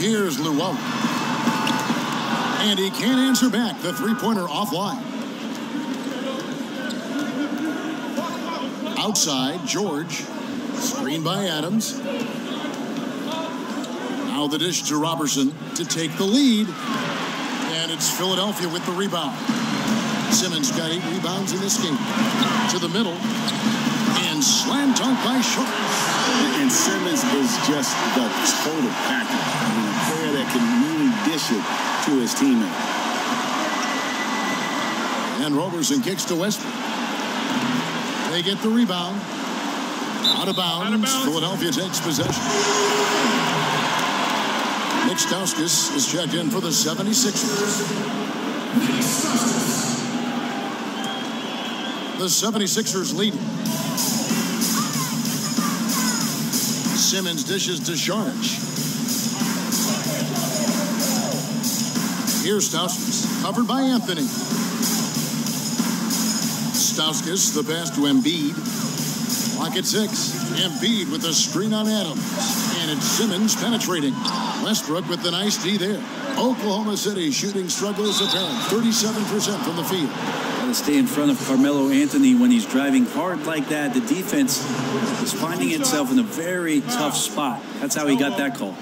Here's Llewellyn. And he can't answer back. The three-pointer offline. Outside, George. Screen by Adams. Now the dish to Robertson to take the lead. And it's Philadelphia with the rebound. Simmons got 8 rebounds in this game. To the middle. And slam dunk by Short. And Simmons is just the total package. I mean, a player that can really dish it to his teammate. And Robertson kicks to Westbrook. They get the rebound. Out of bounds. Philadelphia takes possession. Nick Stauskas is checked in for the 76ers. The 76ers lead. Simmons dishes to Sharge. Here's Stauskas, covered by Anthony. Stauskas, the pass to Embiid. Clock at 6. Embiid with a screen on Adams. And it's Simmons penetrating. Westbrook with the nice D there. Oklahoma City shooting struggles apparent. 37% from the field. Got to stay in front of Carmelo Anthony when he's driving hard like that. The defense is finding itself in a very tough spot. That's how he got that call.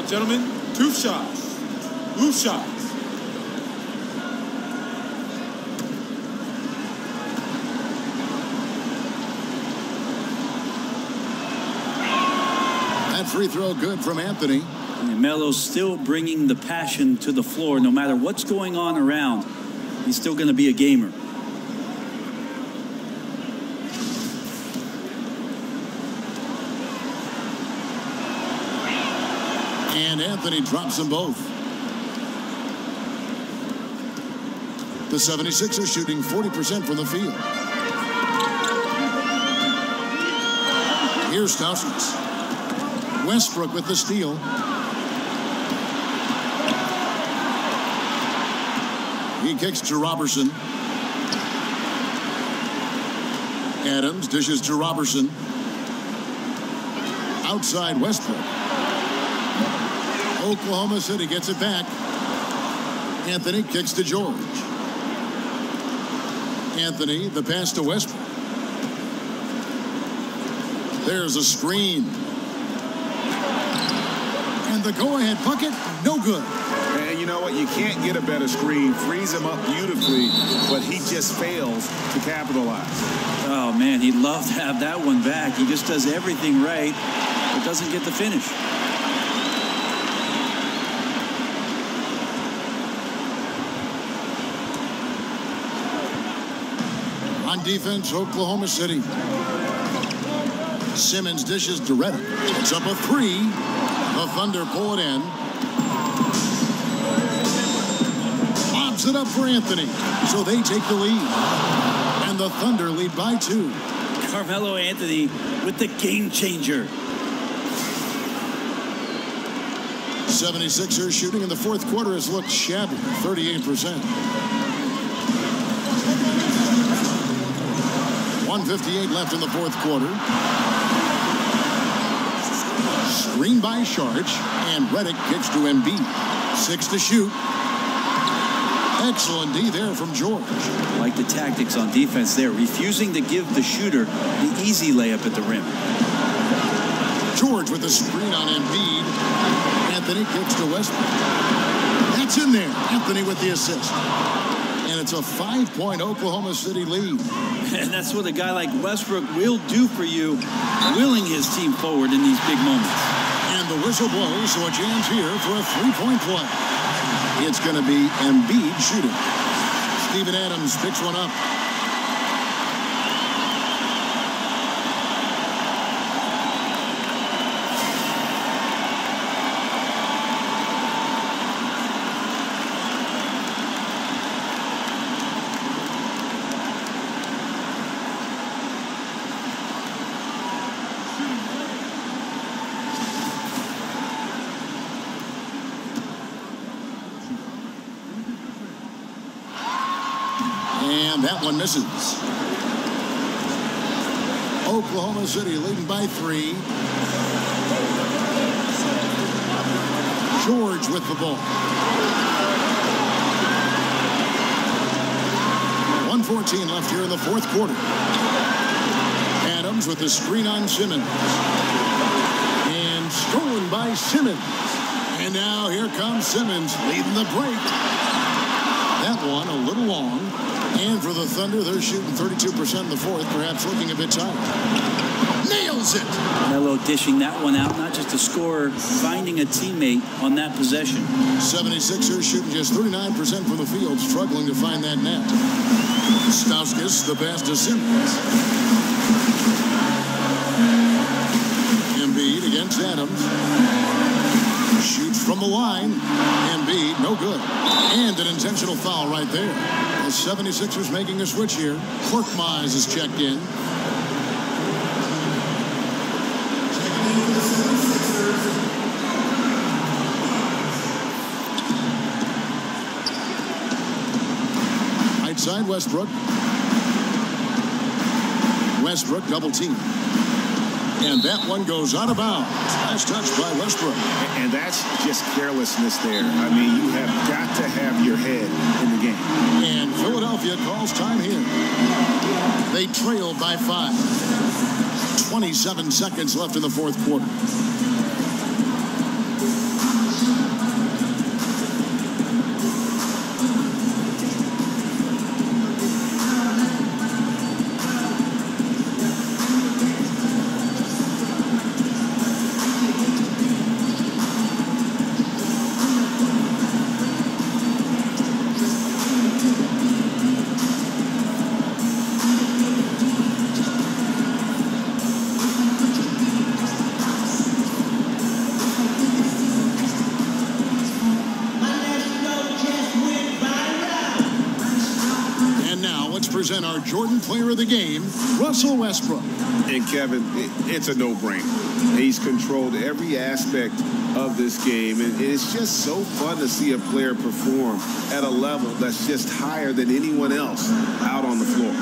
Gentlemen, 2 shots. 2 shots. That free throw good from Anthony. And Melo's still bringing the passion to the floor. No matter what's going on around, he's still going to be a gamer. And Anthony drops them both. The 76ers shooting 40% from the field. Here's Stauskas. Westbrook with the steal. He kicks to Robertson. Adams dishes to Robertson. Outside Westbrook. Oklahoma City gets it back. Anthony kicks to George. Anthony, the pass to Westbrook. There's a screen. And the go-ahead bucket, no good. And you know what? You can't get a better screen. Frees him up beautifully, but he just fails to capitalize. Oh, man, he'd love to have that one back. He just does everything right, but doesn't get the finish. On defense, Oklahoma City. Simmons dishes to Redick. It's up a 3. The Thunder pull it in. Lobs it up for Anthony. So they take the lead. And the Thunder lead by 2. Carmelo Anthony with the game changer. 76ers shooting in the fourth quarter has looked shabby. 38%. 1:58 left in the fourth quarter. Screen by Sharge, and Redick kicks to Embiid. 6 to shoot. Excellent D there from George. Like the tactics on defense there, refusing to give the shooter the easy layup at the rim. George with the screen on Embiid. Anthony kicks to Westbrook. That It's in there. Anthony with the assist. And it's a 5-point Oklahoma City lead. And that's what a guy like Westbrook will do for you, willing his team forward in these big moments. And the whistle blows, so a jam's here for a three-point play. It's going to be Embiid shooting. Steven Adams picks one up. And that one misses. Oklahoma City leading by 3. George with the ball. 1:14 left here in the fourth quarter. Adams with the screen on Simmons. And stolen by Simmons. And now here comes Simmons leading the break. That one a little long. And for the Thunder, they're shooting 32% in the fourth, perhaps looking a bit tired. Nails it! Melo dishing that one out, not just a scorer, finding a teammate on that possession. 76ers shooting just 39% from the field, struggling to find that net. Stauskas, the pass to Simmons. Embiid against Adams. Shoots from the line. Embiid, no good. And an intentional foul right there. The 76ers making a switch here. Korkmaz is checked in. Right side, Westbrook. Westbrook double team. And that one goes out of bounds. Nice touch by Westbrook. And that's just carelessness there. I mean, you have got to have your head in the game. And Philadelphia calls time here. They trail by 5. 27 seconds left in the fourth quarter. Present our Jordan Player of the Game, Russell Westbrook. And Kevin, it's a no-brainer. He's controlled every aspect of this game, and it's just so fun to see a player perform at a level that's just higher than anyone else out on the floor.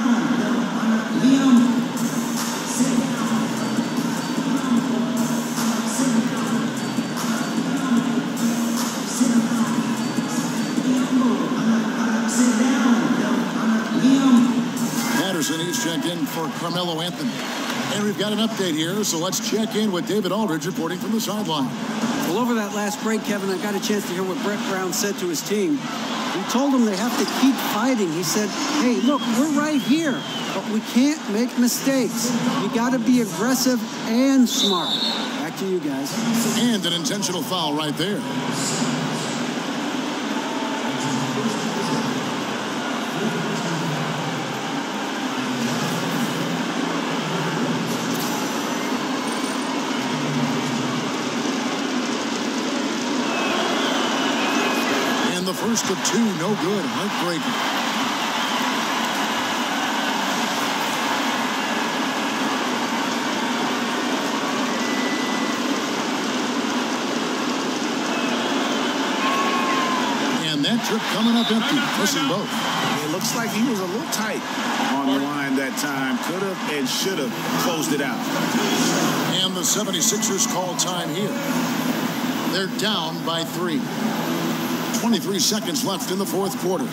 He's checked in for Carmelo Anthony. And we've got an update here, so let's check in with David Aldridge reporting from the sideline. Well, over that last break, Kevin, I got a chance to hear what Brett Brown said to his team. He told them they have to keep fighting. He said, hey, look, we're right here, but we can't make mistakes. You got to be aggressive and smart. Back to you guys. And an intentional foul right there. First of 2, no good. Heartbreaking. And that trip coming up empty. Missing both. It looks like he was a little tight on the line that time. Could have and should have closed it out. And the 76ers call time here. They're down by 3. 23 seconds left in the fourth quarter.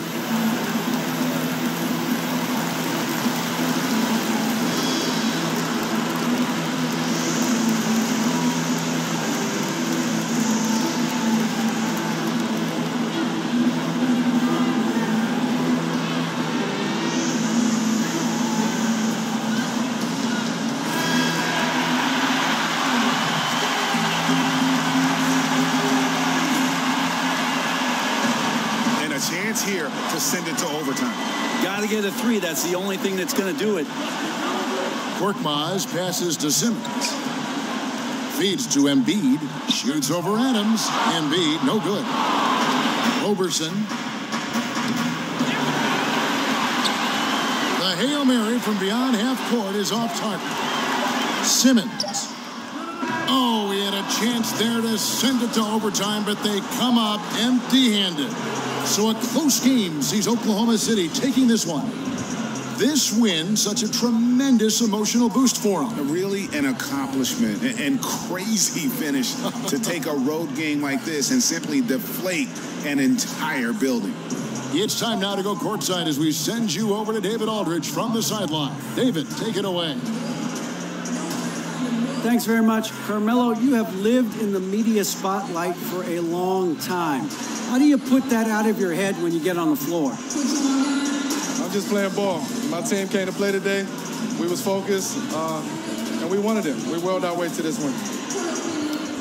chance here to send it to overtime. Got to get a 3. That's the only thing that's going to do it. Korkmaz passes to Simmons. Feeds to Embiid. Shoots over Adams. Embiid, no good. Roberson. The Hail Mary from beyond half court is off target. Simmons. Oh, he had a chance there to send it to overtime, but they come up empty-handed. So a close game sees Oklahoma City taking this one. This win, such a tremendous emotional boost for them. Really an accomplishment and crazy finish to take a road game like this and simply deflate an entire building. It's time now to go courtside as we send you over to David Aldridge from the sideline. David, take it away. Thanks very much. Carmelo, you have lived in the media spotlight for a long time. How do you put that out of your head when you get on the floor? I'm just playing ball. My team came to play today. We was focused, and we wanted it. We willed our way to this win.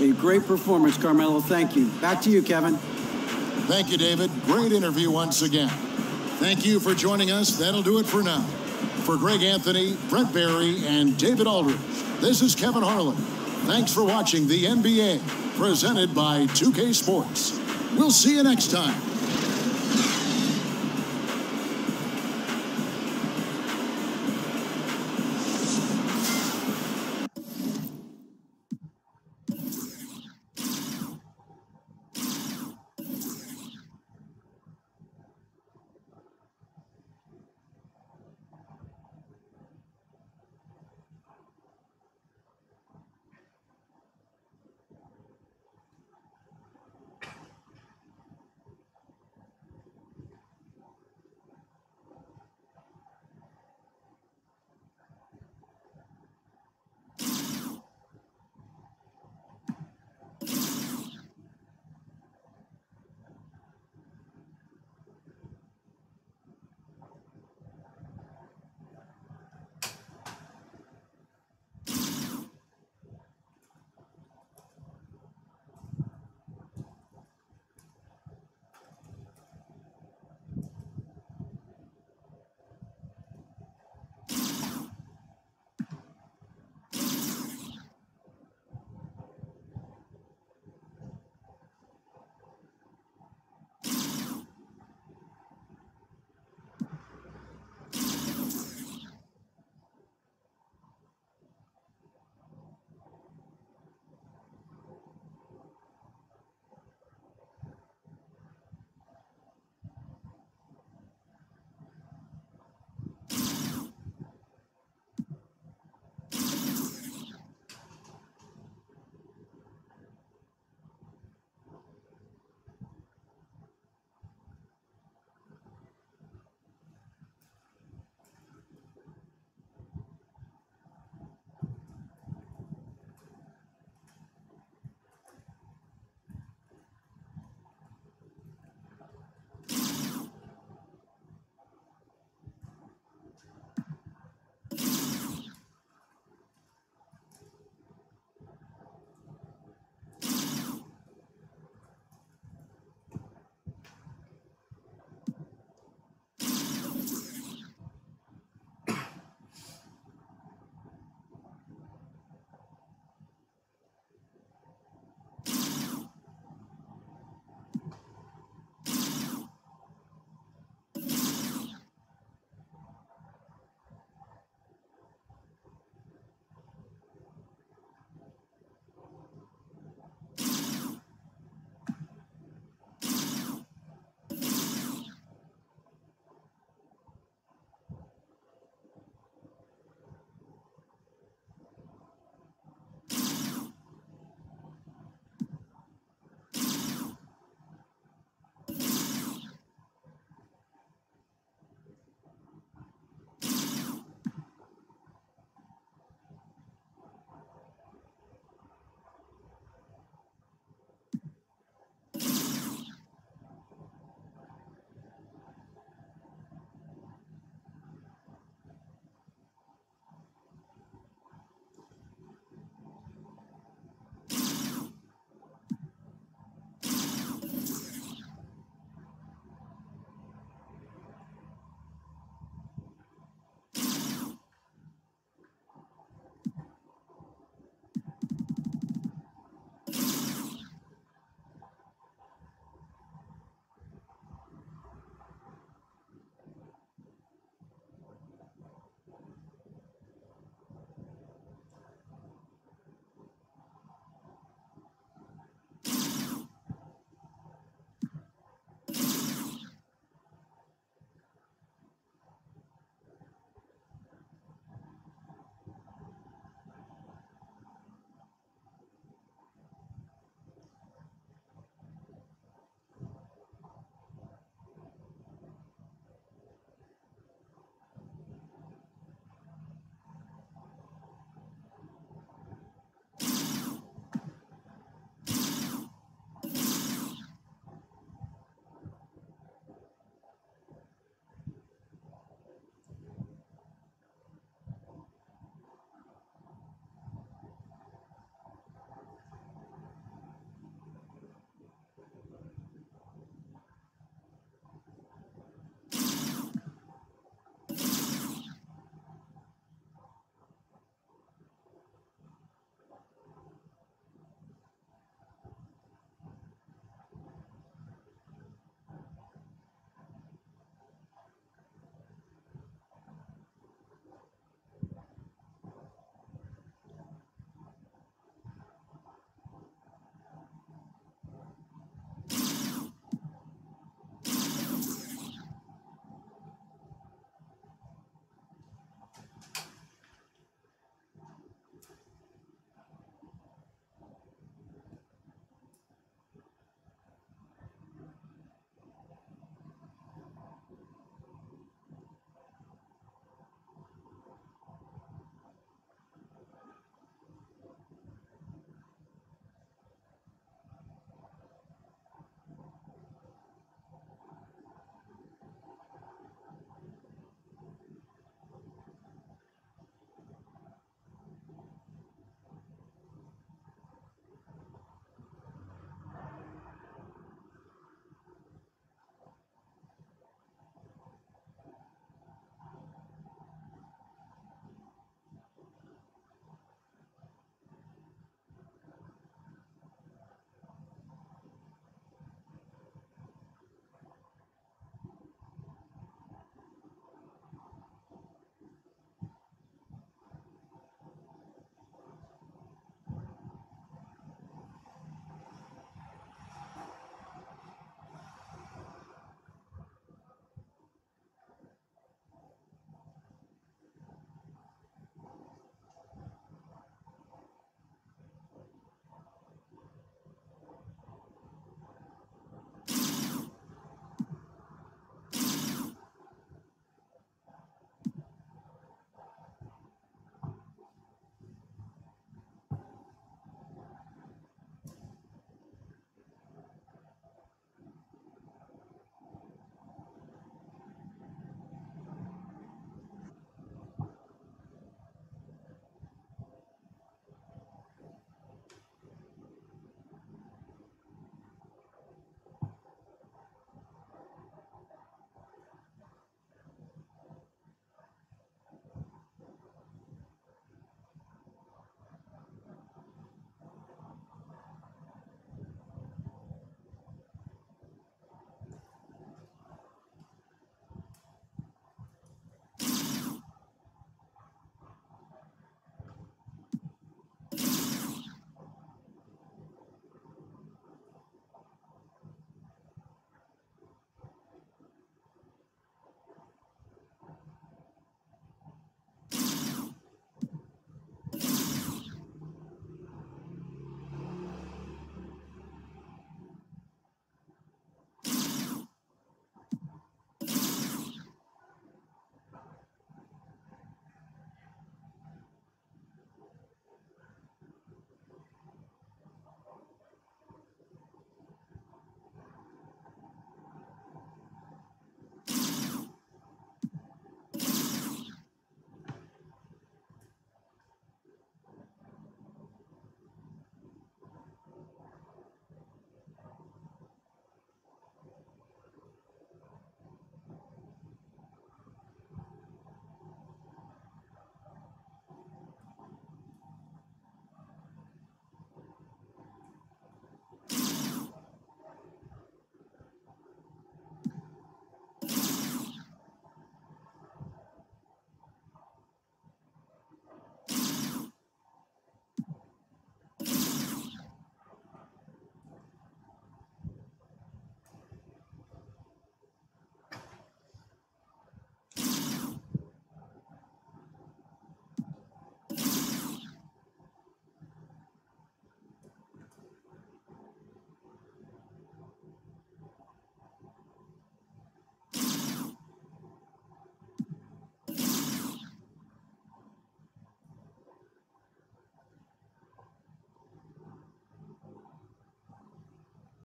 A great performance, Carmelo. Thank you. Back to you, Kevin. Thank you, David. Great interview once again. Thank you for joining us. That'll do it for now. For Greg Anthony, Brent Barry, and David Aldridge, this is Kevin Harlan. Thanks for watching the NBA, presented by 2K Sports. We'll see you next time.